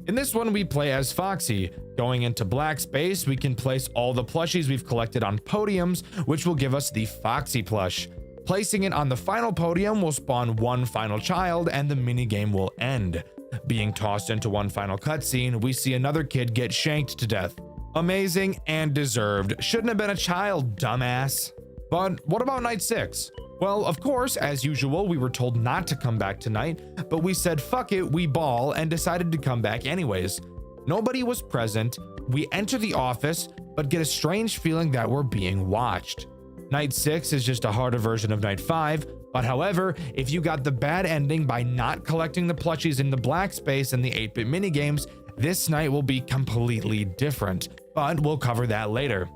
In this one, we play as Foxy. Going into black space, we can place all the plushies we've collected on podiums, which will give us the Foxy plush. Placing it on the final podium will spawn one final child and the minigame will end. Being tossed into one final cutscene, we see another kid get shanked to death. Amazing and deserved. Shouldn't have been a child, dumbass. But what about Night 6? Well, of course, as usual, we were told not to come back tonight, but we said fuck it, we ball, and decided to come back anyways. Nobody was present. We enter the office, but get a strange feeling that we're being watched. Night 6 is just a harder version of Night 5, but however, if you got the bad ending by not collecting the plushies in the black space and the 8-bit minigames, this night will be completely different, but we'll cover that later.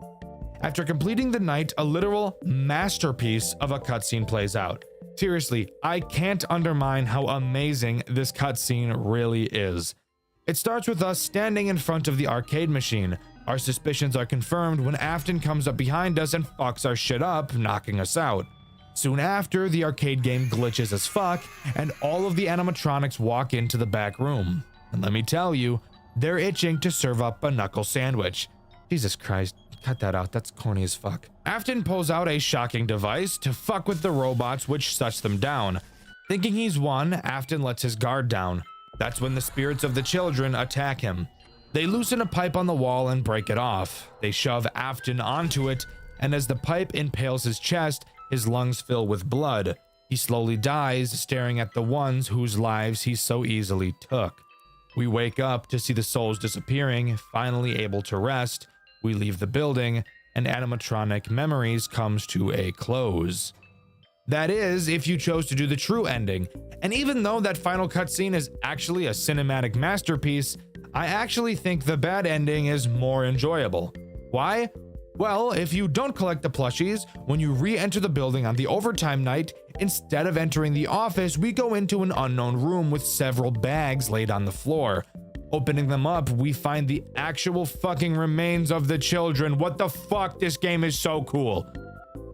After completing the night, a literal masterpiece of a cutscene plays out. Seriously, I can't undermine how amazing this cutscene really is. It starts with us standing in front of the arcade machine. Our suspicions are confirmed when Afton comes up behind us and fucks our shit up, knocking us out. Soon after, the arcade game glitches as fuck, and all of the animatronics walk into the back room. And let me tell you, they're itching to serve up a knuckle sandwich. Jesus Christ, cut that out, that's corny as fuck. Afton pulls out a shocking device to fuck with the robots, which shuts them down. Thinking he's won, Afton lets his guard down. That's when the spirits of the children attack him. They loosen a pipe on the wall and break it off. They shove Afton onto it, and as the pipe impales his chest, his lungs fill with blood. He slowly dies, staring at the ones whose lives he so easily took. We wake up to see the souls disappearing, finally able to rest. We leave the building, and animatronic memories comes to a close. That is, if you chose to do the true ending. And even though that final cutscene is actually a cinematic masterpiece, I actually think the bad ending is more enjoyable. Why? Well, if you don't collect the plushies, when you re-enter the building on the overtime night, instead of entering the office, we go into an unknown room with several bags laid on the floor. Opening them up, we find the actual fucking remains of the children. What the fuck? This game is so cool.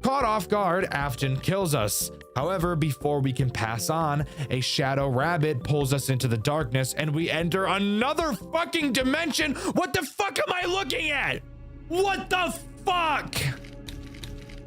Caught off guard, Afton kills us. However, before we can pass on, a shadow rabbit pulls us into the darkness and we enter another fucking dimension. What the fuck am I looking at? What the fuck?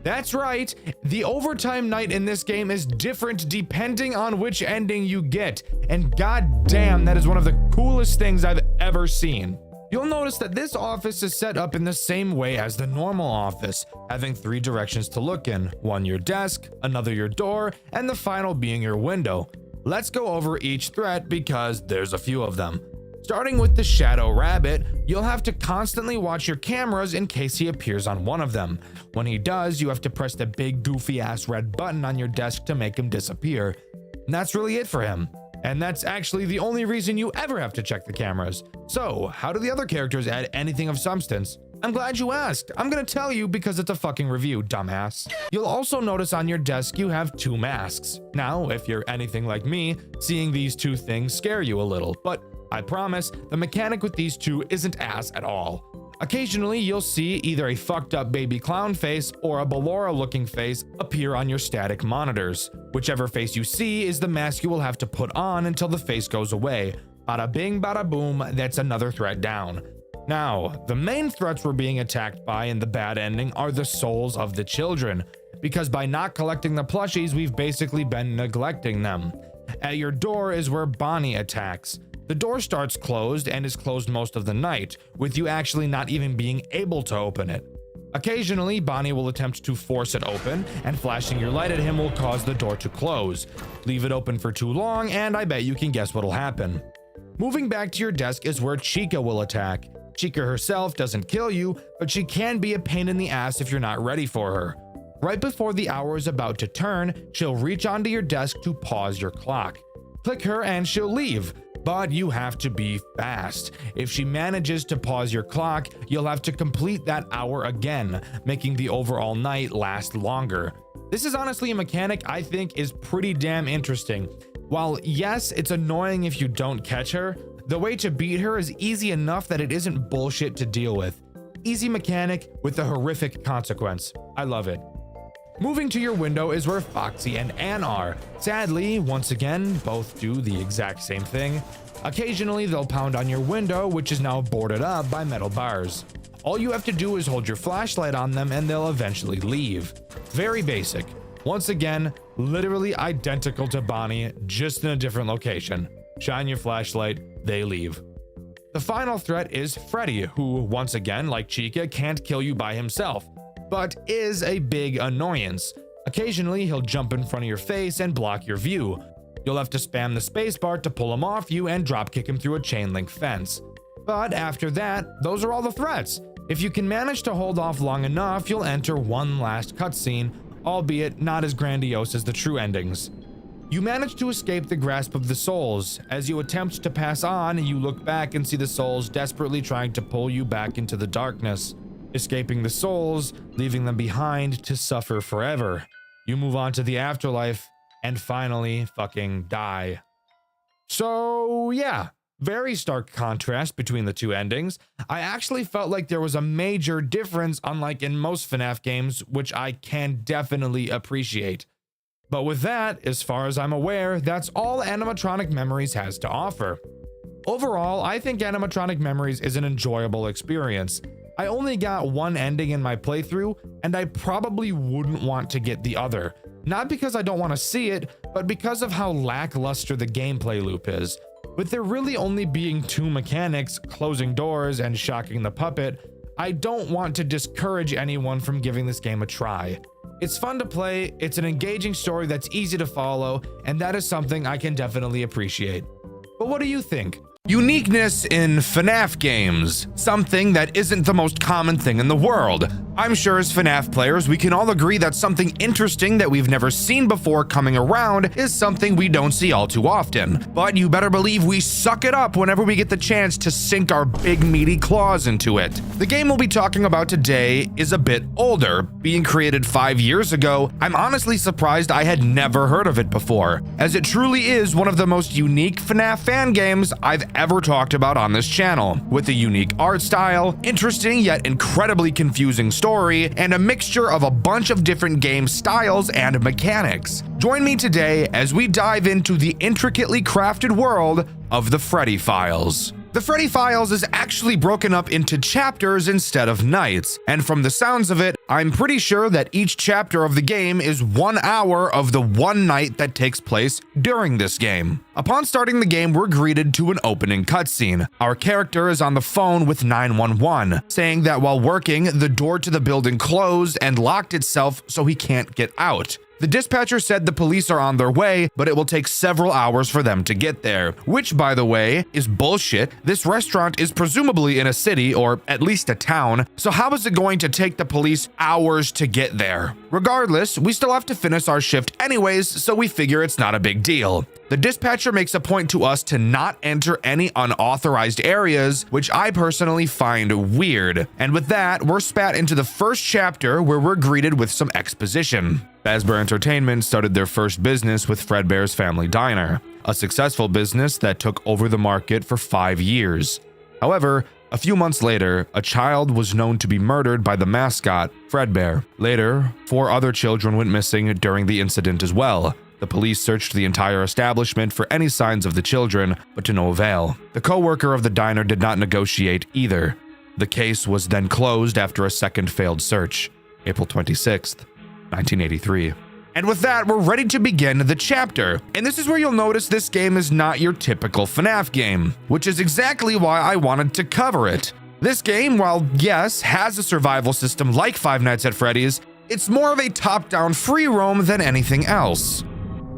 That's right, the overtime night in this game is different depending on which ending you get, and goddamn, that is one of the coolest things I've ever seen. You'll notice that this office is set up in the same way as the normal office, having 3 directions to look in, one your desk, another your door, and the final being your window. Let's go over each threat because there's a few of them. Starting with the shadow rabbit, you'll have to constantly watch your cameras in case he appears on one of them. When he does, you have to press the big goofy ass red button on your desk to make him disappear. And that's really it for him. And that's actually the only reason you ever have to check the cameras. So, how do the other characters add anything of substance? I'm glad you asked. I'm gonna tell you because it's a fucking review, dumbass. You'll also notice on your desk you have 2 masks. Now, if you're anything like me, seeing these 2 things scare you a little, but I promise, the mechanic with these 2 isn't ass at all. Occasionally, you'll see either a fucked up baby clown face or a Ballora looking face appear on your static monitors. Whichever face you see is the mask you will have to put on until the face goes away. Bada bing, bada boom, that's another threat down. Now, the main threats we're being attacked by in the bad ending are the souls of the children, because by not collecting the plushies, we've basically been neglecting them. At your door is where Bonnie attacks. The door starts closed and is closed most of the night, with you actually not even being able to open it. Occasionally, Bonnie will attempt to force it open, and flashing your light at him will cause the door to close. Leave it open for too long, and I bet you can guess what'll happen. Moving back to your desk is where Chica will attack. Chica herself doesn't kill you, but she can be a pain in the ass if you're not ready for her. Right before the hour is about to turn, she'll reach onto your desk to pause your clock. Click her and she'll leave. But you have to be fast. If she manages to pause your clock, you'll have to complete that hour again, making the overall night last longer. This is honestly a mechanic I think is pretty damn interesting. While yes, it's annoying if you don't catch her, the way to beat her is easy enough that it isn't bullshit to deal with. Easy mechanic with a horrific consequence. I love it. Moving to your window is where Foxy and Ann are. Sadly, once again, both do the exact same thing. Occasionally, they'll pound on your window, which is now boarded up by metal bars. All you have to do is hold your flashlight on them and they'll eventually leave. Very basic. Once again, literally identical to Bonnie, just in a different location. Shine your flashlight, they leave. The final threat is Freddy, who, once again, like Chica, can't kill you by himself, but is a big annoyance. Occasionally, he'll jump in front of your face and block your view. You'll have to spam the spacebar to pull him off you and dropkick him through a chain link fence. But after that, those are all the threats. If you can manage to hold off long enough, you'll enter one last cutscene, albeit not as grandiose as the true endings. You manage to escape the grasp of the souls. As you attempt to pass on, you look back and see the souls desperately trying to pull you back into the darkness. Escaping the souls, leaving them behind to suffer forever. You move on to the afterlife and finally fucking die. So yeah, very stark contrast between the two endings. I actually felt like there was a major difference, unlike in most FNAF games, which I can definitely appreciate. But with that, as far as I'm aware, that's all Animatronic Memories has to offer. Overall, I think Animatronic Memories is an enjoyable experience. I only got one ending in my playthrough, and I probably wouldn't want to get the other. Not because I don't want to see it, but because of how lackluster the gameplay loop is. With there really only being two mechanics, closing doors and shocking the puppet, I don't want to discourage anyone from giving this game a try. It's fun to play, it's an engaging story that's easy to follow, and that is something I can definitely appreciate. But what do you think? Uniqueness in FNAF games, something that isn't the most common thing in the world. I'm sure as FNAF players, we can all agree that something interesting that we've never seen before coming around is something we don't see all too often. But you better believe we suck it up whenever we get the chance to sink our big meaty claws into it. The game we'll be talking about today is a bit older. Being created 5 years ago, I'm honestly surprised I had never heard of it before, as it truly is one of the most unique FNAF fan games I've ever talked about on this channel, with a unique art style, interesting yet incredibly confusing story, and a mixture of a bunch of different game styles and mechanics. Join me today as we dive into the intricately crafted world of the Freddy Files. The Freddy Files is actually broken up into chapters instead of nights, and from the sounds of it, I'm pretty sure that each chapter of the game is 1 hour of the one night that takes place during this game. Upon starting the game, we're greeted to an opening cutscene. Our character is on the phone with 911, saying that while working, the door to the building closed and locked itself so he can't get out. The dispatcher said the police are on their way, but it will take several hours for them to get there, which, by the way, is bullshit. This restaurant is presumably in a city, or at least a town, so how is it going to take the police hours to get there? Regardless, we still have to finish our shift anyways, so we figure it's not a big deal. The dispatcher makes a point to us to not enter any unauthorized areas, which I personally find weird. And with that, we're spat into the first chapter where we're greeted with some exposition. Fazbear Entertainment started their first business with Fredbear's Family Diner, a successful business that took over the market for 5 years. However, a few months later, a child was known to be murdered by the mascot, Fredbear. Later, 4 other children went missing during the incident as well. The police searched the entire establishment for any signs of the children, but to no avail. The co-worker of the diner did not negotiate either. The case was then closed after a second failed search, April 26th, 1983. And with that, we're ready to begin the chapter. And this is where you'll notice this game is not your typical FNAF game, which is exactly why I wanted to cover it. This game, while yes, has a survival system like Five Nights at Freddy's, it's more of a top-down free roam than anything else.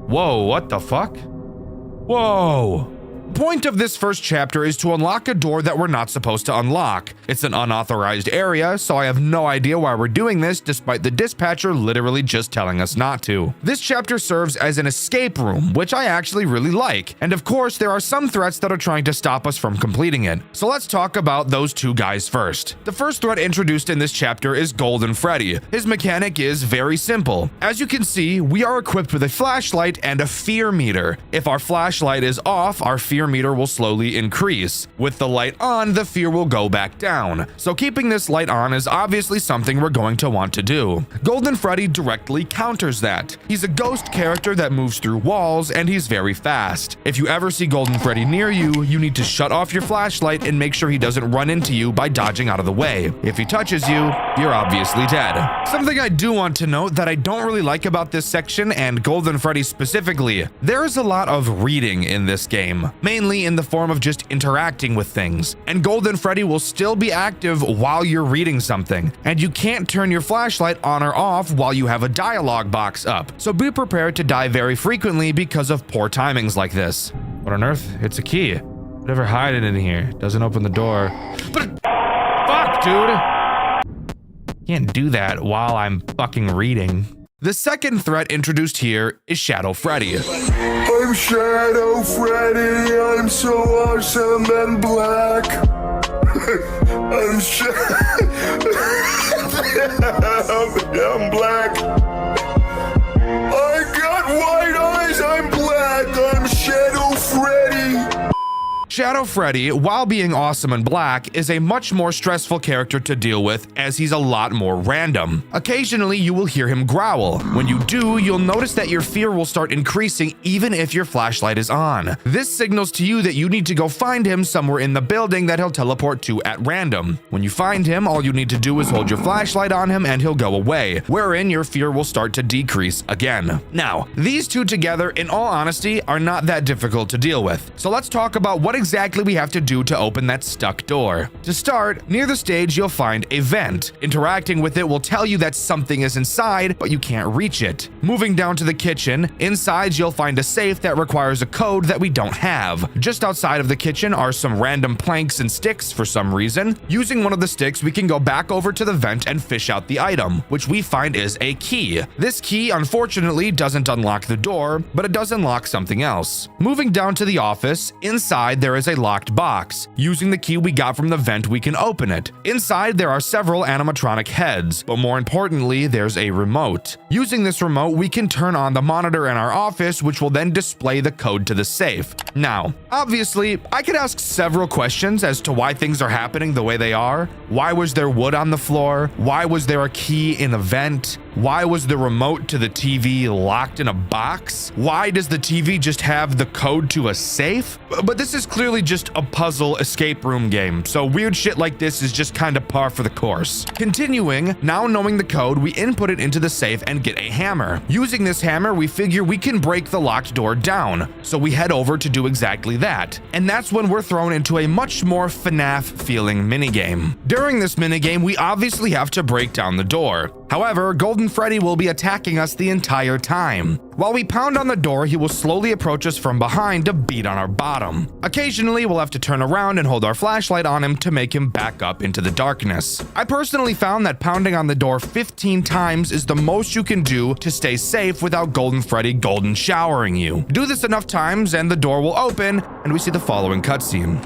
Whoa, what the fuck? Whoa. The point of this first chapter is to unlock a door that we're not supposed to unlock. It's an unauthorized area, so I have no idea why we're doing this despite the dispatcher literally just telling us not to. This chapter serves as an escape room, which I actually really like. And of course, there are some threats that are trying to stop us from completing it. So let's talk about those two guys first. The first threat introduced in this chapter is Golden Freddy. His mechanic is very simple. As you can see, we are equipped with a flashlight and a fear meter. If our flashlight is off, our fear meter will slowly increase. With the light on, the fear will go back down. So keeping this light on is obviously something we're going to want to do. Golden Freddy directly counters that. He's a ghost character that moves through walls, and he's very fast. If you ever see Golden Freddy near you, you need to shut off your flashlight and make sure he doesn't run into you by dodging out of the way. If he touches you, you're obviously dead. Something I do want to note that I don't really like about this section, and Golden Freddy specifically, there is a lot of reading in this game, mainly in the form of just interacting with things. And Golden Freddy will still be active while you're reading something, and you can't turn your flashlight on or off while you have a dialogue box up. So be prepared to die very frequently because of poor timings like this. What on earth? It's a key. Whatever hiding in here doesn't open the door. But fuck, dude. Can't do that while I'm fucking reading. The second threat introduced here is Shadow Freddy. I'm Shadow Freddy. I'm so awesome and black. I'm black. I got white eyes. I'm black. I'm Shadow Freddy. Shadow Freddy, while being awesome and black, is a much more stressful character to deal with as he's a lot more random. Occasionally, you will hear him growl. When you do, you'll notice that your fear will start increasing even if your flashlight is on. This signals to you that you need to go find him somewhere in the building that he'll teleport to at random. When you find him, all you need to do is hold your flashlight on him and he'll go away, wherein your fear will start to decrease again. Now, these two together, in all honesty, are not that difficult to deal with. So let's talk about what exactly we have to do to open that stuck door. To start, near the stage you'll find a vent. Interacting with it will tell you that something is inside, but you can't reach it. Moving down to the kitchen, inside you'll find a safe that requires a code that we don't have. Just outside of the kitchen are some random planks and sticks for some reason. Using one of the sticks, we can go back over to the vent and fish out the item, which we find is a key. This key, unfortunately, doesn't unlock the door, but it does unlock something else. Moving down to the office, inside there is a locked box. Using the key we got from the vent, we can open it. Inside, there are several animatronic heads, but more importantly, there's a remote. Using this remote, we can turn on the monitor in our office, which will then display the code to the safe. Now, obviously, I could ask several questions as to why things are happening the way they are. Why was there wood on the floor? Why was there a key in a vent? Why was the remote to the TV locked in a box? Why does the TV just have the code to a safe? But this is clearly just a puzzle escape room game, so weird shit like this is just kind of par for the course. Continuing, now knowing the code, we input it into the safe and get a hammer. Using this hammer, we figure we can break the locked door down, so we head over to do exactly that. And that's when we're thrown into a much more FNAF feeling minigame. During this minigame, we obviously have to break down the door. However, Golden Freddy will be attacking us the entire time. While we pound on the door, he will slowly approach us from behind to beat on our bottom. Occasionally, we'll have to turn around and hold our flashlight on him to make him back up into the darkness. I personally found that pounding on the door 15 times is the most you can do to stay safe without Golden Freddy golden showering you. Do this enough times and the door will open, and we see the following cutscene.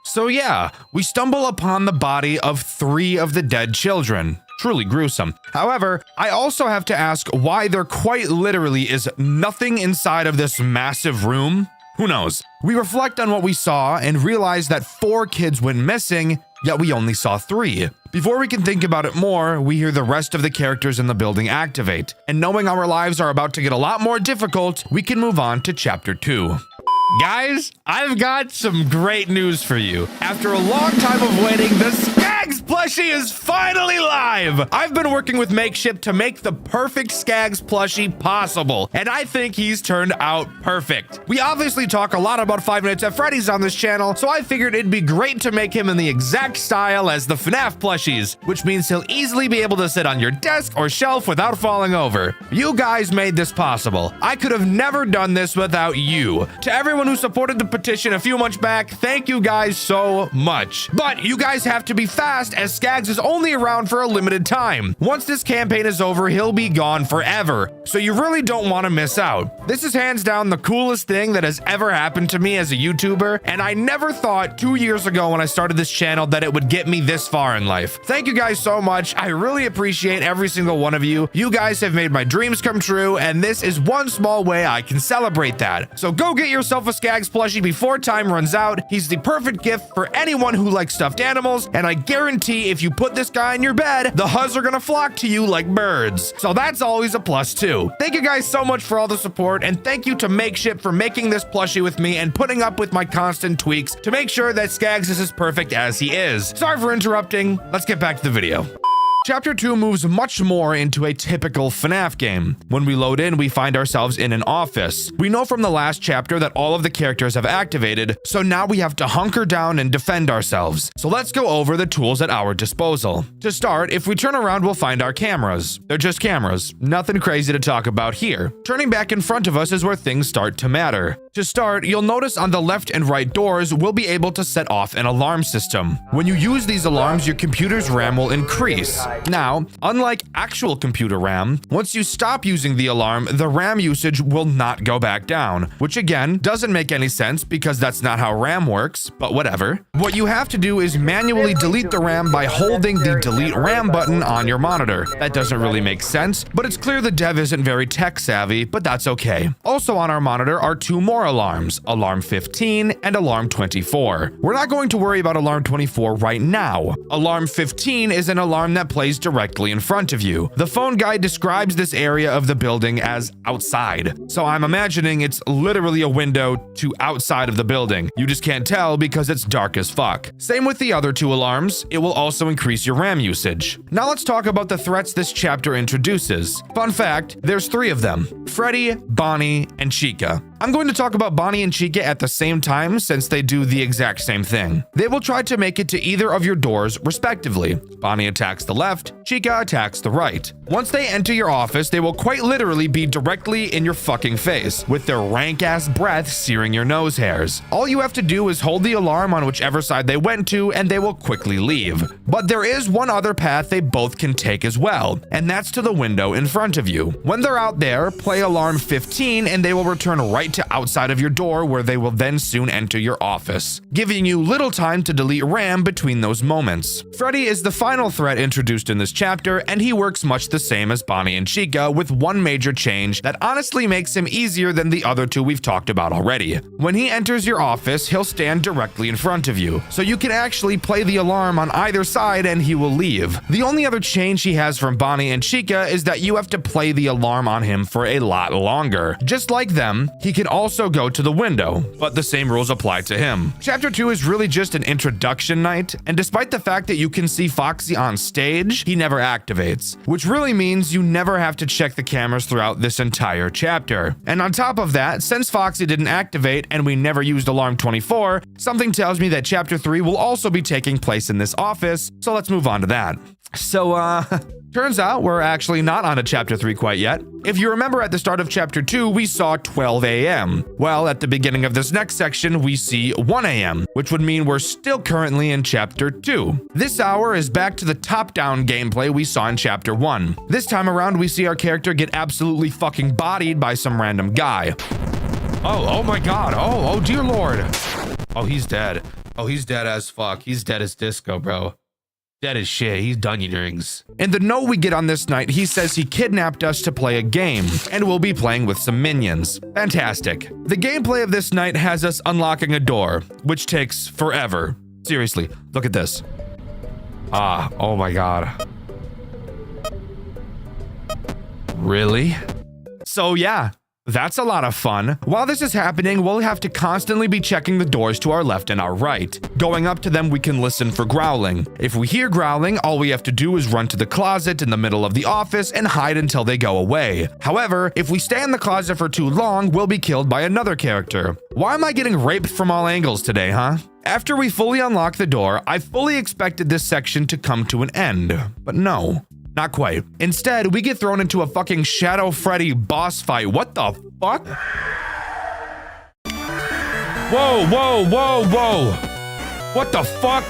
So yeah, we stumble upon the body of 3 of the dead children. Truly gruesome. However, I also have to ask why there quite literally is nothing inside of this massive room. Who knows? We reflect on what we saw and realize that 4 kids went missing, yet we only saw 3. Before we can think about it more, we hear the rest of the characters in the building activate. And knowing our lives are about to get a lot more difficult, we can move on to chapter 2. Guys, I've got some great news for you. After a long time of waiting, the Skaggs plushie is finally live. I've been working with Makeshift to make the perfect Skaggs plushie possible, and I think he's turned out perfect. We obviously talk a lot about 5 Nights at Freddy's on this channel, so I figured it'd be great to make him in the exact style as the FNAF plushies, which means he'll easily be able to sit on your desk or shelf without falling over. You guys made this possible. I could have never done this without you. To everyone who supported the petition a few months back, thank you guys so much. But you guys have to be fast, as Skaggs is only around for a limited time. Once this campaign is over, he'll be gone forever, so you really don't want to miss out. This is hands down the coolest thing that has ever happened to me as a YouTuber, and I never thought 2 years ago when I started this channel that it would get me this far in life. Thank you guys so much. I really appreciate every single one of you. You guys have made my dreams come true, and this is one small way I can celebrate that. So go get yourself a Skaggs plushie before time runs out. He's the perfect gift for anyone who likes stuffed animals, and I guarantee if you put this guy in your bed, the Huzz are gonna flock to you like birds. So that's always a plus too. Thank you guys so much for all the support, and thank you to Makeshift for making this plushie with me and putting up with my constant tweaks to make sure that Skaggs is as perfect as he is. Sorry for interrupting. Let's get back to the video. Chapter 2 moves much more into a typical FNAF game. When we load in, we find ourselves in an office. We know from the last chapter that all of the characters have activated, so now we have to hunker down and defend ourselves. So let's go over the tools at our disposal. To start, if we turn around, we'll find our cameras. They're just cameras. Nothing crazy to talk about here. Turning back in front of us is where things start to matter. To start, you'll notice on the left and right doors, we'll be able to set off an alarm system. When you use these alarms, your computer's RAM will increase. Now, unlike actual computer RAM, once you stop using the alarm, the RAM usage will not go back down, which again, doesn't make any sense because that's not how RAM works, but whatever. What you have to do is manually delete the RAM by holding the delete RAM button on your monitor. That doesn't really make sense, but it's clear the dev isn't very tech savvy, but that's okay. Also on our monitor are two more alarms, Alarm 15 and Alarm 24. We're not going to worry about Alarm 24 right now. Alarm 15 is an alarm that plays directly in front of you. The phone guide describes this area of the building as outside, so I'm imagining it's literally a window to outside of the building. You just can't tell because it's dark as fuck. Same with the other two alarms, it will also increase your RAM usage. Now let's talk about the threats this chapter introduces. Fun fact, there's 3 of them: Freddy, Bonnie, and Chica. I'm going to talk about Bonnie and Chica at the same time since they do the exact same thing. They will try to make it to either of your doors respectively. Bonnie attacks the left, Chica attacks the right. Once they enter your office, they will quite literally be directly in your fucking face, with their rank-ass breath searing your nose hairs. All you have to do is hold the alarm on whichever side they went to, and they will quickly leave. But there is one other path they both can take as well, and that's to the window in front of you. When they're out there, play Alarm 15, and they will return right to outside of your door, where they will then soon enter your office, giving you little time to delete RAM between those moments. Freddy is the final threat introduced in this chapter, and he works much the same as Bonnie and Chica, with one major change that honestly makes him easier than the other two we've talked about already. When he enters your office, he'll stand directly in front of you, so you can actually play the alarm on either side and he will leave. The only other change he has from Bonnie and Chica is that you have to play the alarm on him for a lot longer. Just like them, he can also go to the window, but the same rules apply to him. Chapter 2 is really just an introduction night, and despite the fact that you can see Foxy on stage, he never activates, which really means you never have to check the cameras throughout this entire chapter. And on top of that, since Foxy didn't activate and we never used Alarm 24, something tells me that Chapter 3 will also be taking place in this office, so let's move on to that. So, turns out we're actually not on to Chapter 3 quite yet. If you remember at the start of Chapter 2, we saw 12 a.m. Well, at the beginning of this next section, we see 1 a.m., which would mean we're still currently in Chapter 2. This hour is back to the top-down gameplay we saw in Chapter 1. This time around, we see our character get absolutely fucking bodied by some random guy. Oh my god, oh dear lord. Oh, he's dead. Oh, he's dead as fuck. He's dead as disco, bro. Dead as shit. He's Dunyan rings. In the note we get on this night, he says he kidnapped us to play a game, and we'll be playing with some minions. Fantastic. The gameplay of this night has us unlocking a door, which takes forever. Seriously, look at this. Oh my god. Really? So yeah. That's a lot of fun. While this is happening, we'll have to constantly be checking the doors to our left and our right. Going up to them, we can listen for growling. If we hear growling, all we have to do is run to the closet in the middle of the office and hide until they go away. However, if we stay in the closet for too long, we'll be killed by another character. Why am I getting raped from all angles today, huh? After we fully unlock the door, I fully expected this section to come to an end, but no. Not quite. Instead, we get thrown into a fucking Shadow Freddy boss fight. What the fuck? Whoa. What the fuck?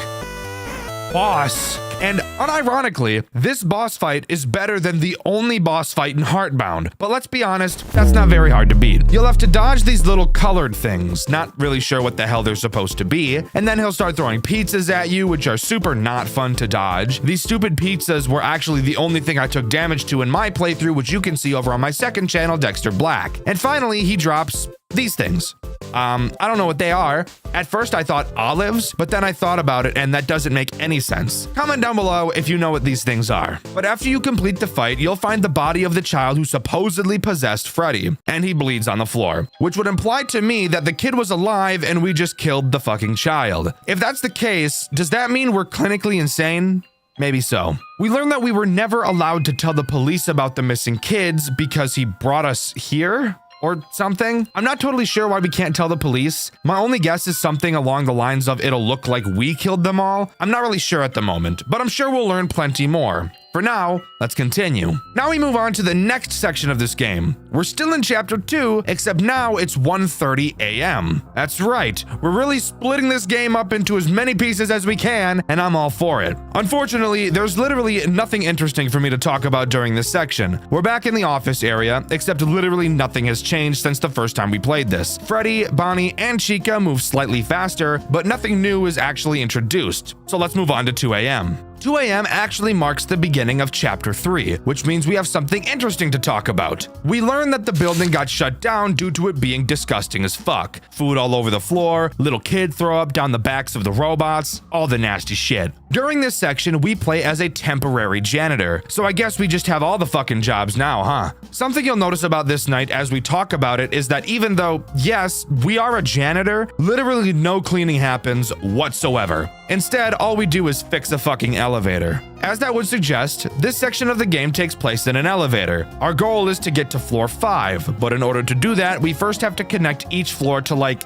Boss. And unironically, this boss fight is better than the only boss fight in Heartbound. But let's be honest, that's not very hard to beat. You'll have to dodge these little colored things, not really sure what the hell they're supposed to be, and then he'll start throwing pizzas at you, which are super not fun to dodge. These stupid pizzas were actually the only thing I took damage to in my playthrough, which you can see over on my second channel, Dxtr Black. And finally, he drops these things. I don't know what they are. At first I thought olives, but then I thought about it and that doesn't make any sense. Comment down below if you know what these things are. But after you complete the fight, you'll find the body of the child who supposedly possessed Freddy, and he bleeds on the floor, which would imply to me that the kid was alive and we just killed the fucking child. If that's the case, does that mean we're clinically insane? Maybe so. We learned that we were never allowed to tell the police about the missing kids because he brought us here or something. I'm not totally sure why we can't tell the police. My only guess is something along the lines of it'll look like we killed them all. I'm not really sure at the moment, but I'm sure we'll learn plenty more. For now, let's continue. Now we move on to the next section of this game. We're still in chapter 2, except now it's 1:30 a.m. That's right, we're really splitting this game up into as many pieces as we can, and I'm all for it. Unfortunately, there's literally nothing interesting for me to talk about during this section. We're back in the office area, except literally nothing has changed since the first time we played this. Freddy, Bonnie, and Chica move slightly faster, but nothing new is actually introduced. So let's move on to 2 a.m. 2 a.m. actually marks the beginning of chapter 3, which means we have something interesting to talk about. We learn that the building got shut down due to it being disgusting as fuck. Food all over the floor, little kid throw up down the backs of the robots, all the nasty shit. During this section, we play as a temporary janitor, so I guess we just have all the fucking jobs now, huh? Something you'll notice about this night as we talk about it is that even though, yes, we are a janitor, literally no cleaning happens whatsoever. Instead, all we do is fix a fucking elevator. As that would suggest, this section of the game takes place in an elevator. Our goal is to get to floor 5, but in order to do that, we first have to connect each floor to like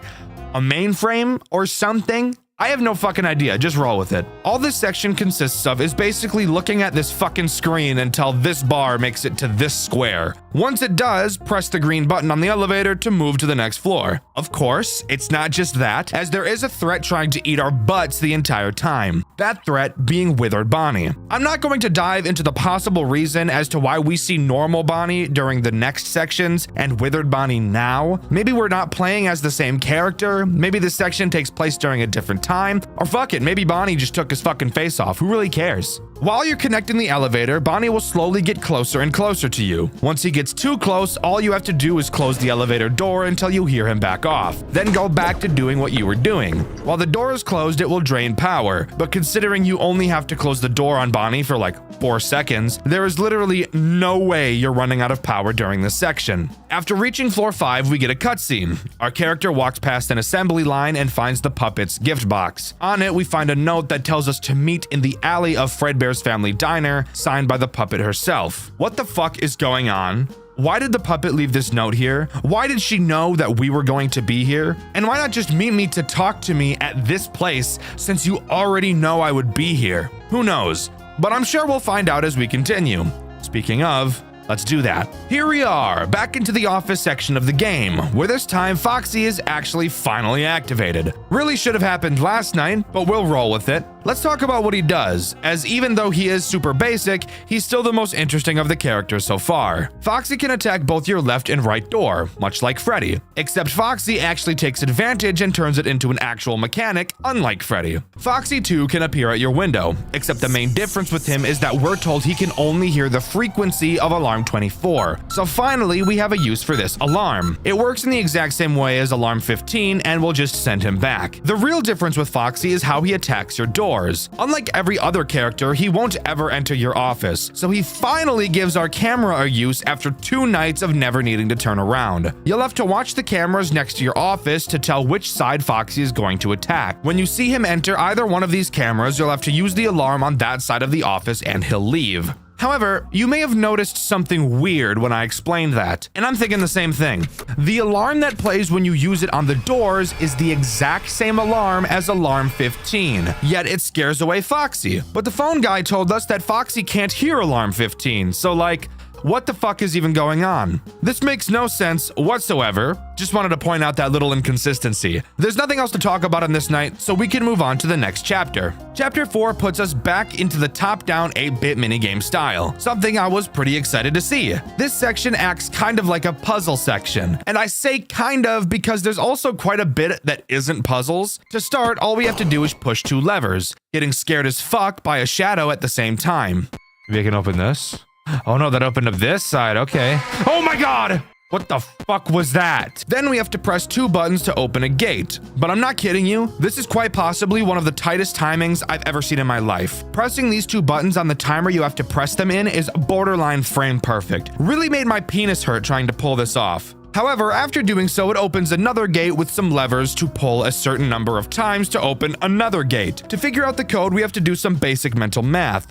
a mainframe or something. I have no fucking idea, just roll with it. All this section consists of is basically looking at this fucking screen until this bar makes it to this square. Once it does, press the green button on the elevator to move to the next floor. Of course, it's not just that, as there is a threat trying to eat our butts the entire time. That threat being Withered Bonnie. I'm not going to dive into the possible reason as to why we see normal Bonnie during the next sections and Withered Bonnie now. Maybe we're not playing as the same character, maybe this section takes place during a different time, or fuck it, maybe Bonnie just took his fucking face off. Who really cares? While you're connecting the elevator, Bonnie will slowly get closer and closer to you. Once he gets too close, all you have to do is close the elevator door until you hear him back off. Then go back to doing what you were doing. While the door is closed, it will drain power, but considering you only have to close the door on Bonnie for like 4 seconds, there is literally no way you're running out of power during this section. After reaching floor 5, we get a cutscene. Our character walks past an assembly line and finds the puppet's gift box. On it, we find a note that tells us to meet in the alley of Fredbear's Family Diner, signed by the puppet herself. What the fuck is going on? Why did the puppet leave this note here? Why did she know that we were going to be here? And why not just meet me to talk to me at this place since you already know I would be here? Who knows? But I'm sure we'll find out as we continue. Speaking of, let's do that. Here we are, back into the office section of the game, where this time Foxy is actually finally activated. Really should have happened last night, but we'll roll with it. Let's talk about what he does, as even though he is super basic, he's still the most interesting of the characters so far. Foxy can attack both your left and right door, much like Freddy, except Foxy actually takes advantage and turns it into an actual mechanic, unlike Freddy. Foxy too can appear at your window, except the main difference with him is that we're told he can only hear the frequency of alarm 24. So finally, we have a use for this alarm. It works in the exact same way as alarm 15 and will just send him back. The real difference with Foxy is how he attacks your door. Unlike every other character, he won't ever enter your office, so he finally gives our camera a use after 2 nights of never needing to turn around. You'll have to watch the cameras next to your office to tell which side Foxy is going to attack. When you see him enter either one of these cameras, you'll have to use the alarm on that side of the office and he'll leave. However, you may have noticed something weird when I explained that, and I'm thinking the same thing. The alarm that plays when you use it on the doors is the exact same alarm as alarm 15, yet it scares away Foxy. But the phone guy told us that Foxy can't hear alarm 15, so like, what the fuck is even going on? This makes no sense whatsoever. Just wanted to point out that little inconsistency. There's nothing else to talk about on this night, so we can move on to the next chapter. Chapter 4 puts us back into the top-down 8-bit minigame style, something I was pretty excited to see. This section acts kind of like a puzzle section, and I say kind of because there's also quite a bit that isn't puzzles. To start, all we have to do is push 2 levers, getting scared as fuck by a shadow at the same time. Maybe I can open this? Oh no, that opened up this side, okay. Oh my god! What the fuck was that? Then we have to press 2 buttons to open a gate. But I'm not kidding you, this is quite possibly one of the tightest timings I've ever seen in my life. Pressing these 2 buttons on the timer you have to press them in is borderline frame perfect. Really made my penis hurt trying to pull this off. However, after doing so, it opens another gate with some levers to pull a certain number of times to open another gate. To figure out the code, we have to do some basic mental math.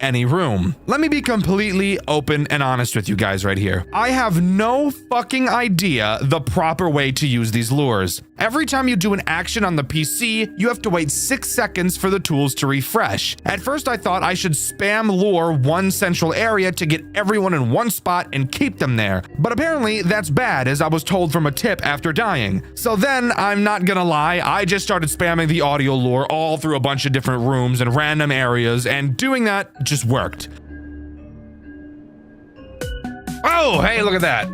any room. Let me be completely open and honest with you guys right here. I have no fucking idea the proper way to use these lures. Every time you do an action on the PC, you have to wait 6 seconds for the tools to refresh. At first, I thought I should spam lure one central area to get everyone in one spot and keep them there. But apparently, that's bad, as I was told from a tip after dying. So then, I'm not gonna lie, I just started spamming the audio lure all through a bunch of different rooms and random areas, and doing that just worked. Oh, hey, look at that.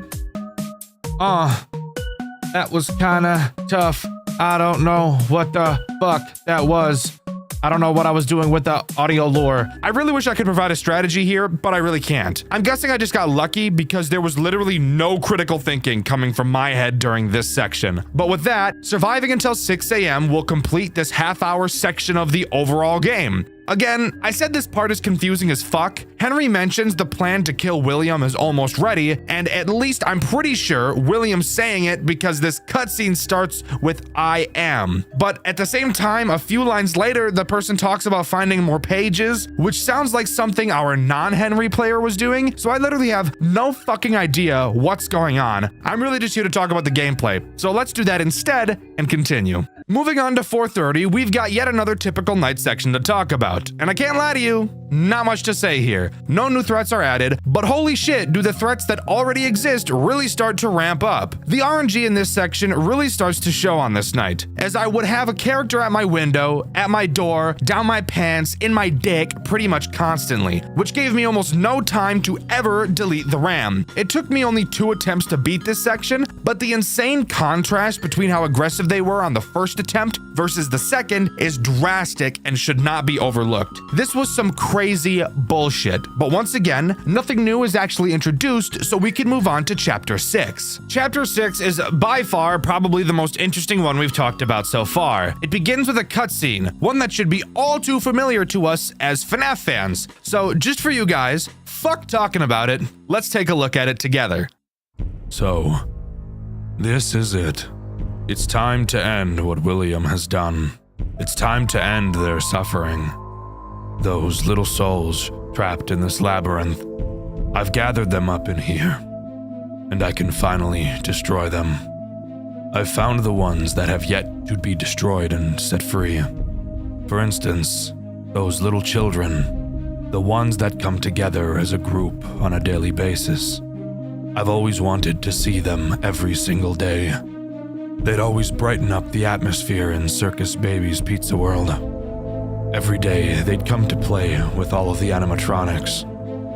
That was kinda tough. I don't know what the fuck that was. I don't know what I was doing with the audio lure. I really wish I could provide a strategy here, but I really can't. I'm guessing I just got lucky because there was literally no critical thinking coming from my head during this section. But with that, surviving until 6 a.m. will complete this half-hour section of the overall game. Again, I said this part is confusing as fuck. Henry mentions the plan to kill William is almost ready, and at least I'm pretty sure William's saying it because this cutscene starts with I am. But at the same time, a few lines later, the person talks about finding more pages, which sounds like something our non-Henry player was doing, so I literally have no fucking idea what's going on. I'm really just here to talk about the gameplay, so let's do that instead and continue. Moving on to 4:30, we've got yet another typical night section to talk about. And I can't lie to you, not much to say here. No new threats are added, but holy shit, do the threats that already exist really start to ramp up. The RNG in this section really starts to show on this night, as I would have a character at my window, at my door, down my pants, in my dick, pretty much constantly, which gave me almost no time to ever delete the RAM. It took me only 2 attempts to beat this section, but the insane contrast between how aggressive they were on the first attempt versus the second is drastic and should not be overlooked. This was some crazy bullshit, but once again, nothing new is actually introduced, so we can move on to Chapter 6. Chapter 6 is by far probably the most interesting one we've talked about so far. It begins with a cutscene, one that should be all too familiar to us as FNAF fans. So just for you guys, fuck talking about it, let's take a look at it together. So, this is it. It's time to end what William has done. It's time to end their suffering. Those little souls trapped in this labyrinth. I've gathered them up in here, and I can finally destroy them. I've found the ones that have yet to be destroyed and set free. For instance, those little children, the ones that come together as a group on a daily basis. I've always wanted to see them every single day. They'd always brighten up the atmosphere in Circus Baby's Pizza World. Every day, they'd come to play with all of the animatronics.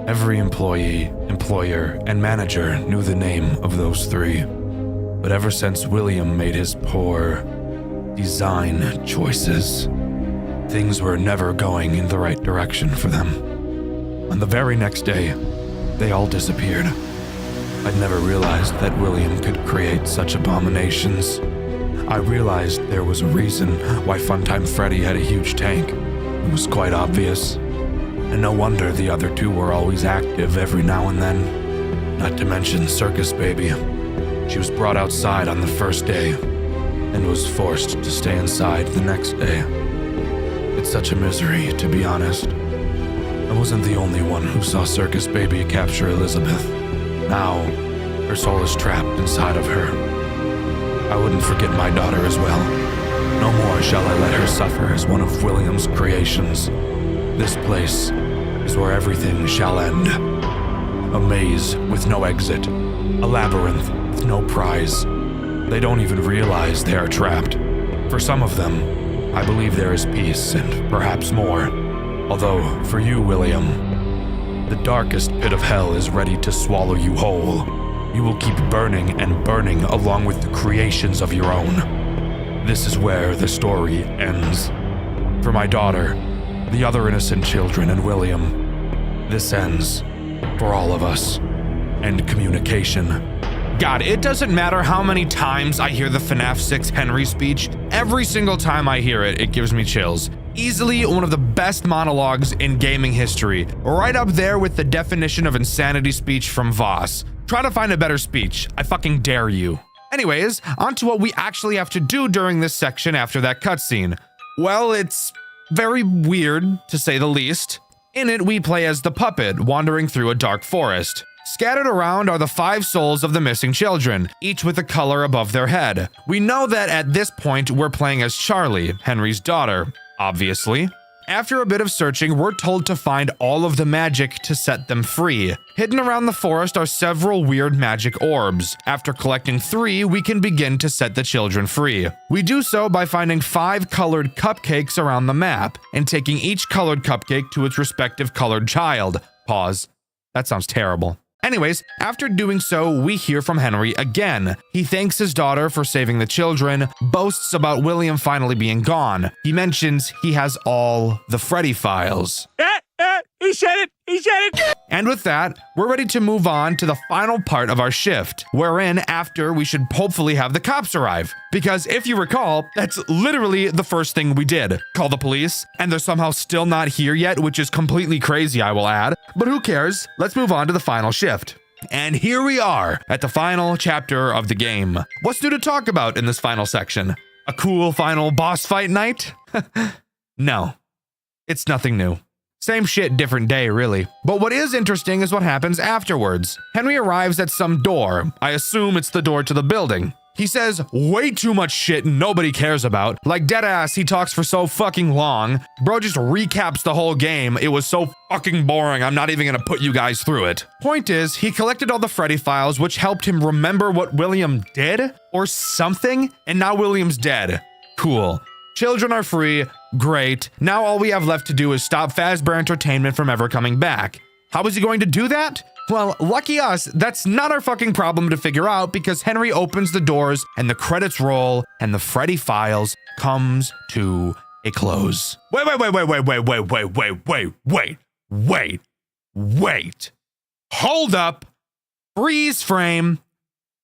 Every employee, employer, and manager knew the name of those 3. But ever since William made his poor design choices, things were never going in the right direction for them. On the very next day, they all disappeared. I'd never realized that William could create such abominations. I realized there was a reason why Funtime Freddy had a huge tank. It was quite obvious. And no wonder the other 2 were always active every now and then. Not to mention Circus Baby. She was brought outside on the first day and was forced to stay inside the next day. It's such a misery, to be honest. I wasn't the only one who saw Circus Baby capture Elizabeth. Now, her soul is trapped inside of her. I wouldn't forget my daughter as well. No more shall I let her suffer as one of William's creations. This place is where everything shall end. A maze with no exit. A labyrinth with no prize. They don't even realize they are trapped. For some of them, I believe there is peace and perhaps more. Although, for you, William, the darkest pit of hell is ready to swallow you whole. You will keep burning and burning along with the creations of your own. This is where the story ends. For my daughter, the other innocent children, and William, this ends for all of us. End communication. God, it doesn't matter how many times I hear the FNAF 6 Henry speech. Every single time I hear it, it gives me chills. Easily one of the best monologues in gaming history, right up there with the definition of insanity speech from Voss. Try to find a better speech. I fucking dare you. Anyways, on to what we actually have to do during this section after that cutscene. Well, it's very weird, to say the least. In it, we play as the puppet wandering through a dark forest. Scattered around are the 5 souls of the missing children, each with a color above their head. We know that at this point we're playing as Charlie, Henry's daughter, obviously. After a bit of searching, we're told to find all of the magic to set them free. Hidden around the forest are several weird magic orbs. After collecting 3, we can begin to set the children free. We do so by finding 5 colored cupcakes around the map, and taking each colored cupcake to its respective colored child. Pause. That sounds terrible. Anyways, after doing so, we hear from Henry again. He thanks his daughter for saving the children, boasts about William finally being gone. He mentions he has all the Freddy files. He said it! He said it! And with that, we're ready to move on to the final part of our shift, wherein after we should hopefully have the cops arrive. Because if you recall, that's literally the first thing we did. Call the police, and they're somehow still not here yet, which is completely crazy, I will add. But who cares? Let's move on to the final shift. And here we are at the final chapter of the game. What's new to talk about in this final section? A cool final boss fight night? No, it's nothing new. Same shit, different day, really. But what is interesting is what happens afterwards. Henry arrives at some door. I assume it's the door to the building. He says way too much shit nobody cares about. Like deadass, he talks for so fucking long. Bro just recaps the whole game. It was so fucking boring, I'm not even gonna put you guys through it. Point is, he collected all the Freddy files, which helped him remember what William did or something, and now William's dead. Cool. Children are free. Great. Now all we have left to do is stop Fazbear Entertainment from ever coming back. How is he going to do that? Well, lucky us, that's not our fucking problem to figure out, because Henry opens the doors and the credits roll and the Freddy files comes to a close. Wait. Hold up. Freeze frame.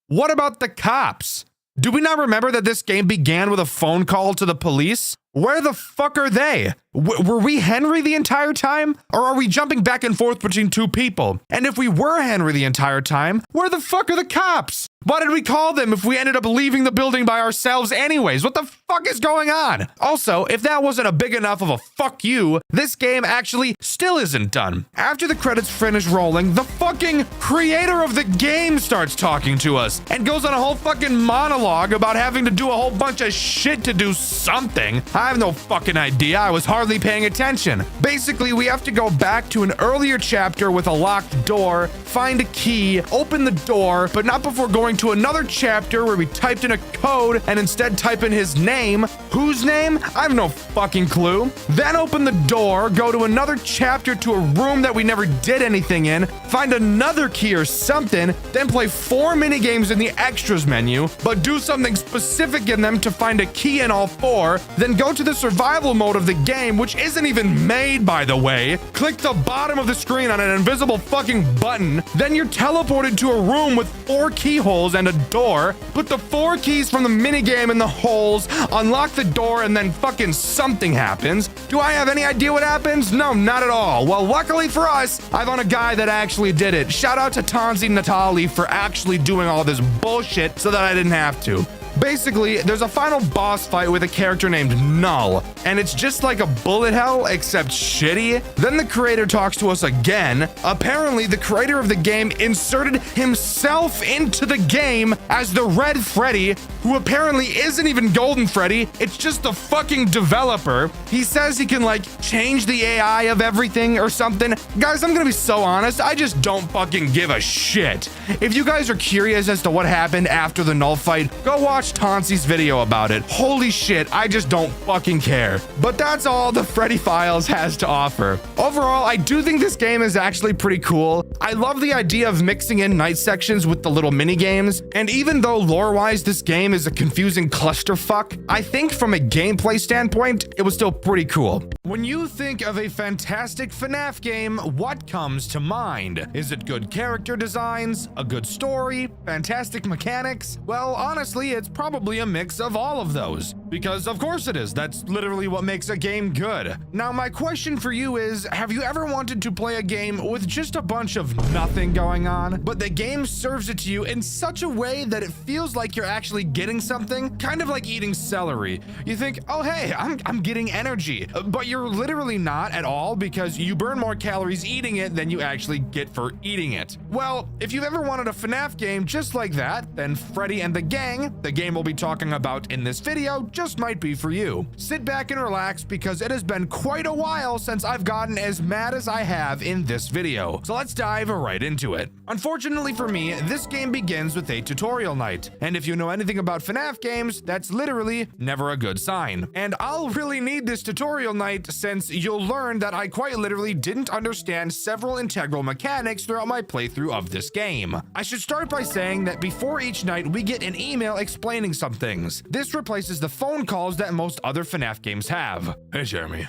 What about the cops? Do we not remember that this game began with a phone call to the police? Where the fuck are they? Were we Henry the entire time? Or are we jumping back and forth between 2 people? And if we were Henry the entire time, where the fuck are the cops? Why did we call them if we ended up leaving the building by ourselves anyways? What the fuck is going on? Also, if that wasn't a big enough of a fuck you, this game actually still isn't done. After the credits finish rolling, the fucking creator of the game starts talking to us and goes on a whole fucking monologue about having to do a whole bunch of shit to do something. I have no fucking idea. I was hardly paying attention. Basically, we have to go back to an earlier chapter with a locked door, find a key, open the door, but not before going to another chapter where we typed in a code and instead type in his name. Whose name? I have no fucking clue. Then open the door, go to another chapter to a room that we never did anything in, find another key or something, then play 4 minigames in the extras menu, but do something specific in them to find a key in all 4, then go to the survival mode of the game, which isn't even made, by the way. Click the bottom of the screen on an invisible fucking button, then you're teleported to a room with 4 keyholes and a door, put the 4 keys from the minigame in the holes, unlock the door, and then fucking something happens. Do I have any idea what happens? No, not at all. Well, luckily for us, I found a guy that actually did it. Shout out to Tanzi Natali for actually doing all this bullshit so that I didn't have to. Basically, there's a final boss fight with a character named Null, and it's just like a bullet hell, except shitty. Then the creator talks to us again. Apparently, the creator of the game inserted himself into the game as the Red Freddy, who apparently isn't even Golden Freddy. It's just the fucking developer. He says he can, like, change the AI of everything or something. Guys, I'm gonna be so honest, I just don't fucking give a shit. If you guys are curious as to what happened after the Null fight, go watch Tonsi's video about it. Holy shit, I just don't fucking care. But that's all the Freddy Files has to offer. Overall, I do think this game is actually pretty cool. I love the idea of mixing in night sections with the little mini games, and even though lore-wise this game is a confusing clusterfuck, I think from a gameplay standpoint, it was still pretty cool. When you think of a fantastic FNAF game, what comes to mind? Is it good character designs, a good story, fantastic mechanics? Well, honestly, it's probably a mix of all of those. Because of course it is. That's literally what makes a game good. Now, my question for you is, have you ever wanted to play a game with just a bunch of nothing going on, but the game serves it to you in such a way that it feels like you're actually getting something, kind of like eating celery. You think, oh, hey, I'm getting energy, but you're literally not at all because you burn more calories eating it than you actually get for eating it. Well, if you've ever wanted a FNAF game just like that, then Freddy and the Gang, the game we'll be talking about in this video, just might be for you. Sit back and relax because it has been quite a while since I've gotten as mad as I have in this video. So let's dive right into it. Unfortunately for me, this game begins with a tutorial night. And if you know anything about FNAF games, that's literally never a good sign. And I'll really need this tutorial night since you'll learn that I quite literally didn't understand several integral mechanics throughout my playthrough of this game. I should start by saying that before each night, we get an email explaining some things. This replaces the phone calls that most other FNAF games have. Hey, Jeremy.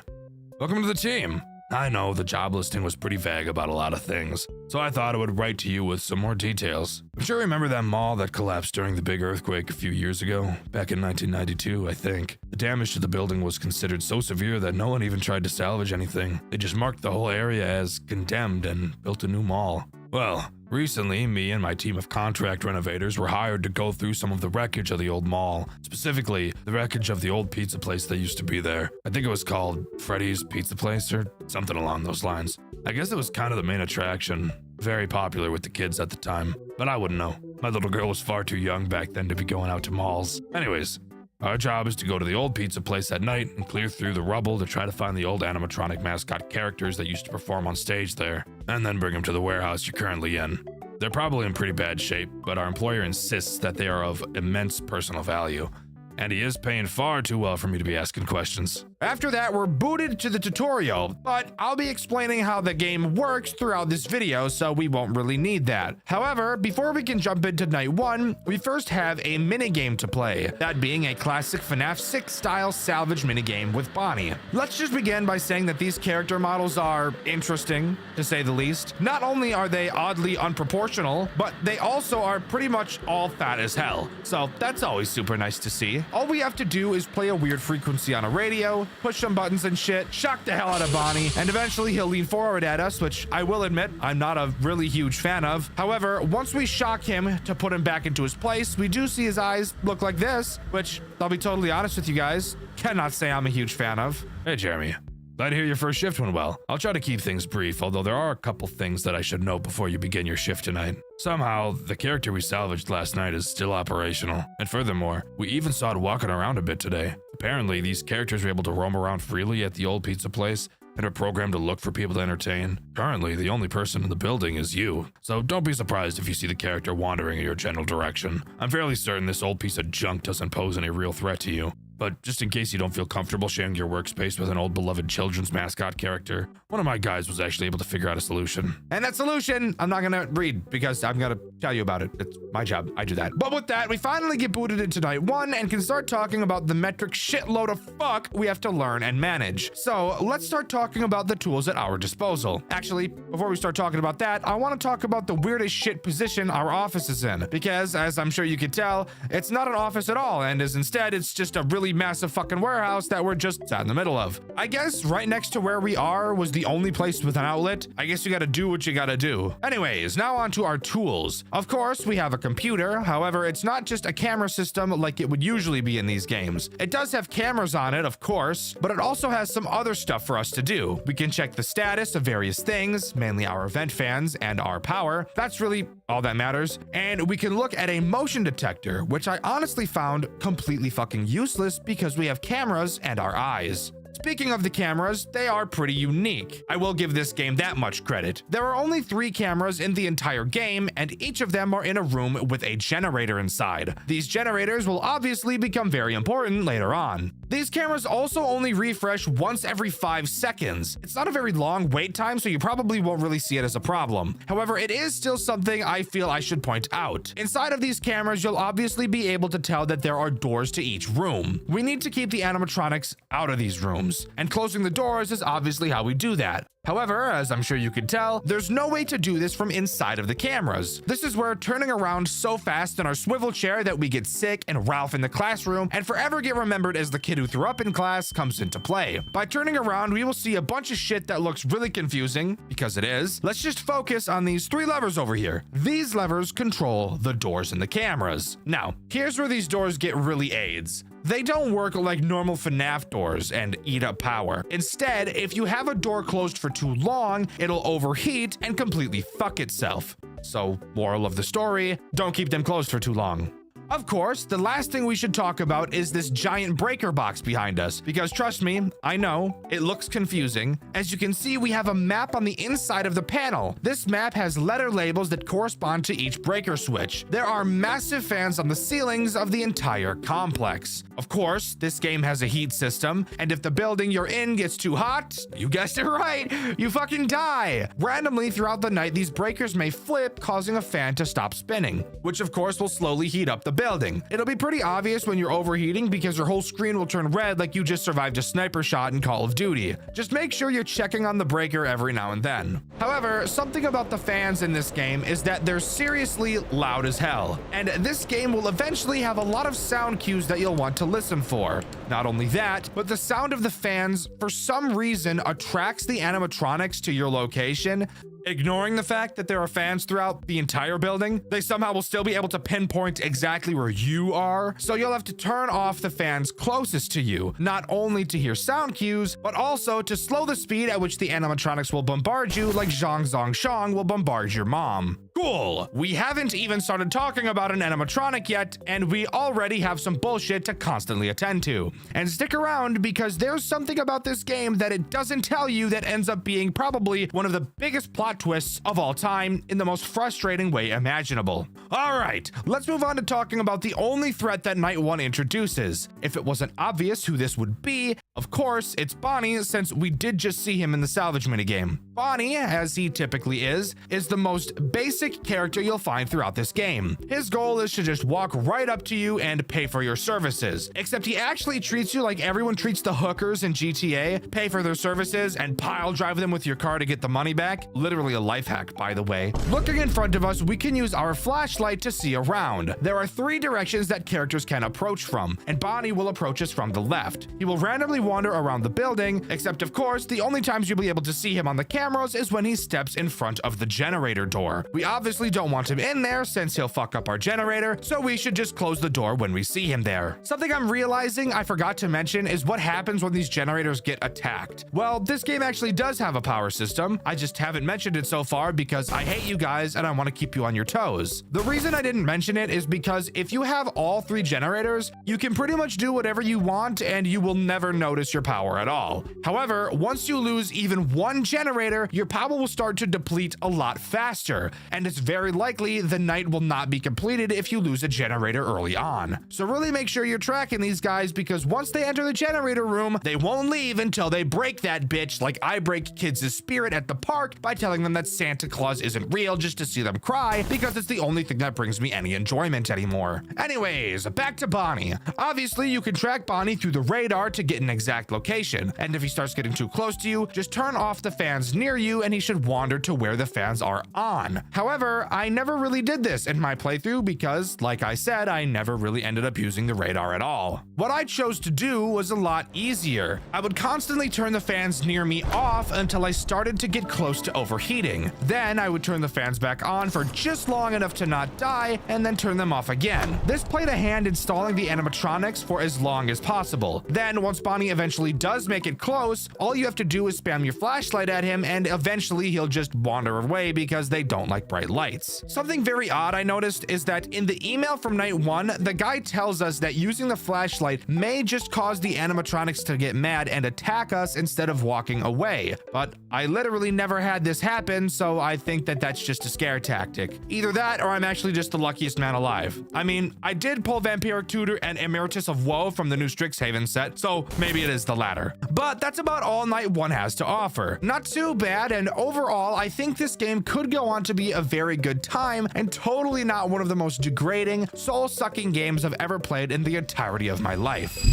Welcome to the team. I know the job listing was pretty vague about a lot of things, so I thought I would write to you with some more details. I'm sure you remember that mall that collapsed during the big earthquake a few years ago, back in 1992, I think. The damage to the building was considered so severe that no one even tried to salvage anything. They just marked the whole area as condemned and built a new mall. Well, recently, me and my team of contract renovators were hired to go through some of the wreckage of the old mall, specifically the wreckage of the old pizza place that used to be there. I think it was called Freddy's Pizza Place or something along those lines. I guess it was kind of the main attraction, very popular with the kids at the time, but I wouldn't know. My little girl was far too young back then to be going out to malls. Anyways, our job is to go to the old pizza place at night and clear through the rubble to try to find the old animatronic mascot characters that used to perform on stage there, and then bring them to the warehouse you're currently in. They're probably in pretty bad shape, but our employer insists that they are of immense personal value, and he is paying far too well for me to be asking questions. After that, we're booted to the tutorial, but I'll be explaining how the game works throughout this video, so we won't really need that. However, before we can jump into night one, we first have a minigame to play, that being a classic FNAF 6 style salvage minigame with Bonnie. Let's just begin by saying that these character models are interesting, to say the least. Not only are they oddly unproportional, but they also are pretty much all fat as hell, so that's always super nice to see. All we have to do is play a weird frequency on a radio, push some buttons and shit, shock the hell out of Bonnie, and eventually he'll lean forward at us, which I will admit I'm not a really huge fan of. However, once we shock him to put him back into his place, we do see his eyes look like this, which I'll be totally honest with you guys, cannot say I'm a huge fan of. Hey, Jeremy. Glad to hear your first shift went well. I'll try to keep things brief, although there are a couple things that I should know before you begin your shift tonight. Somehow, the character we salvaged last night is still operational. And furthermore, we even saw it walking around a bit today. Apparently, these characters are able to roam around freely at the old pizza place and are programmed to look for people to entertain. Currently, the only person in the building is you, so don't be surprised if you see the character wandering in your general direction. I'm fairly certain this old piece of junk doesn't pose any real threat to you. But just in case you don't feel comfortable sharing your workspace with an old beloved children's mascot character, one of my guys was actually able to figure out a solution. And that solution, I'm not gonna read because I'm gonna tell you about it. It's my job, I do that. But with that, we finally get booted into night one and can start talking about the metric shitload of fuck we have to learn and manage. So let's start talking about the tools at our disposal. Actually, before we start talking about that, I wanna talk about the weirdest shit position our office is in. Because as I'm sure you can tell, it's not an office at all, and instead it's just a really massive fucking warehouse that we're just sat in the middle of. I guess right next to where we are was the only place with an outlet. I guess you gotta do what you gotta do. Anyways, now on to our tools. Of course, we have a computer. However, it's not just a camera system like it would usually be in these games. It does have cameras on it, of course, but it also has some other stuff for us to do. We can check the status of various things, mainly our event fans and our power. That's really all that matters. And we can look at a motion detector, which I honestly found completely fucking useless because we have cameras and our eyes. Speaking of the cameras, they are pretty unique. I will give this game that much credit. There are only 3 cameras in the entire game, and each of them are in a room with a generator inside. These generators will obviously become very important later on. These cameras also only refresh once every 5 seconds. It's not a very long wait time, so you probably won't really see it as a problem. However, it is still something I feel I should point out. Inside of these cameras, you'll obviously be able to tell that there are doors to each room. We need to keep the animatronics out of these rooms, and closing the doors is obviously how we do that. However, as I'm sure you can tell, there's no way to do this from inside of the cameras. This is where turning around so fast in our swivel chair that we get sick and Ralph in the classroom and forever get remembered as the kid who threw up in class comes into play. By turning around, we will see a bunch of shit that looks really confusing, because it is. Let's just focus on these 3 levers over here. These levers control the doors in the cameras. Now, here's where these doors get really AIDS. They don't work like normal FNAF doors and eat up power. Instead, if you have a door closed for too long, it'll overheat and completely fuck itself. So, moral of the story, don't keep them closed for too long. Of course, the last thing we should talk about is this giant breaker box behind us, because trust me, I know, it looks confusing. As you can see, we have a map on the inside of the panel. This map has letter labels that correspond to each breaker switch. There are massive fans on the ceilings of the entire complex. Of course, this game has a heat system, and if the building you're in gets too hot, you guessed it right, you fucking die. Randomly throughout the night, these breakers may flip, causing a fan to stop spinning, which of course will slowly heat up the building. It'll be pretty obvious when you're overheating because your whole screen will turn red like you just survived a sniper shot in Call of Duty. Just make sure you're checking on the breaker every now and then. However, something about the fans in this game is that they're seriously loud as hell, and this game will eventually have a lot of sound cues that you'll want to listen for. Not only that, but the sound of the fans for some reason attracts the animatronics to your location. Ignoring the fact that there are fans throughout the entire building, they somehow will still be able to pinpoint exactly where you are, so you'll have to turn off the fans closest to you, not only to hear sound cues, but also to slow the speed at which the animatronics will bombard you like Zhang Zong Shang will bombard your mom. Cool! We haven't even started talking about an animatronic yet, and we already have some bullshit to constantly attend to. And stick around, because there's something about this game that it doesn't tell you that ends up being probably one of the biggest plot twists of all time in the most frustrating way imaginable. Alright, let's move on to talking about the only threat that Night 1 introduces. If it wasn't obvious who this would be, of course, it's Bonnie, since we did just see him in the salvage minigame. Bonnie, as he typically is the most basic character you'll find throughout this game. His goal is to just walk right up to you and pay for your services, except he actually treats you like everyone treats the hookers in GTA, pay for their services and pile drive them with your car to get the money back. Literally a life hack, by the way. Looking in front of us, we can use our flashlight to see around. There are 3 directions that characters can approach from, and Bonnie will approach us from the left. He will randomly wander around the building, except of course, the only times you'll be able to see him on the cameras is when he steps in front of the generator door. We obviously don't want him in there since he'll fuck up our generator, so we should just close the door when we see him there. Something I'm realizing I forgot to mention is what happens when these generators get attacked. Well, this game actually does have a power system. I just haven't mentioned it so far because I hate you guys and I want to keep you on your toes. The reason I didn't mention it is because if you have all 3 generators, you can pretty much do whatever you want and you will never notice your power at all. However, once you lose even 1 generator, your power will start to deplete a lot faster, and it's very likely the night will not be completed if you lose a generator early on. So really make sure you're tracking these guys, because once they enter the generator room, they won't leave until they break that bitch, like I break kids' spirit at the park by telling them that Santa Claus isn't real just to see them cry, because it's the only thing that brings me any enjoyment anymore. Anyways, back to Bonnie. Obviously, you can track Bonnie through the radar to get an exact location, and if he starts getting too close to you, just turn off the fans near you and he should wander to where the fans are on. However, I never really did this in my playthrough because, like I said, I never really ended up using the radar at all. What I chose to do was a lot easier. I would constantly turn the fans near me off until I started to get close to overheating. Then I would turn the fans back on for just long enough to not die, and then turn them off again. This played a hand installing the animatronics for as long as possible. Then, once Bonnie eventually does make it close, all you have to do is spam your flashlight at him and eventually he'll just wander away because they don't like bright lights. Something very odd I noticed is that in the email from night 1, the guy tells us that using the flashlight may just cause the animatronics to get mad and attack us instead of walking away. But I literally never had this happen, so I think that that's just a scare tactic. Either that or I'm actually just the luckiest man alive. I mean, I did pull Vampiric Tutor and Emeritus of Woe from the new Strixhaven set, so maybe it is the latter. But that's about all night 1 has to offer. Not too bad, and overall, I think this game could go on to be a very good time and totally not one of the most degrading, soul-sucking games I've ever played in the entirety of my life.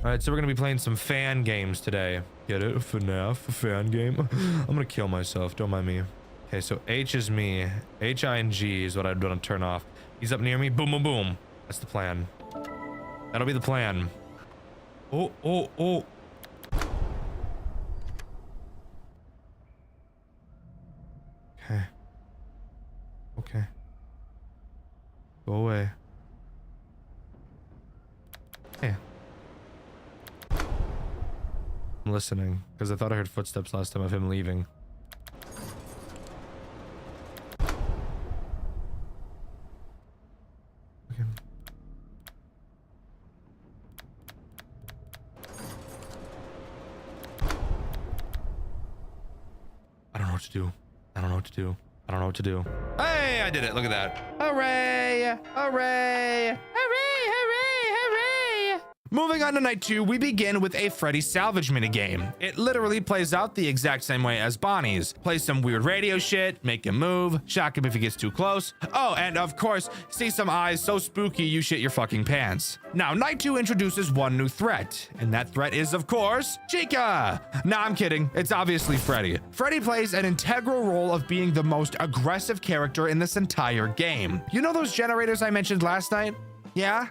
All right, so we're gonna be playing some fan games today. Get it? FNAF, a fan game. I'm gonna kill myself, don't mind me. Okay, so H is me. H, I, and G is what I'd want to turn off. He's up near me. Boom, boom, boom. That's the plan. That'll be the plan. Oh, oh, oh. Okay. Okay. Go away. Hey. I'm listening, because I thought I heard footsteps last time of him leaving. Okay. I don't know what to do. I don't know what to do. I don't know what to do. Hey, I did it. Look at that. Hooray! Hooray! Hooray! Hooray! Hooray! Moving on to night 2, we begin with a Freddy salvage minigame. It literally plays out the exact same way as Bonnie's. Play some weird radio shit, make him move, shock him if he gets too close. Oh, and of course, see some eyes so spooky you shit your fucking pants. Now, night 2 introduces one new threat, and that threat is, of course, Chica! Nah, I'm kidding. It's obviously Freddy. Freddy plays an integral role of being the most aggressive character in this entire game. You know those generators I mentioned last night? Yeah?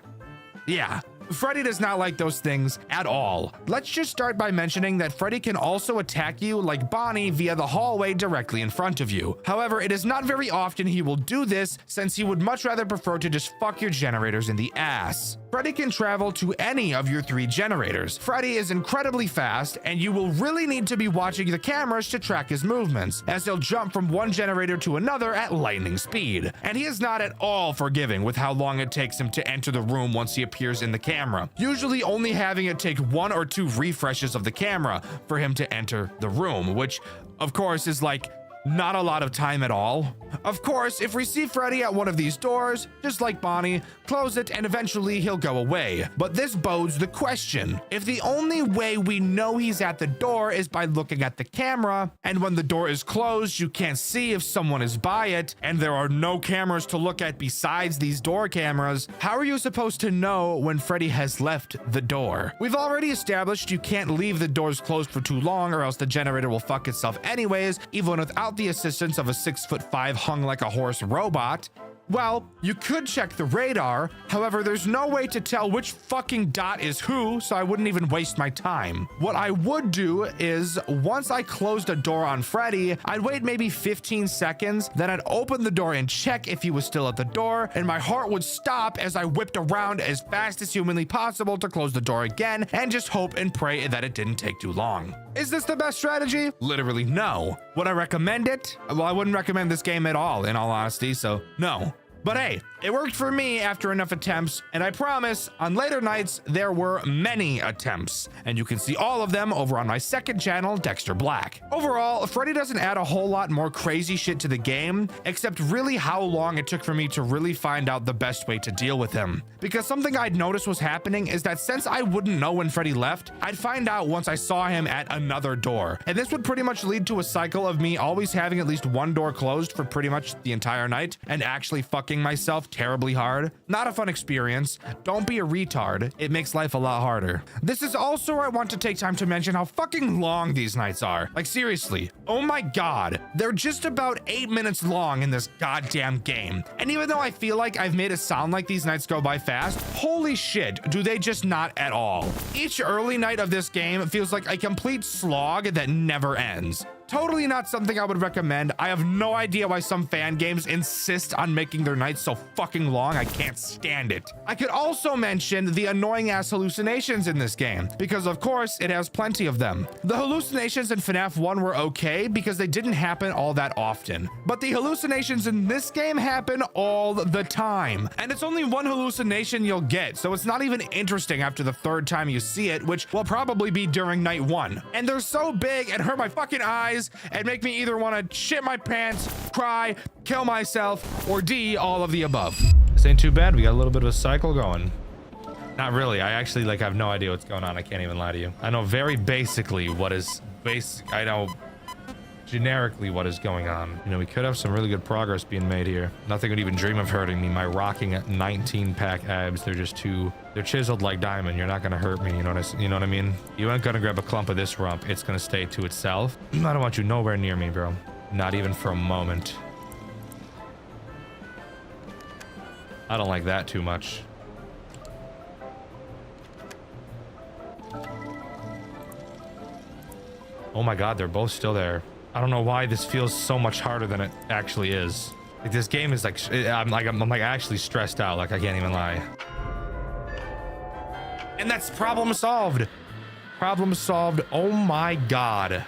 Yeah. Freddy does not like those things at all. Let's just start by mentioning that Freddy can also attack you like Bonnie via the hallway directly in front of you. However, it is not very often he will do this, since he would much rather prefer to just fuck your generators in the ass. Freddy can travel to any of your 3 generators. Freddy is incredibly fast, and you will really need to be watching the cameras to track his movements, as he'll jump from one generator to another at lightning speed. And he is not at all forgiving with how long it takes him to enter the room once he appears in the camera, usually only having it take 1 or 2 refreshes of the camera for him to enter the room, which, of course, is like not a lot of time at all. Of course, if we see Freddy at one of these doors, just like Bonnie, close it and eventually he'll go away. But this bodes the question. If the only way we know he's at the door is by looking at the camera, and when the door is closed, you can't see if someone is by it, and there are no cameras to look at besides these door cameras, how are you supposed to know when Freddy has left the door? We've already established you can't leave the doors closed for too long or else the generator will fuck itself anyways, even without the assistance of a 6'5" hung like a horse robot. Well, you could check the radar. However, there's no way to tell which fucking dot is who, so I wouldn't even waste my time. What I would do is, once I closed a door on Freddy, I'd wait maybe 15 seconds, then I'd open the door and check if he was still at the door, and my heart would stop as I whipped around as fast as humanly possible to close the door again, and just hope and pray that it didn't take too long. Is this the best strategy? Literally no. Would I recommend it? Well, I wouldn't recommend this game at all, in all honesty, so no. But hey, it worked for me after enough attempts, and I promise, on later nights, there were many attempts, and you can see all of them over on my second channel, Dxtr Black. Overall, Freddy doesn't add a whole lot more crazy shit to the game, except really how long it took for me to really find out the best way to deal with him. Because something I'd noticed was happening is that since I wouldn't know when Freddy left, I'd find out once I saw him at another door. And this would pretty much lead to a cycle of me always having at least one door closed for pretty much the entire night, and actually fucking myself terribly hard. Not a fun experience. Don't be a retard. It makes life a lot harder. This is also where I want to take time to mention how fucking long these nights are. Like seriously, oh my god. They're just about 8 minutes long in this goddamn game. And even though I feel like I've made it sound like these nights go by fast, holy shit, do they just not at all. Each early night of this game feels like a complete slog that never ends. Totally not something I would recommend. I have no idea why some fan games insist on making their nights so fucking long. I can't stand it. I could also mention the annoying ass hallucinations in this game, because of course it has plenty of them. The hallucinations in FNAF 1 were okay because they didn't happen all that often, but the hallucinations in this game happen all the time. And it's only one hallucination you'll get, so it's not even interesting after the third time you see it, which will probably be during night 1. And they're so big and hurt my fucking eyes and make me either want to shit my pants, cry, kill myself, or D, all of the above. This ain't too bad. We got a little bit of a cycle going. Not really. I actually have no idea what's going on. I can't even lie to you. I know very basically what is I know generically what is going on. You know, we could have some really good progress being made here. Nothing would even dream of hurting me. My rocking at 19 pack abs, they're chiseled like diamond. You're not gonna hurt me. You know what I mean? You ain't gonna grab a clump of this rump. It's gonna stay to itself. I don't want you nowhere near me, bro. Not even for a moment. I don't like that too much. Oh my god, they're both still there. I don't know why this feels so much harder than it actually is. Like, this game is like, I'm actually stressed out. Like, I can't even lie. And that's problem solved. Problem solved. Oh my god.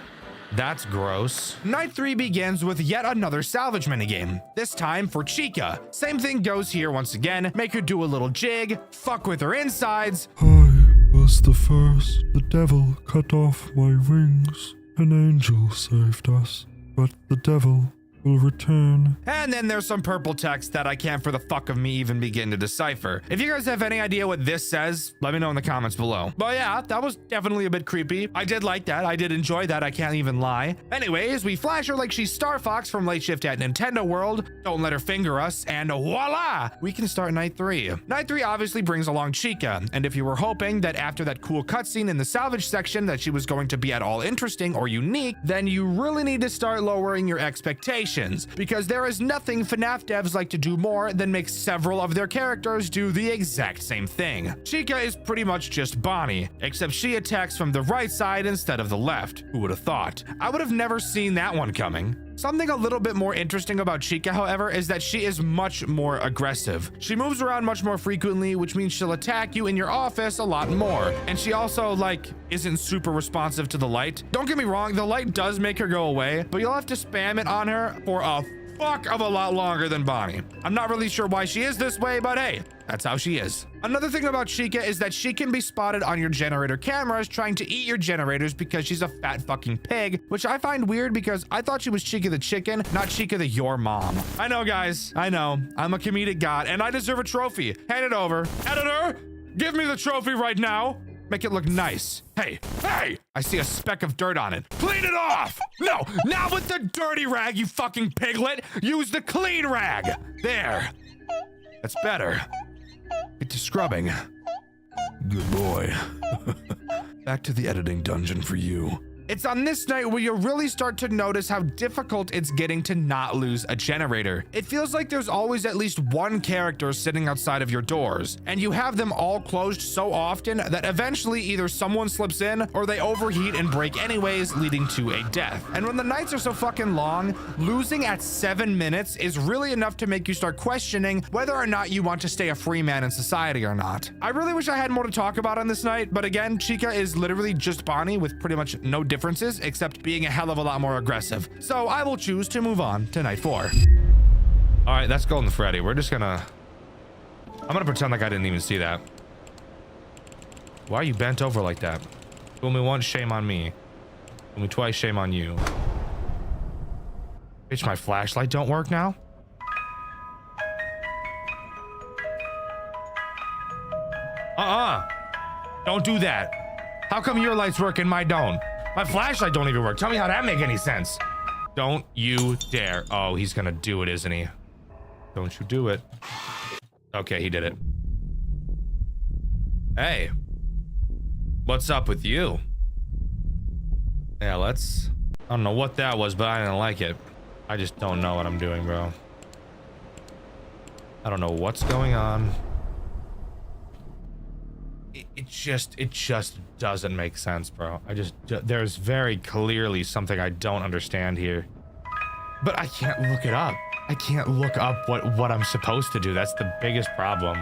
That's gross. Night 3 begins with yet another salvage minigame. This time for Chica. Same thing goes here once again. Make her do a little jig, fuck with her insides. I was the first. The devil cut off my wings. An angel saved us, but the devil will return. And then there's some purple text that I can't for the fuck of me even begin to decipher. If you guys have any idea what this says, let me know in the comments below. But yeah, that was definitely a bit creepy. I did like that. I did enjoy that. I can't even lie. Anyways, we flash her like she's Star Fox from Late Shift at Nintendo World. Don't let her finger us. And voila, we can start night 3. Night 3 obviously brings along Chica. And if you were hoping that after that cool cutscene in the salvage section that she was going to be at all interesting or unique, then you really need to start lowering your expectations. Because there is nothing FNAF devs like to do more than make several of their characters do the exact same thing. Chica is pretty much just Bonnie, except she attacks from the right side instead of the left. Who would have thought? I would have never seen that one coming. Something a little bit more interesting about Chica, however, is that she is much more aggressive. She moves around much more frequently, which means she'll attack you in your office a lot more. And she also, like, isn't super responsive to the light. Don't get me wrong, the light does make her go away, but you'll have to spam it on her for a fuck of a lot longer than Bonnie. I'm not really sure why she is this way, but hey, that's how she is. Another thing about Chica is that she can be spotted on your generator cameras trying to eat your generators because she's a fat fucking pig, which I find weird because I thought she was Chica the chicken, not Chica the your mom. I know, guys. I know. I'm a comedic god and I deserve a trophy. Hand it over. Editor, give me the trophy right now. Make it look nice. Hey, hey! I see a speck of dirt on it. Clean it off! No, not with the dirty rag, you fucking piglet! Use the clean rag! There. That's better. Get to scrubbing. Good boy. Back to the editing dungeon for you. It's on this night where you'll really start to notice how difficult it's getting to not lose a generator. It feels like there's always at least one character sitting outside of your doors, and you have them all closed so often that eventually either someone slips in or they overheat and break anyways, leading to a death. And when the nights are so fucking long, losing at 7 minutes is really enough to make you start questioning whether or not you want to stay a free man in society or not. I really wish I had more to talk about on this night, but again, Chica is literally just Bonnie with pretty much no differences except being a hell of a lot more aggressive. So I will choose to move on to night 4. All right, that's Golden Freddy. I'm gonna pretend like I didn't even see that. Why are you bent over like that? Fool me once, shame on me. Fool me twice, shame on you. Bitch, my flashlight don't work now? Don't do that. How come your lights work and mine don't? My flashlight don't even work. Tell me how that make any sense. Don't you dare. Oh, he's gonna do it, isn't he? Don't you do it. Okay, he did it. Hey. What's up with you? Yeah, I don't know what that was, but I didn't like it. I just don't know what I'm doing, bro. I don't know what's going on. It just doesn't make sense, bro. There's very clearly something I don't understand here. But I can't look it up. I can't look up what I'm supposed to do. That's the biggest problem.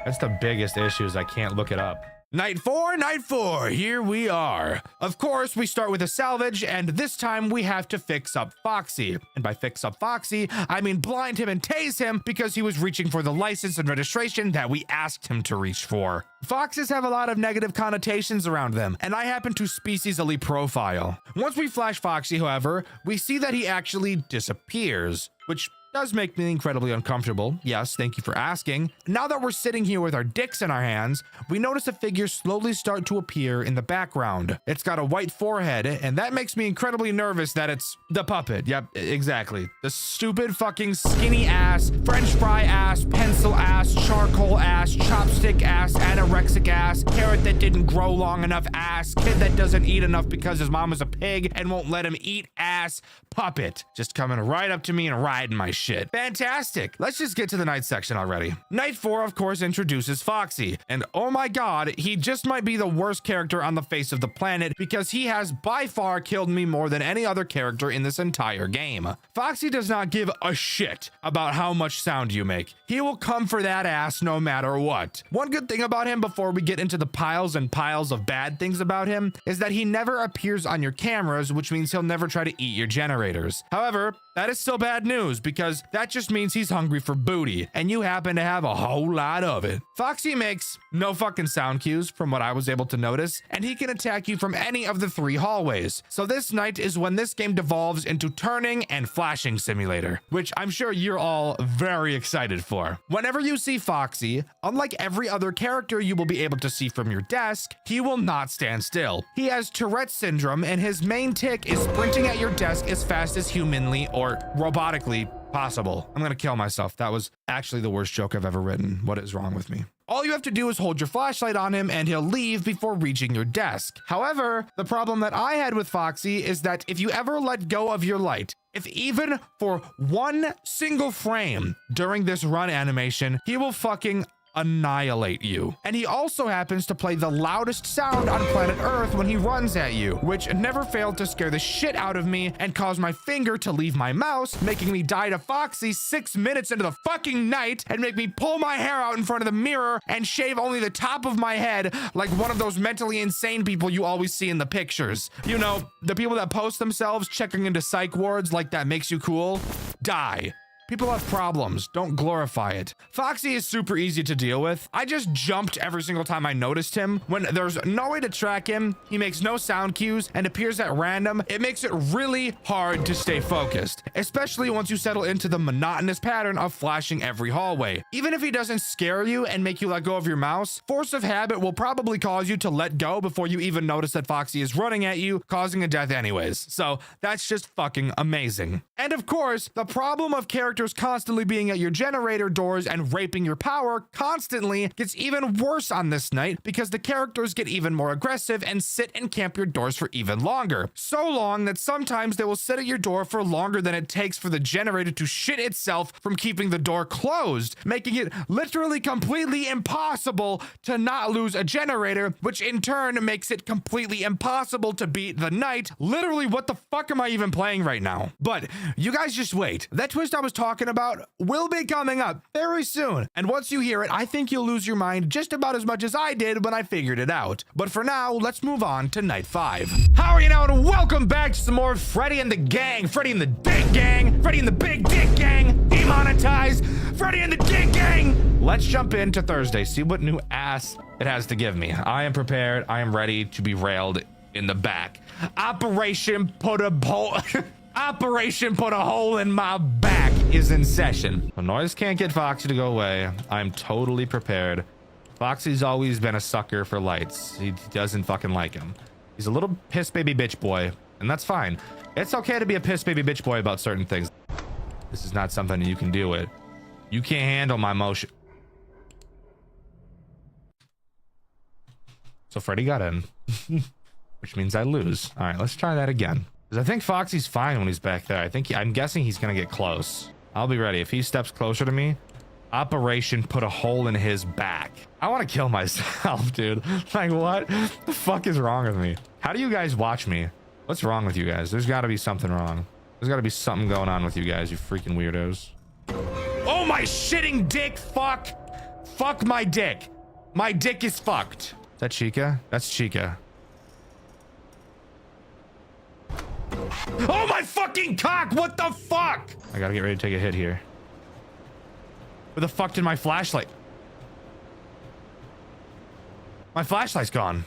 That's the biggest issue is I can't look it up. Night four, here we are. Of course, we start with a salvage, and this time we have to fix up Foxy. And by fix up Foxy, I mean blind him and tase him because he was reaching for the license and registration that we asked him to reach for. Foxes have a lot of negative connotations around them, and I happen to speciesily profile. Once we flash Foxy, however, we see that he actually disappears, which does make me incredibly uncomfortable. Yes, thank you for asking. Now that we're sitting here with our dicks in our hands, we notice a figure slowly start to appear in the background. It's got a white forehead, and that makes me incredibly nervous that it's the puppet. Yep, exactly. The stupid fucking skinny ass, French fry ass, pencil ass, charcoal ass, chopstick ass, anorexic ass, carrot that didn't grow long enough ass, kid that doesn't eat enough because his mom is a pig and won't let him eat ass, puppet. Just coming right up to me and riding my shit. Fantastic. Let's just get to the night section already. Night 4, of course, introduces Foxy. And oh my god, he just might be the worst character on the face of the planet because he has by far killed me more than any other character in this entire game. Foxy does not give a shit about how much sound you make. He will come for that ass no matter what. One good thing about him before we get into the piles and piles of bad things about him is that he never appears on your cameras, which means he'll never try to eat your generators. However, that is still bad news because that just means he's hungry for booty, and you happen to have a whole lot of it. Foxy makes no fucking sound cues from what I was able to notice, and he can attack you from any of the 3 hallways. So this night is when this game devolves into turning and flashing simulator, which I'm sure you're all very excited for. Whenever you see Foxy, unlike every other character you will be able to see from your desk, he will not stand still. He has Tourette's syndrome, and his main tick is sprinting at your desk as fast as humanly or robotically possible. I'm gonna kill myself. That was actually the worst joke I've ever written. What is wrong with me? All you have to do is hold your flashlight on him and he'll leave before reaching your desk. However, the problem that I had with Foxy is that if you ever let go of your light, if even for one single frame during this run animation, he will fucking annihilate you. And he also happens to play the loudest sound on planet Earth when he runs at you, which never failed to scare the shit out of me and cause my finger to leave my mouse, making me die to Foxy 6 minutes into the fucking night and make me pull my hair out in front of the mirror and shave only the top of my head like one of those mentally insane people you always see in the pictures. You know, the people that post themselves checking into psych wards like that makes you cool. Die. People have problems. Don't glorify it. Foxy is super easy to deal with. I just jumped every single time I noticed him. When there's no way to track him, he makes no sound cues and appears at random. It makes it really hard to stay focused, especially once you settle into the monotonous pattern of flashing every hallway. Even if he doesn't scare you and make you let go of your mouse, force of habit will probably cause you to let go before you even notice that Foxy is running at you, causing a death anyways. So that's just fucking amazing. And of course, the problem of characters constantly being at your generator doors and raping your power constantly gets even worse on this night because the characters get even more aggressive and sit and camp your doors for even longer. So long that sometimes they will sit at your door for longer than it takes for the generator to shit itself from keeping the door closed, making it literally completely impossible to not lose a generator, which in turn makes it completely impossible to beat the night. Literally, what the fuck am I even playing right now? But you guys just wait. That twist I was talking about will be coming up very soon. And once you hear it, I think you'll lose your mind just about as much as I did when I figured it out. But for now, let's move on to night 5. How are you now? And welcome back to some more Freddy and the Gang. Freddy and the Dick Gang. Freddy and the Big Dick Gang. Demonetized. Freddy and the Dick Gang. Let's jump into Thursday. See what new ass it has to give me. I am prepared. I am ready to be railed in the back. Operation Put a Operation Put a Hole in My Back is in session. The noise can't get Foxy to go away. I'm totally prepared. Foxy's always been a sucker for lights. He doesn't fucking like him. He's a little piss baby bitch boy, and that's fine. It's okay to be a piss baby bitch boy about certain things. This is not something you can deal with. You can't handle my emotion. So Freddy got in, which means I lose. All right, let's try that again. Because I think Foxy's fine when he's back there. I'm guessing he's gonna get close. I'll be ready. If he steps closer to me, Operation put a hole in his back. I want to kill myself, dude. Like, what the fuck is wrong with me? How do you guys watch me? What's wrong with you guys? There's got to be something wrong. There's got to be something going on with you guys, you freaking weirdos. Oh, my shitting dick. Fuck. Fuck my dick. My dick is fucked. Is that Chica? That's Chica. Oh, my fucking cock. What the fuck? I got to get ready to take a hit here. Where the fuck did my flashlight? My flashlight's gone.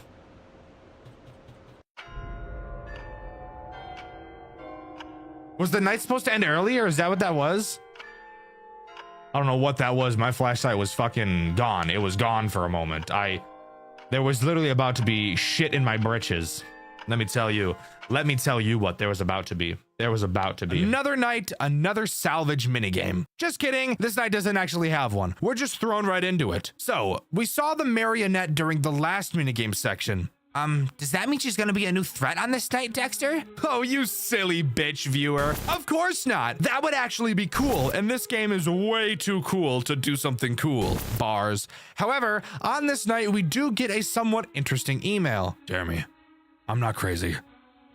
Was the night supposed to end earlier? Is that what that was? I don't know what that was. My flashlight was fucking gone. It was gone for a moment. There was literally about to be shit in my britches. Let me tell you what there was about to be. There was about to be. Another night, another salvage minigame. Just kidding. This night doesn't actually have one. We're just thrown right into it. So, we saw the marionette during the last minigame section. Does that mean she's gonna be a new threat on this night, Dexter? Oh, you silly bitch viewer. Of course not. That would actually be cool, and this game is way too cool to do something cool. Bars. However, on this night, we do get a somewhat interesting email. Jeremy, I'm not crazy.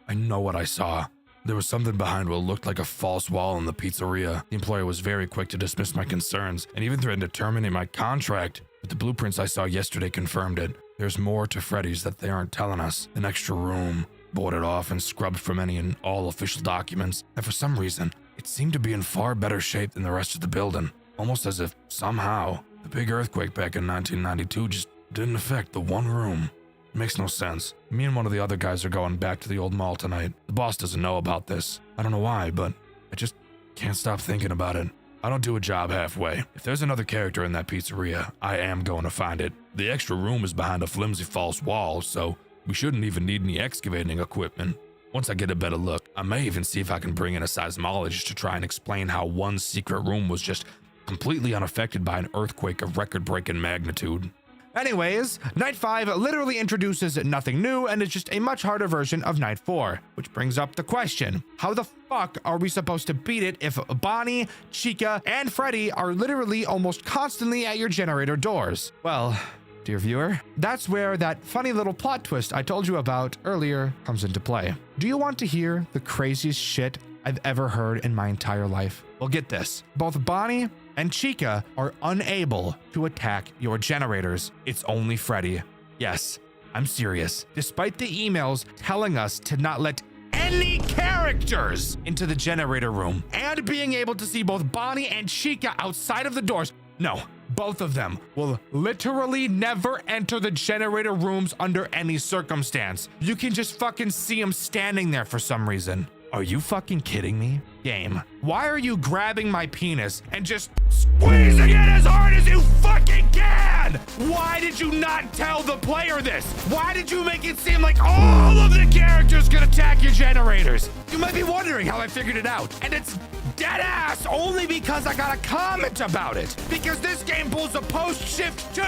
I know what I saw. There was something behind what looked like a false wall in the pizzeria. The employer was very quick to dismiss my concerns and even threatened to terminate my contract. But the blueprints I saw yesterday confirmed it. There's more to Freddy's that they aren't telling us. An extra room, boarded off and scrubbed from any and all official documents. And for some reason, it seemed to be in far better shape than the rest of the building. Almost as if, somehow, the big earthquake back in 1992 just didn't affect the one room. It makes no sense. Me and one of the other guys are going back to the old mall tonight. The boss doesn't know about this. I don't know why, but I just can't stop thinking about it. I don't do a job halfway. If there's another character in that pizzeria, I am going to find it. The extra room is behind a flimsy false wall, so we shouldn't even need any excavating equipment. Once I get a better look, I may even see if I can bring in a seismologist to try and explain how one secret room was just completely unaffected by an earthquake of record-breaking magnitude. Anyways, Night 5 literally introduces nothing new and is just a much harder version of Night 4, which brings up the question, how the fuck are we supposed to beat it if Bonnie, Chica, and Freddy are literally almost constantly at your generator doors? Well, dear viewer, that's where that funny little plot twist I told you about earlier comes into play. Do you want to hear the craziest shit I've ever heard in my entire life? Well, get this. Both Bonnie and Chica are unable to attack your generators. It's only Freddy. Yes, I'm serious. Despite the emails telling us to not let any characters into the generator room and being able to see both Bonnie and Chica outside of the doors, no, both of them will literally never enter the generator rooms under any circumstance. You can just fucking see them standing there for some reason. Are you fucking kidding me? Game, why are you grabbing my penis and just squeezing it as hard as you fucking can? Why did you not tell the player this? Why did you make it seem like all of the characters could attack your generators? You might be wondering how I figured it out, and it's dead ass only because I got a comment about it. Because this game pulls a post-shift 2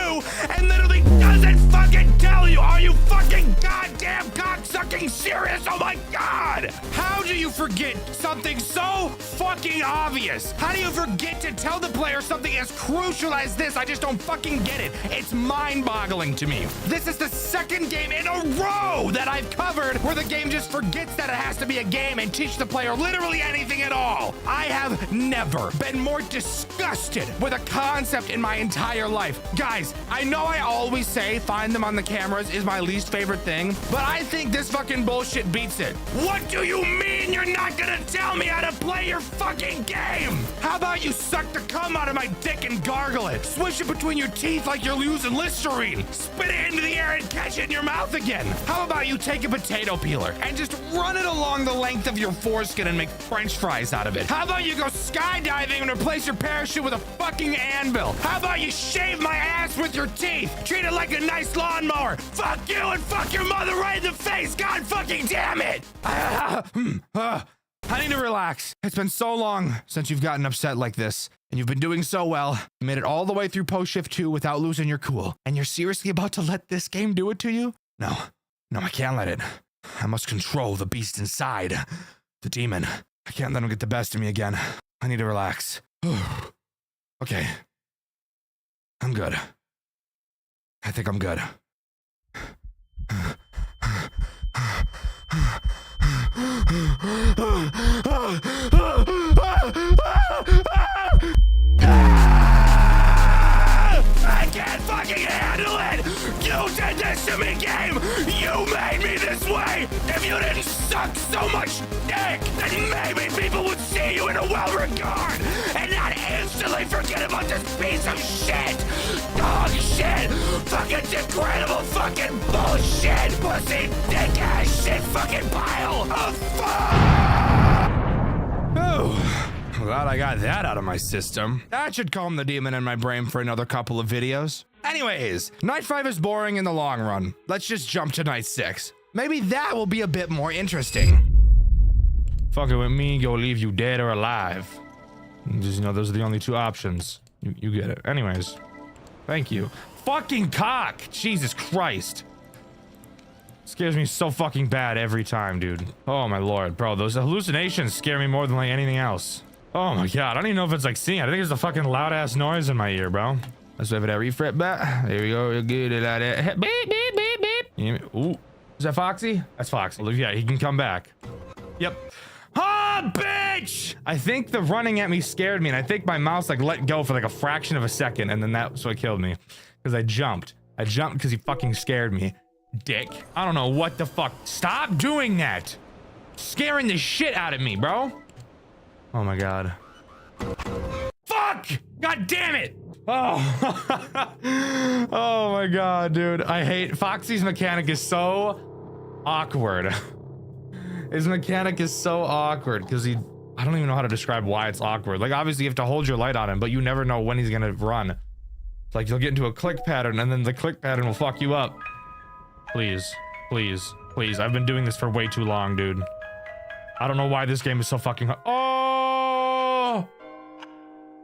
and literally doesn't fucking tell you. Are you fucking goddamn cocksucking serious? Oh my god! How do you forget something so fucking obvious? How do you forget to tell the player something as crucial as this? I just don't fucking get it. It's mind-boggling to me. This is the second game in a row that I've covered where the game just forgets that it has to be a game and teach the player literally anything at all. I have never been more disgusted with a concept in my entire life. Guys, I know I always say find them on the cameras is my least favorite thing, but I think this fucking bullshit beats it. What do you mean you're not gonna tell me how to play your fucking game? How about you suck the cum out of my dick and gargle it? Swish it between your teeth like you're using Listerine. Spit it into the air and catch it in your mouth again. How about you take a potato peeler and just run it along the length of your foreskin and make french fries out of it? How about you go skydiving and replace your parachute with a fucking anvil? How about you shave my ass with your teeth? Treat it like a nice lawnmower. Fuck you and fuck your mother right in the face. God fucking damn it. I need to relax. It's been so long since you've gotten upset like this, and you've been doing so well. You made it all the way through Post Shift 2 without losing your cool, and you're seriously about to let this game do it to you? No, I can't let it. I must control the beast inside. The demon. I can't let him get the best of me again. I need to relax. Okay, I'm good. I think I'm good. I can't fucking handle it! You did this to me, game! You made me this way! If you didn't suck so much dick, then maybe people would see you in a well-regard and not instantly forget about this piece of shit! Dog shit! Fucking degradable fucking bullshit! Pussy dick-ass shit fucking pile of fuck! Oh. Glad I got that out of my system. That should calm the demon in my brain for another couple of videos. Anyways, night 5 is boring in the long run. Let's just jump to night 6. Maybe that will be a bit more interesting. Fucking with me, go leave you dead or alive. Just, those are the only 2 options. You get it. Anyways, thank you. Fucking cock! Jesus Christ. Scares me so fucking bad every time, dude. Oh my lord, bro, those hallucinations scare me more than like anything else. Oh my god, I don't even know if it's like seeing. I think it's a fucking loud ass noise in my ear, bro. Let's wave it at refresh back. There we go. You're good at it. Beep, beep, beep, beep. Ooh. Is that Foxy? That's Foxy. Look, yeah, he can come back. Yep. Ah, bitch! I think the running at me scared me, and I think my mouse like let go for like a fraction of a second, and then that's what killed me. Because I jumped. I jumped because he fucking scared me. Dick. I don't know what the fuck. Stop doing that! Scaring the shit out of me, bro. Oh my god. Fuck! God damn it! Oh. Oh my god, dude. I hate Foxy's mechanic is so awkward. His mechanic is so awkward because I don't even know how to describe why it's awkward. Like obviously you have to hold your light on him, but you never know when he's gonna run. It's like you'll get into a click pattern and then the click pattern will fuck you up. Please, please, please. I've been doing this for way too long, dude. I don't know why this game is so fucking hard. Oh!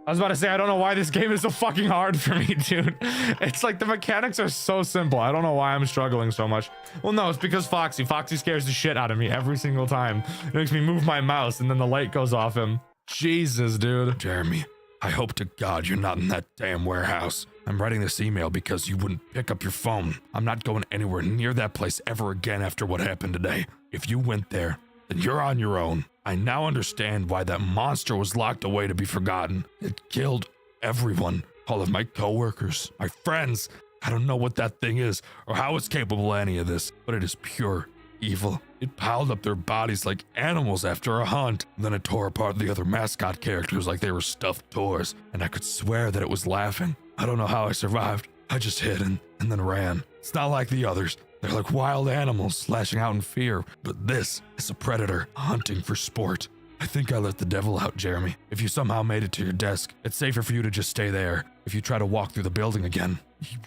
I was about to say, I don't know why this game is so fucking hard for me, dude. It's like the mechanics are so simple. I don't know why I'm struggling so much. Well, no, it's because Foxy. Foxy scares the shit out of me every single time. It makes me move my mouse and then the light goes off him. Jesus, dude. Jeremy, I hope to God you're not in that damn warehouse. I'm writing this email because you wouldn't pick up your phone. I'm not going anywhere near that place ever again after what happened today. If you went there, then you're on your own. I now understand why that monster was locked away to be forgotten. It killed everyone. All of my coworkers, my friends. I don't know what that thing is or how it's capable of any of this, but it is pure evil. It piled up their bodies like animals after a hunt. Then it tore apart the other mascot characters like they were stuffed toys, and I could swear that it was laughing. I don't know how I survived. I just hid and then ran. It's not like the others. They're like wild animals lashing out in fear, but this is a predator hunting for sport. I think I let the devil out, Jeremy. If you somehow made it to your desk, it's safer for you to just stay there. If you try to walk through the building again,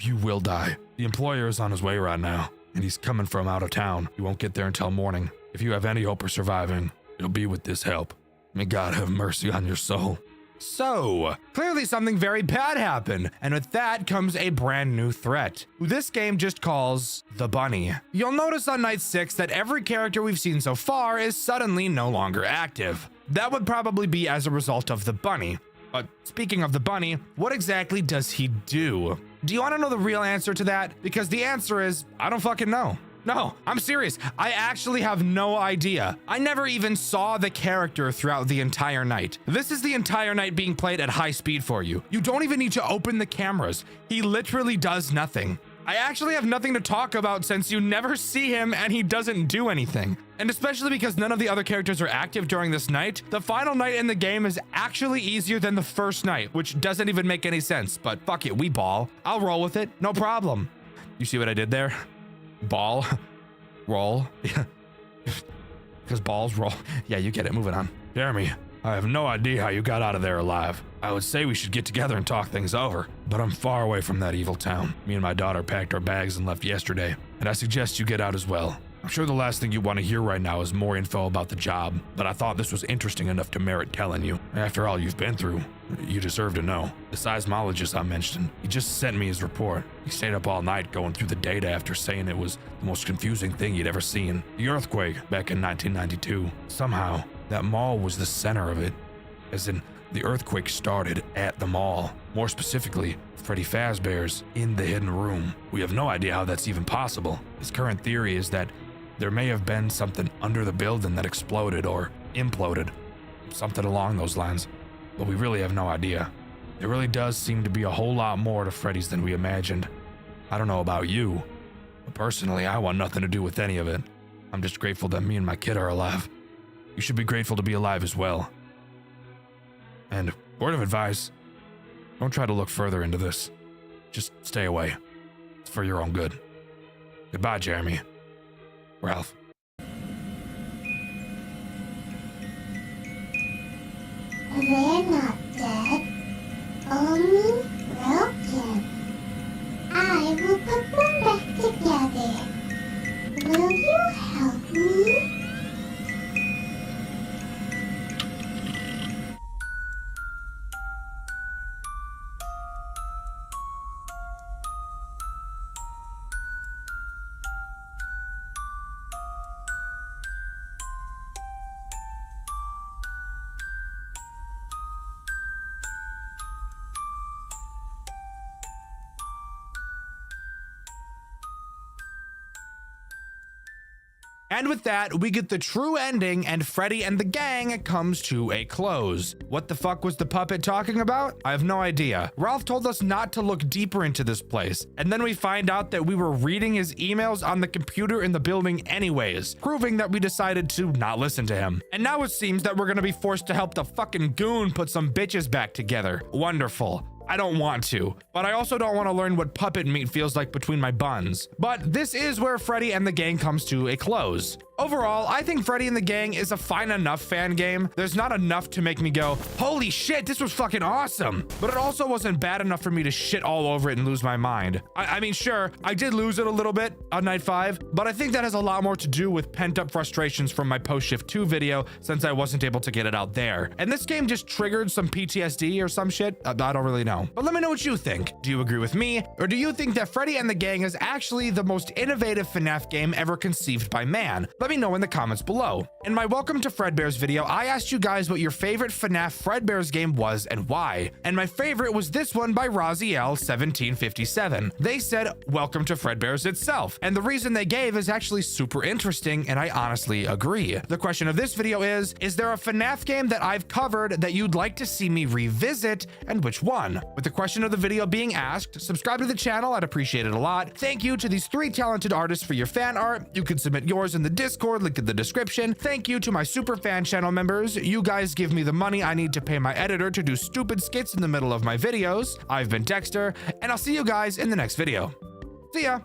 you will die. The employer is on his way right now, and he's coming from out of town. He won't get there until morning. If you have any hope of surviving, it'll be with this help. May God have mercy on your soul. So, clearly something very bad happened, and with that comes a brand new threat, who this game just calls the Bunny. You'll notice on night 6 that every character we've seen so far is suddenly no longer active. That would probably be as a result of the Bunny. But speaking of the Bunny, what exactly does he do? Do you want to know the real answer to that? Because the answer is, I don't fucking know. No, I'm serious. I actually have no idea. I never even saw the character throughout the entire night. This is the entire night being played at high speed for you. You don't even need to open the cameras. He literally does nothing. I actually have nothing to talk about since you never see him and he doesn't do anything. And especially because none of the other characters are active during this night, the final night in the game is actually easier than the first night, which doesn't even make any sense, but fuck it, we ball. I'll roll with it, no problem. You see what I did there? Ball, roll, because balls roll. Yeah, you get it, moving on. Jeremy, I have no idea how you got out of there alive. I would say we should get together and talk things over, but I'm far away from that evil town. Me and my daughter packed our bags and left yesterday, and I suggest you get out as well. I'm sure the last thing you want to hear right now is more info about the job, but I thought this was interesting enough to merit telling you. After all you've been through, you deserve to know. The seismologist I mentioned, he just sent me his report. He stayed up all night going through the data after saying it was the most confusing thing he'd ever seen. The earthquake back in 1992. Somehow, that mall was the center of it. As in, The earthquake started at the mall. More specifically, Freddy Fazbear's in the hidden room. We have no idea how that's even possible. His current theory is that there may have been something under the building that exploded or imploded. Something along those lines. But we really have no idea. There really does seem to be a whole lot more to Freddy's than we imagined. I don't know about you, but personally, I want nothing to do with any of it. I'm just grateful that me and my kid are alive. You should be grateful to be alive as well. And word of advice, don't try to look further into this. Just stay away. It's for your own good. Goodbye, Jeremy. Ralph. They're not dead, only broken. I will put them back together. Will you help me? And with that, we get the true ending and Freddy and the gang comes to a close. What the fuck was the puppet talking about? I have no idea. Ralph told us not to look deeper into this place. And then we find out that we were reading his emails on the computer in the building anyways, proving that we decided to not listen to him. And now it seems that we're gonna be forced to help the fucking goon put some bitches back together. Wonderful. I don't want to, but I also don't want to learn what puppet meat feels like between my buns. But this is where Freddy and the gang comes to a close. Overall, I think Freddy and the Gang is a fine enough fan game. There's not enough to make me go, holy shit, this was fucking awesome. But it also wasn't bad enough for me to shit all over it and lose my mind. I mean, sure, I did lose it a little bit on night 5, but I think that has a lot more to do with pent up frustrations from my post shift 2 video since I wasn't able to get it out there. And this game just triggered some PTSD or some shit. I don't really know. But let me know what you think. Do you agree with me? Or do you think that Freddy and the Gang is actually the most innovative FNAF game ever conceived by man? Let me know in the comments below. In my Welcome to Fredbear's video, I asked you guys what your favorite FNAF Fredbear's game was and why. And my favorite was this one by Raziel1757. They said Welcome to Fredbear's itself. And the reason they gave is actually super interesting, and I honestly agree. The question of this video is there a FNAF game that I've covered that you'd like to see me revisit, and which one? With the question of the video being asked, subscribe to the channel, I'd appreciate it a lot. Thank you to these 3 talented artists for your fan art. You can submit yours in the Discord, link in the description. Thank you to my super fan channel members. You guys give me the money I need to pay my editor to do stupid skits in the middle of my videos. I've been Dexter, and I'll see you guys in the next video. See ya!